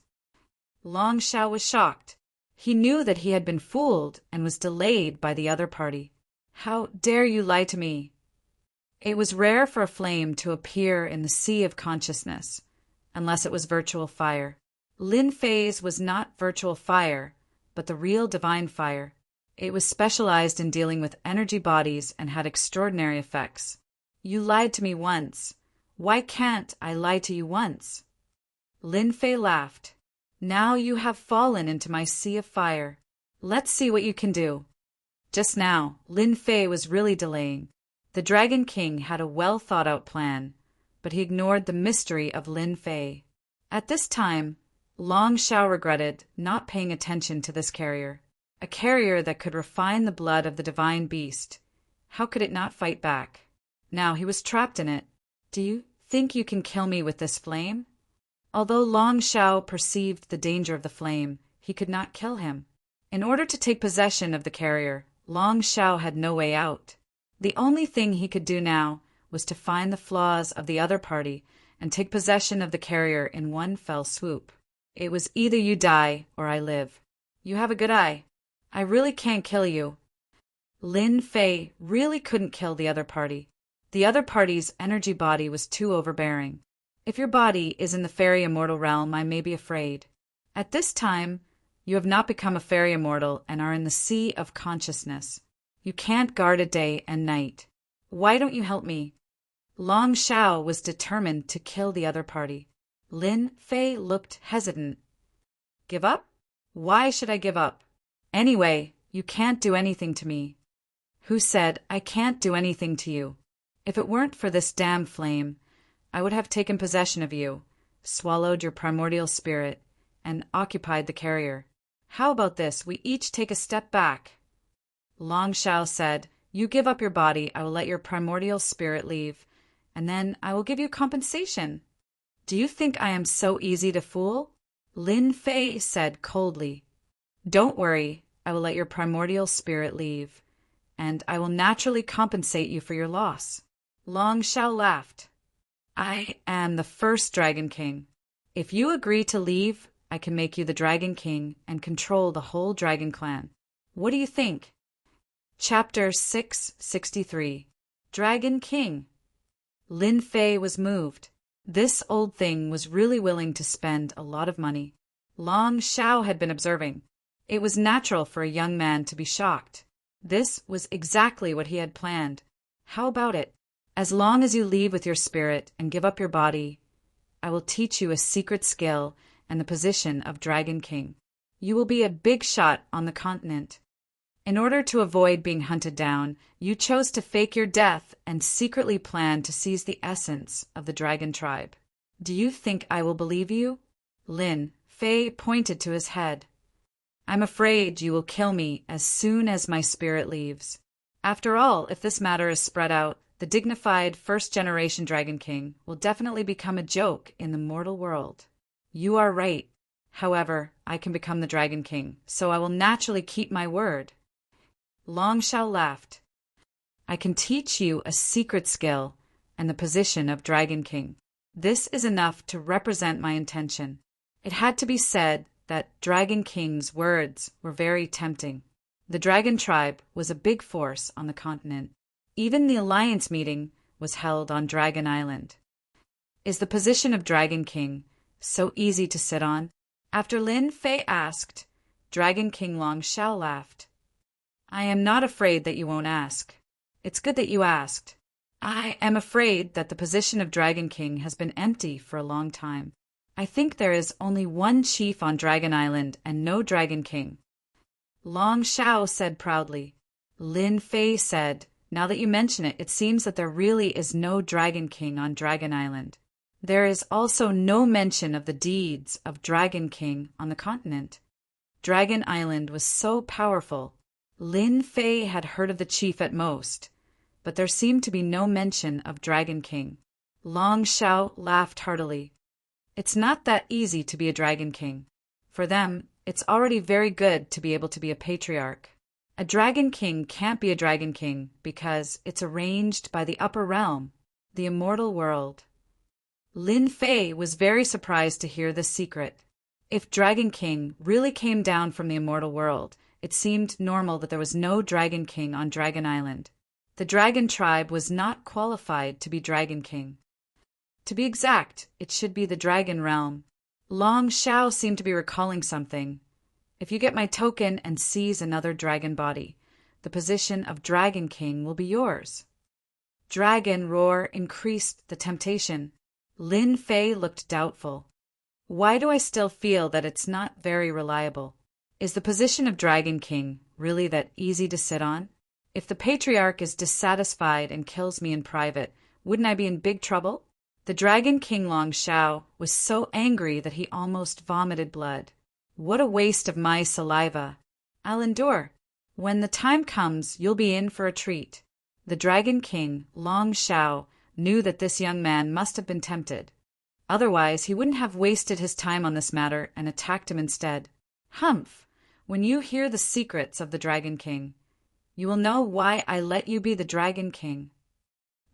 Long Shao was shocked. He knew that he had been fooled and was delayed by the other party. How dare you lie to me? It was rare for a flame to appear in the sea of consciousness, unless it was virtual fire. Lin Fei's was not virtual fire, but the real divine fire. It was specialized in dealing with energy bodies and had extraordinary effects. You lied to me once. Why can't I lie to you once? Lin Fei laughed. Now you have fallen into my sea of fire. Let's see what you can do. Just now, Lin Fei was really delaying. The Dragon King had a well-thought-out plan, but he ignored the mystery of Lin Fei. At this time, Long Shao regretted not paying attention to this carrier. A carrier that could refine the blood of the divine beast. How could it not fight back? Now he was trapped in it. Do you think you can kill me with this flame? Although Long Shao perceived the danger of the flame, he could not kill him. In order to take possession of the carrier, Long Shao had no way out. The only thing he could do now was to find the flaws of the other party and take possession of the carrier in one fell swoop. It was either you die or I live. You have a good eye. I really can't kill you. Lin Fei really couldn't kill the other party. The other party's energy body was too overbearing. If your body is in the fairy immortal realm, I may be afraid. At this time, you have not become a fairy immortal and are in the sea of consciousness. You can't guard it day and night. Why don't you help me? Long Shao was determined to kill the other party. Lin Fei looked hesitant. Give up? Why should I give up? Anyway, you can't do anything to me. Who said I can't do anything to you? If it weren't for this damn flame, I would have taken possession of you, swallowed your primordial spirit, and occupied the carrier. How about this? We each take a step back. Long Shao said, "You give up your body, I will let your primordial spirit leave, and then I will give you compensation." "Do you think I am so easy to fool?" Lin Fei said coldly. "Don't worry, I will let your primordial spirit leave, and I will naturally compensate you for your loss." Long Shao laughed. "I am the first Dragon King. If you agree to leave, I can make you the Dragon King and control the whole Dragon Clan. What do you think?" Chapter 663. Dragon King. Lin Fei was moved. This old thing was really willing to spend a lot of money. Long Shao had been observing. It was natural for a young man to be shocked. This was exactly what he had planned. "How about it? As long as you leave with your spirit and give up your body, I will teach you a secret skill and the position of Dragon King. You will be a big shot on the continent. In order to avoid being hunted down, you chose to fake your death and secretly planned to seize the essence of the dragon tribe. Do you think I will believe you?" Lin Fei pointed to his head. "I'm afraid you will kill me as soon as my spirit leaves. After all, if this matter is spread out, the dignified first-generation Dragon King will definitely become a joke in the mortal world." "You are right. However, I can become the Dragon King, so I will naturally keep my word." Long Shao laughed. "I can teach you a secret skill and the position of Dragon King. This is enough to represent my intention." It had to be said that Dragon King's words were very tempting. The dragon tribe was a big force on the continent. Even the alliance meeting was held on Dragon Island. "Is the position of Dragon King so easy to sit on?" After Lin Fei asked, Dragon King Long Shao laughed. "I am not afraid that you won't ask. It's good that you asked. I am afraid that the position of Dragon King has been empty for a long time. I think there is only one chief on Dragon Island and no Dragon King." Long Shao said proudly. Lin Fei said, "Now that you mention it, it seems that there really is no Dragon King on Dragon Island. There is also no mention of the deeds of Dragon King on the continent. Dragon Island was so powerful. Lin Fei had heard of the chief at most, but there seemed to be no mention of Dragon King." Long Shao laughed heartily. "It's not that easy to be a Dragon King. For them, it's already very good to be able to be a patriarch. A Dragon King can't be a Dragon King because it's arranged by the upper realm, the immortal world." Lin Fei was very surprised to hear this secret. If Dragon King really came down from the immortal world, it seemed normal that there was no Dragon King on Dragon Island. The dragon tribe was not qualified to be Dragon King. To be exact, it should be the Dragon Realm. Long Shao seemed to be recalling something. "If you get my token and seize another dragon body, the position of Dragon King will be yours." Dragon roar increased the temptation. Lin Fei looked doubtful. "Why do I still feel that it's not very reliable? Is the position of Dragon King really that easy to sit on? If the patriarch is dissatisfied and kills me in private, wouldn't I be in big trouble?" The Dragon King Long Shao was so angry that he almost vomited blood. "What a waste of my saliva! I'll endure. When the time comes, you'll be in for a treat." The Dragon King Long Shao knew that this young man must have been tempted. Otherwise, he wouldn't have wasted his time on this matter and attacked him instead. "Humph! When you hear the secrets of the Dragon King, you will know why I let you be the Dragon King."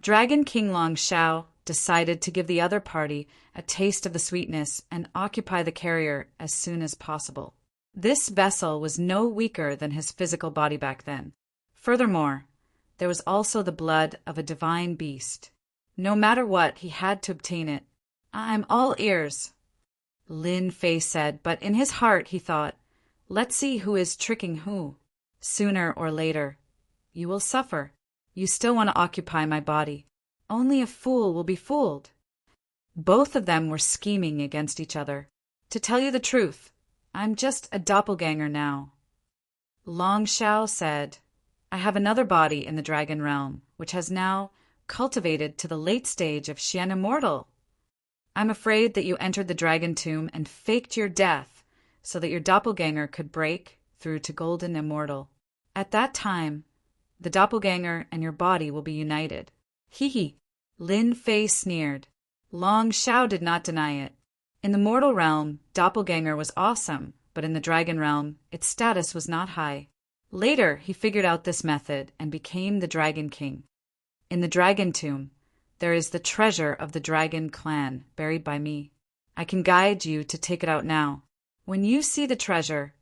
Dragon King Long Shao decided to give the other party a taste of the sweetness and occupy the carrier as soon as possible. This vessel was no weaker than his physical body back then. Furthermore, there was also the blood of a divine beast. No matter what, he had to obtain it. "I'm all ears," Lin Fei said, but in his heart he thought, "Let's see who is tricking who. Sooner or later, you will suffer. You still want to occupy my body. Only a fool will be fooled." Both of them were scheming against each other. "To tell you the truth, I'm just a doppelganger now." Long Shao said, "I have another body in the Dragon Realm, which has now cultivated to the late stage of Xian Immortal. I'm afraid that you entered the Dragon Tomb and faked your death so that your doppelganger could break through to Golden Immortal. At that time, the doppelganger and your body will be united. Hee hee. Lin Fei sneered. Long Shao did not deny it. In the mortal realm, doppelganger was awesome, but in the dragon realm, its status was not high. Later, he figured out this method and became the Dragon King. In the Dragon Tomb, there is the treasure of the dragon clan buried by me. I can guide you to take it out now. When you see the treasure,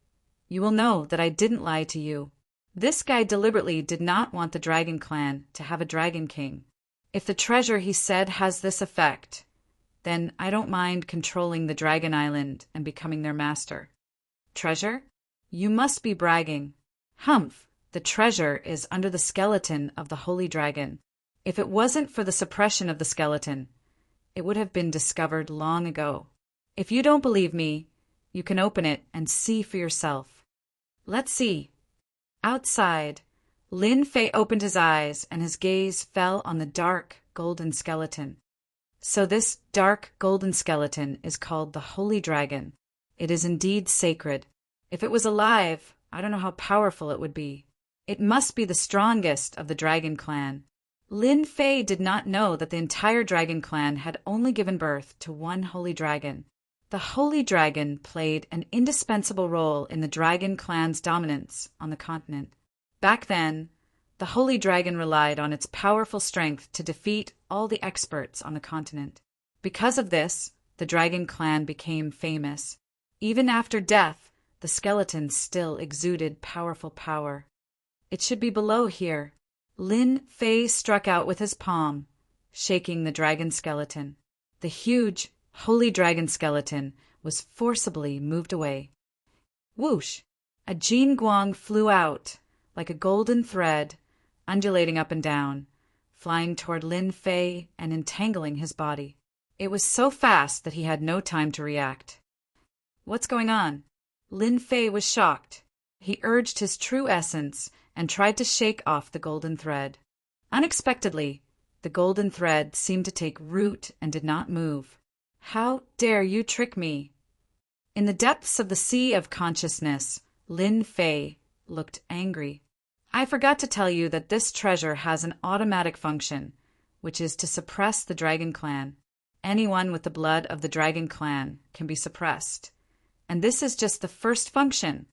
you will know that I didn't lie to you. This guy deliberately did not want the dragon clan to have a dragon king. If the treasure, he said, has this effect, then I don't mind controlling the dragon island and becoming their master. Treasure? You must be bragging. Humph, the treasure is under the skeleton of the holy dragon. If it wasn't for the suppression of the skeleton, it would have been discovered long ago. If you don't believe me, you can open it and see for yourself. Let's see. Outside, Lin Fei opened his eyes and his gaze fell on the dark golden skeleton. So this dark golden skeleton is called the Holy Dragon. It is indeed sacred. If it was alive, I don't know how powerful it would be. It must be the strongest of the dragon clan. Lin Fei did not know that the entire dragon clan had only given birth to one holy dragon. The holy dragon played an indispensable role in the dragon clan's dominance on the continent. Back then, the holy dragon relied on its powerful strength to defeat all the experts on the continent. Because of this, the dragon clan became famous. Even after death, the skeleton still exuded powerful power. It should be below here. Lin Fei struck out with his palm, shaking the dragon skeleton. The huge, holy dragon skeleton was forcibly moved away. Whoosh! A Jin Guang flew out, like a golden thread, undulating up and down, flying toward Lin Fei and entangling his body. It was so fast that he had no time to react. What's going on? Lin Fei was shocked. He urged his true essence and tried to shake off the golden thread. Unexpectedly, the golden thread seemed to take root and did not move. How dare you trick me? In the depths of the sea of consciousness, Lin Fei looked angry. I forgot to tell you that this treasure has an automatic function, which is to suppress the dragon clan. Anyone with the blood of the dragon clan can be suppressed. And this is just the first function.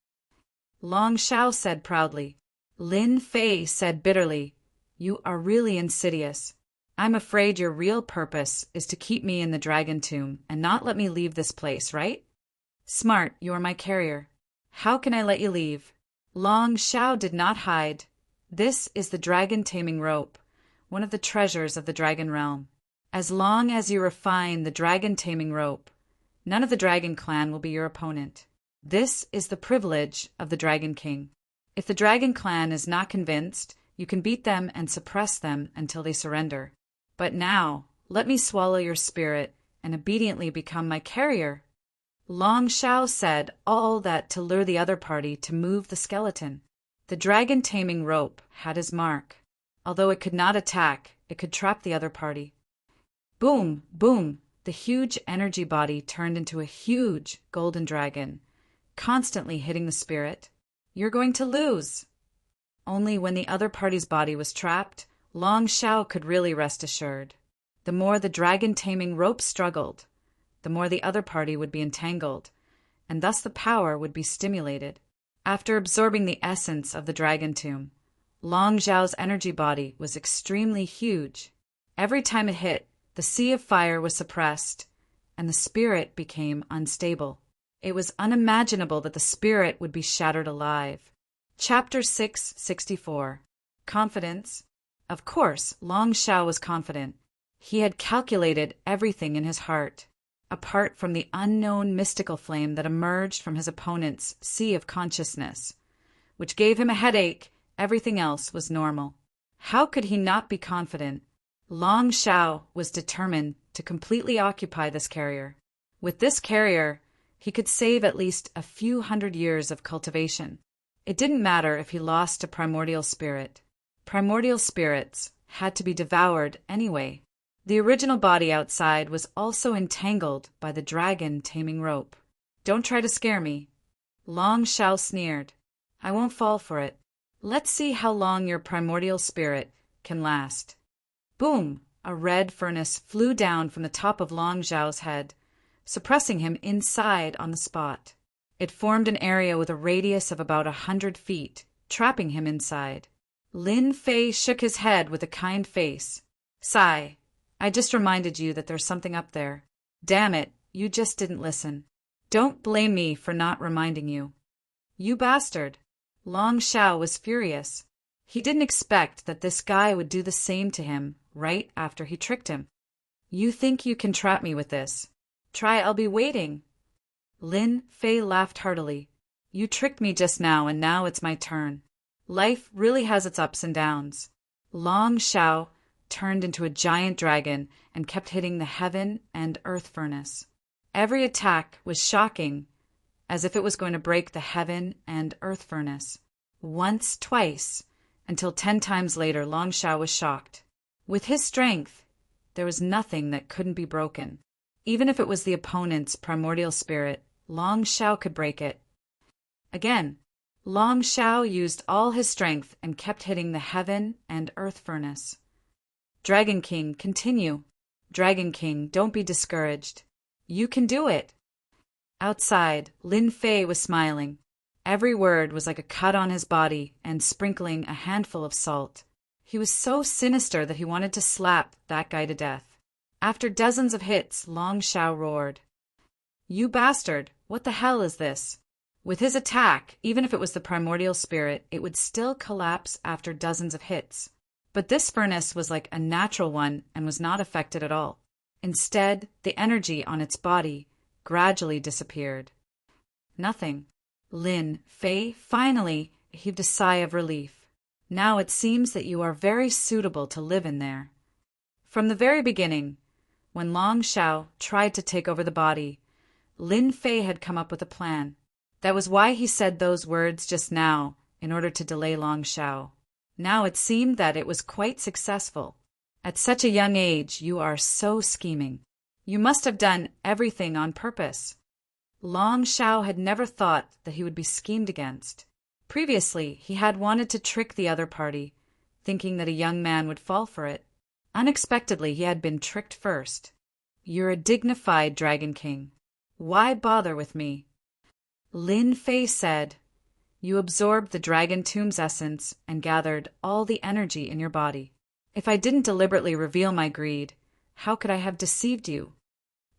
Long Shao said proudly. Lin Fei said bitterly, You are really insidious. I'm afraid your real purpose is to keep me in the dragon tomb and not let me leave this place, right? Smart, you're my carrier. How can I let you leave? Long Shao did not hide. This is the dragon taming rope, one of the treasures of the dragon realm. As long as you refine the dragon taming rope, none of the dragon clan will be your opponent. This is the privilege of the Dragon King. If the dragon clan is not convinced, you can beat them and suppress them until they surrender. But now, let me swallow your spirit and obediently become my carrier. Long Shao said all that to lure the other party to move the skeleton. The dragon taming rope had his mark. Although it could not attack, it could trap the other party. Boom, boom, the huge energy body turned into a huge golden dragon, constantly hitting the spirit. You're going to lose. Only when the other party's body was trapped, Long Shao could really rest assured. The more the dragon taming rope struggled, the more the other party would be entangled, and thus the power would be stimulated. After absorbing the essence of the dragon tomb, Long Zhao's energy body was extremely huge. Every time it hit, the sea of fire was suppressed, and the spirit became unstable. It was unimaginable that the spirit would be shattered alive. Chapter 664. Confidence. Of course, Long Shao was confident. He had calculated everything in his heart. Apart from the unknown mystical flame that emerged from his opponent's sea of consciousness, which gave him a headache, everything else was normal. How could he not be confident? Long Shao was determined to completely occupy this carrier. With this carrier, he could save at least a few hundred years of cultivation. It didn't matter if he lost a primordial spirit. Primordial spirits had to be devoured anyway. The original body outside was also entangled by the dragon taming rope. Don't try to scare me. Long Shao sneered. I won't fall for it. Let's see how long your primordial spirit can last. Boom! A red furnace flew down from the top of Long Zhao's head, suppressing him inside on the spot. It formed an area with a radius of about 100 feet, trapping him inside. Lin Fei shook his head with a kind face. Sigh, I just reminded you that there's something up there. Damn it, you just didn't listen. Don't blame me for not reminding you. You bastard. Long Zhao was furious. He didn't expect that this guy would do the same to him right after he tricked him. You think you can trap me with this? Try, I'll be waiting. Lin Fei laughed heartily. You tricked me just now, and now it's my turn. Life really has its ups and downs. Long Zhao turned into a giant dragon and kept hitting the heaven and earth furnace. Every attack was shocking, as if it was going to break the heaven and earth furnace. Once, twice, until 10 times later Long Zhao was shocked. With his strength, there was nothing that couldn't be broken. Even if it was the opponent's primordial spirit, Long Zhao could break it. Again, Long Zhao used all his strength and kept hitting the heaven and earth furnace. Dragon King, continue. Dragon King, don't be discouraged. You can do it. Outside, Lin Fei was smiling. Every word was like a cut on his body and sprinkling a handful of salt. He was so sinister that he wanted to slap that guy to death. After dozens of hits, Long Zhao roared. You bastard, what the hell is this? With his attack, even if it was the primordial spirit, it would still collapse after dozens of hits. But this furnace was like a natural one and was not affected at all. Instead, the energy on its body gradually disappeared. Nothing. Lin Fei finally heaved a sigh of relief. Now it seems that you are very suitable to live in there. From the very beginning, when Long Zhao tried to take over the body, Lin Fei had come up with a plan. That was why he said those words just now, in order to delay Long Zhao. Now it seemed that it was quite successful. At such a young age, you are so scheming. You must have done everything on purpose. Long Zhao had never thought that he would be schemed against. Previously, he had wanted to trick the other party, thinking that a young man would fall for it. Unexpectedly, he had been tricked first. You're a dignified Dragon King. Why bother with me? Lin Fei said, You absorbed the Dragon Tomb's essence and gathered all the energy in your body. If I didn't deliberately reveal my greed, how could I have deceived you?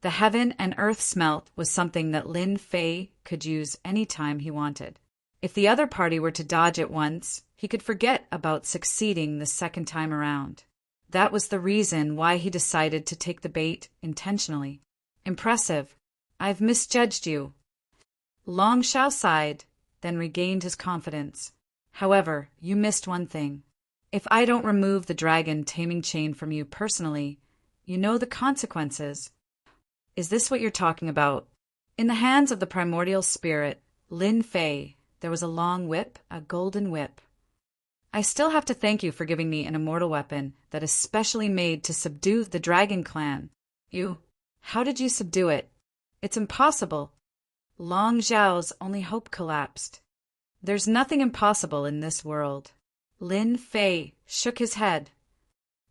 The heaven and earth smelt was something that Lin Fei could use any time he wanted. If the other party were to dodge it once, he could forget about succeeding the second time around. That was the reason why he decided to take the bait intentionally. Impressive. I've misjudged you. Long Zhao sighed, then regained his confidence. However, you missed one thing. If I don't remove the dragon taming chain from you personally, you know the consequences. Is this what you're talking about? In the hands of the primordial spirit, Lin Fei, there was a long whip, a golden whip. I still have to thank you for giving me an immortal weapon that is specially made to subdue the dragon clan. How did you subdue it? It's impossible. Long Zhao's only hope collapsed. There's nothing impossible in this world. Lin Fei shook his head.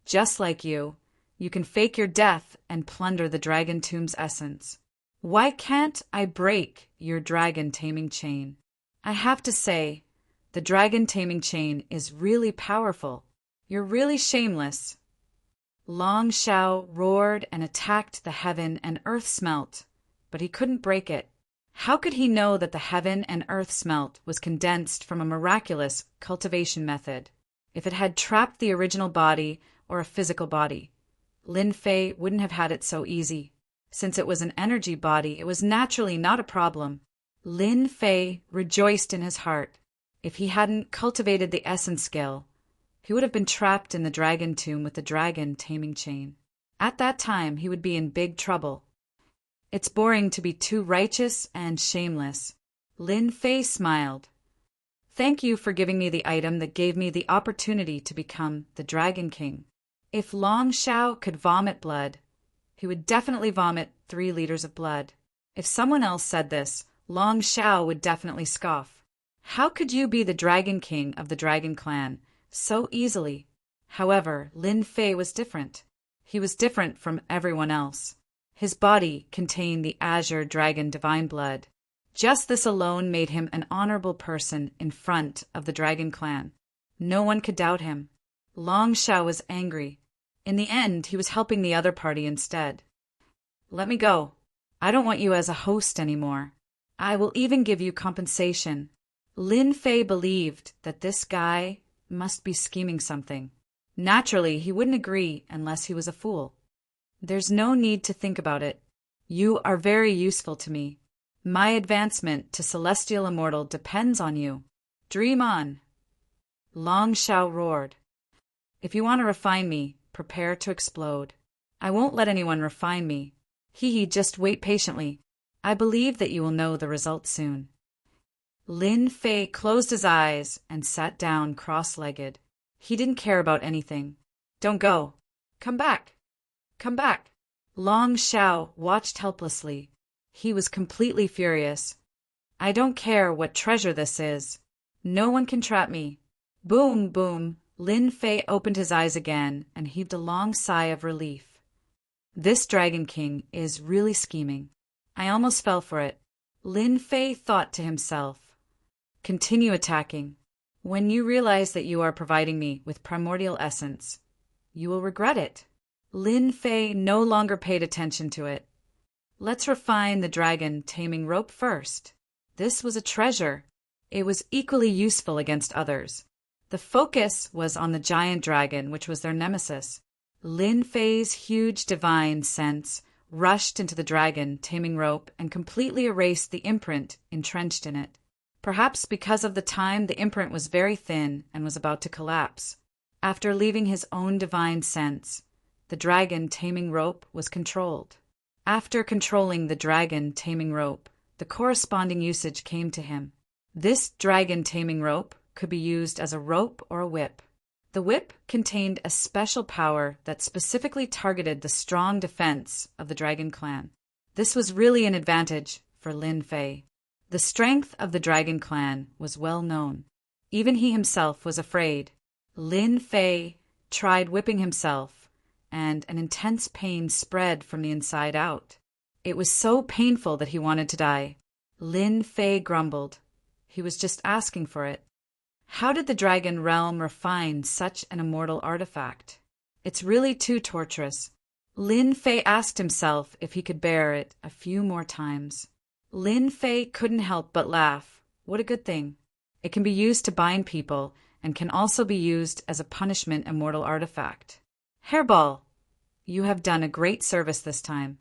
Just like you can fake your death and plunder the Dragon Tomb's essence. Why can't I break your dragon taming chain? I have to say, the dragon taming chain is really powerful. You're really shameless. Long Zhao roared and attacked the heaven and earth smelt, but he couldn't break it. How could he know that the heaven and earth smelt was condensed from a miraculous cultivation method? If it had trapped the original body or a physical body, Lin Fei wouldn't have had it so easy. Since it was an energy body, it was naturally not a problem. Lin Fei rejoiced in his heart. If he hadn't cultivated the essence skill, he would have been trapped in the dragon tomb with the dragon taming chain. At that time, he would be in big trouble. It's boring to be too righteous and shameless. Lin Fei smiled. Thank you for giving me the item that gave me the opportunity to become the Dragon King. If Long Zhao could vomit blood, he would definitely vomit 3 liters of blood. If someone else said this, Long Zhao would definitely scoff. How could you be the Dragon King of the Dragon Clan so easily? However, Lin Fei was different. He was different from everyone else. His body contained the Azure Dragon divine blood. Just this alone made him an honorable person in front of the Dragon Clan. No one could doubt him. Long Shao was angry. In the end, he was helping the other party instead. Let me go. I don't want you as a host anymore. I will even give you compensation. Lin Fei believed that this guy must be scheming something. Naturally, he wouldn't agree unless he was a fool. There's no need to think about it. You are very useful to me. My advancement to Celestial Immortal depends on you. Dream on. Long Shao roared. If you want to refine me, prepare to explode. I won't let anyone refine me. Just wait patiently. I believe that you will know the result soon. Lin Fei closed his eyes and sat down cross-legged. He didn't care about anything. Don't go. Come back. Come back. Long Shao watched helplessly. He was completely furious. I don't care what treasure this is. No one can trap me. Boom, boom. Lin Fei opened his eyes again and heaved a long sigh of relief. This Dragon King is really scheming. I almost fell for it. Lin Fei thought to himself. Continue attacking. When you realize that you are providing me with primordial essence, you will regret it. Lin Fei no longer paid attention to it. Let's refine the dragon taming rope first. This was a treasure. It was equally useful against others. The focus was on the giant dragon, which was their nemesis. Lin Fei's huge divine sense rushed into the dragon taming rope and completely erased the imprint entrenched in it. Perhaps because of the time, the imprint was very thin and was about to collapse. After leaving his own divine sense, the dragon taming rope was controlled. After controlling the dragon taming rope, the corresponding usage came to him. This dragon taming rope could be used as a rope or a whip. The whip contained a special power that specifically targeted the strong defense of the Dragon Clan. This was really an advantage for Lin Fei. The strength of the Dragon Clan was well known. Even he himself was afraid. Lin Fei tried whipping himself, and an intense pain spread from the inside out. It was so painful that he wanted to die. Lin Fei grumbled. He was just asking for it. How did the Dragon Realm refine such an immortal artifact? It's really too torturous. Lin Fei asked himself if he could bear it a few more times. Lin Fei couldn't help but laugh. What a good thing. It can be used to bind people and can also be used as a punishment immortal artifact. Hairball, you have done a great service this time.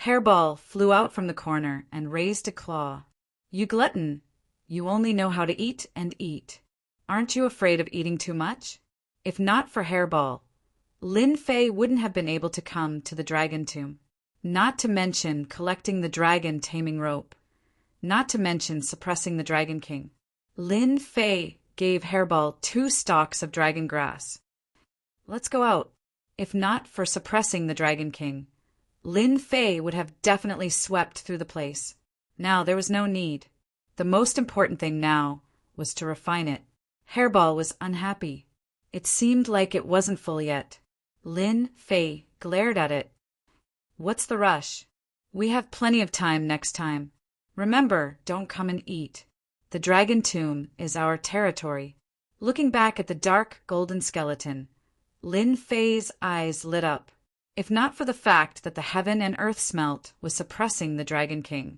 Hairball flew out from the corner and raised a claw. You glutton, you only know how to eat and eat. Aren't you afraid of eating too much? If not for Hairball, Lin Fei wouldn't have been able to come to the dragon tomb. Not to mention collecting the dragon taming rope. Not to mention suppressing the Dragon King. Lin Fei gave Hairball 2 stalks of dragon grass. Let's go out. If not for suppressing the Dragon King, Lin Fei would have definitely swept through the place. Now there was no need. The most important thing now was to refine it. Hairball was unhappy. It seemed like it wasn't full yet. Lin Fei glared at it. What's the rush? We have plenty of time next time. Remember, don't come and eat. The dragon tomb is our territory. Looking back at the dark golden skeleton, Lin Fei's eyes lit up. If not for the fact that the heaven and earth smelt was suppressing the Dragon King,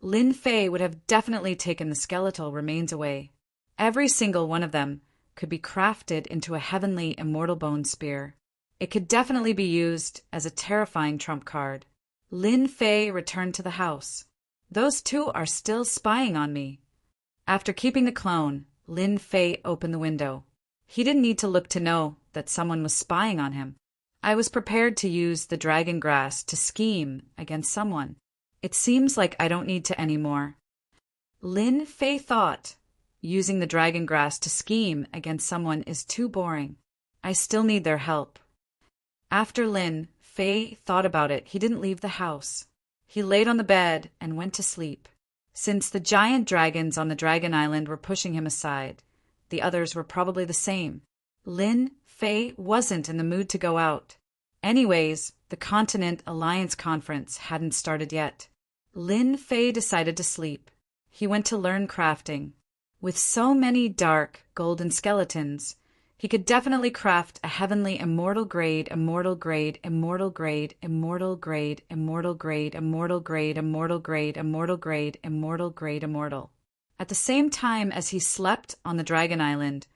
Lin Fei would have definitely taken the skeletal remains away. Every single one of them could be crafted into a heavenly immortal bone spear. It could definitely be used as a terrifying trump card. Lin Fei returned to the house. Those 2 are still spying on me. After keeping the clone, Lin Fei opened the window. He didn't need to look to know that someone was spying on him. I was prepared to use the dragon grass to scheme against someone. It seems like I don't need to anymore. Lin Fei thought, using the dragon grass to scheme against someone is too boring. I still need their help. After Lin Fei thought about it, he didn't leave the house. He laid on the bed and went to sleep. Since the giant dragons on the Dragon Island were pushing him aside, the others were probably the same. Lin Fei wasn't in the mood to go out. Anyways, the Continent Alliance Conference hadn't started yet. Lin Fei decided to sleep. He went to learn crafting. With so many dark, golden skeletons, he could definitely craft a heavenly immortal grade, immortal grade, immortal grade, immortal grade, immortal grade, immortal grade, immortal grade, immortal grade, immortal grade, immortal. At the same time as he slept on the Dragon Island,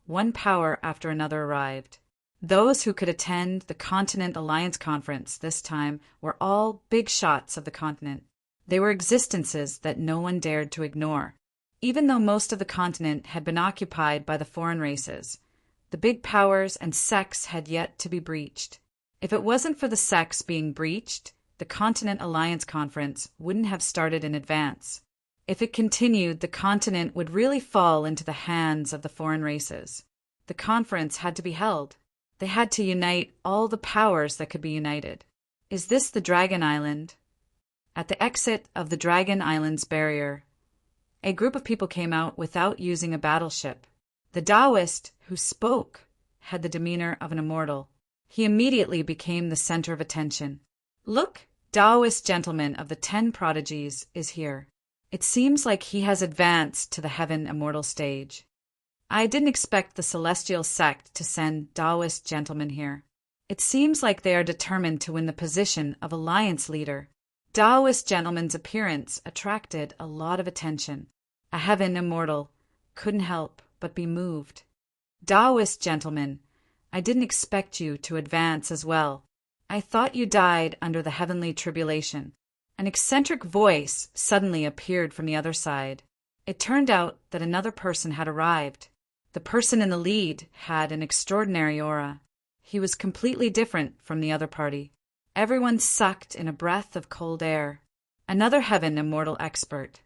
one power after another arrived. Those who could attend the Continent Alliance Conference this time were all big shots of the continent. They were existences that no one dared to ignore. Even though most of the continent had been occupied by the foreign races, the big powers and sects had yet to be breached. If it wasn't for the sects being breached, the Continent Alliance Conference wouldn't have started in advance. If it continued, the continent would really fall into the hands of the foreign races. The conference had to be held. They had to unite all the powers that could be united. Is this the Dragon Island? At the exit of the Dragon Island's barrier, a group of people came out without using a battleship. The Taoist who spoke had the demeanor of an immortal. He immediately became the center of attention. Look, Taoist gentleman of the 10 prodigies is here. It seems like he has advanced to the heaven immortal stage. I didn't expect the celestial sect to send Taoist gentlemen here. It seems like they are determined to win the position of alliance leader. Taoist gentleman's appearance attracted a lot of attention. A heaven immortal couldn't help but be moved. Taoist gentleman, I didn't expect you to advance as well. I thought you died under the heavenly tribulation. An eccentric voice suddenly appeared from the other side. It turned out that another person had arrived. The person in the lead had an extraordinary aura. He was completely different from the other party. Everyone sucked in a breath of cold air. Another heaven immortal expert.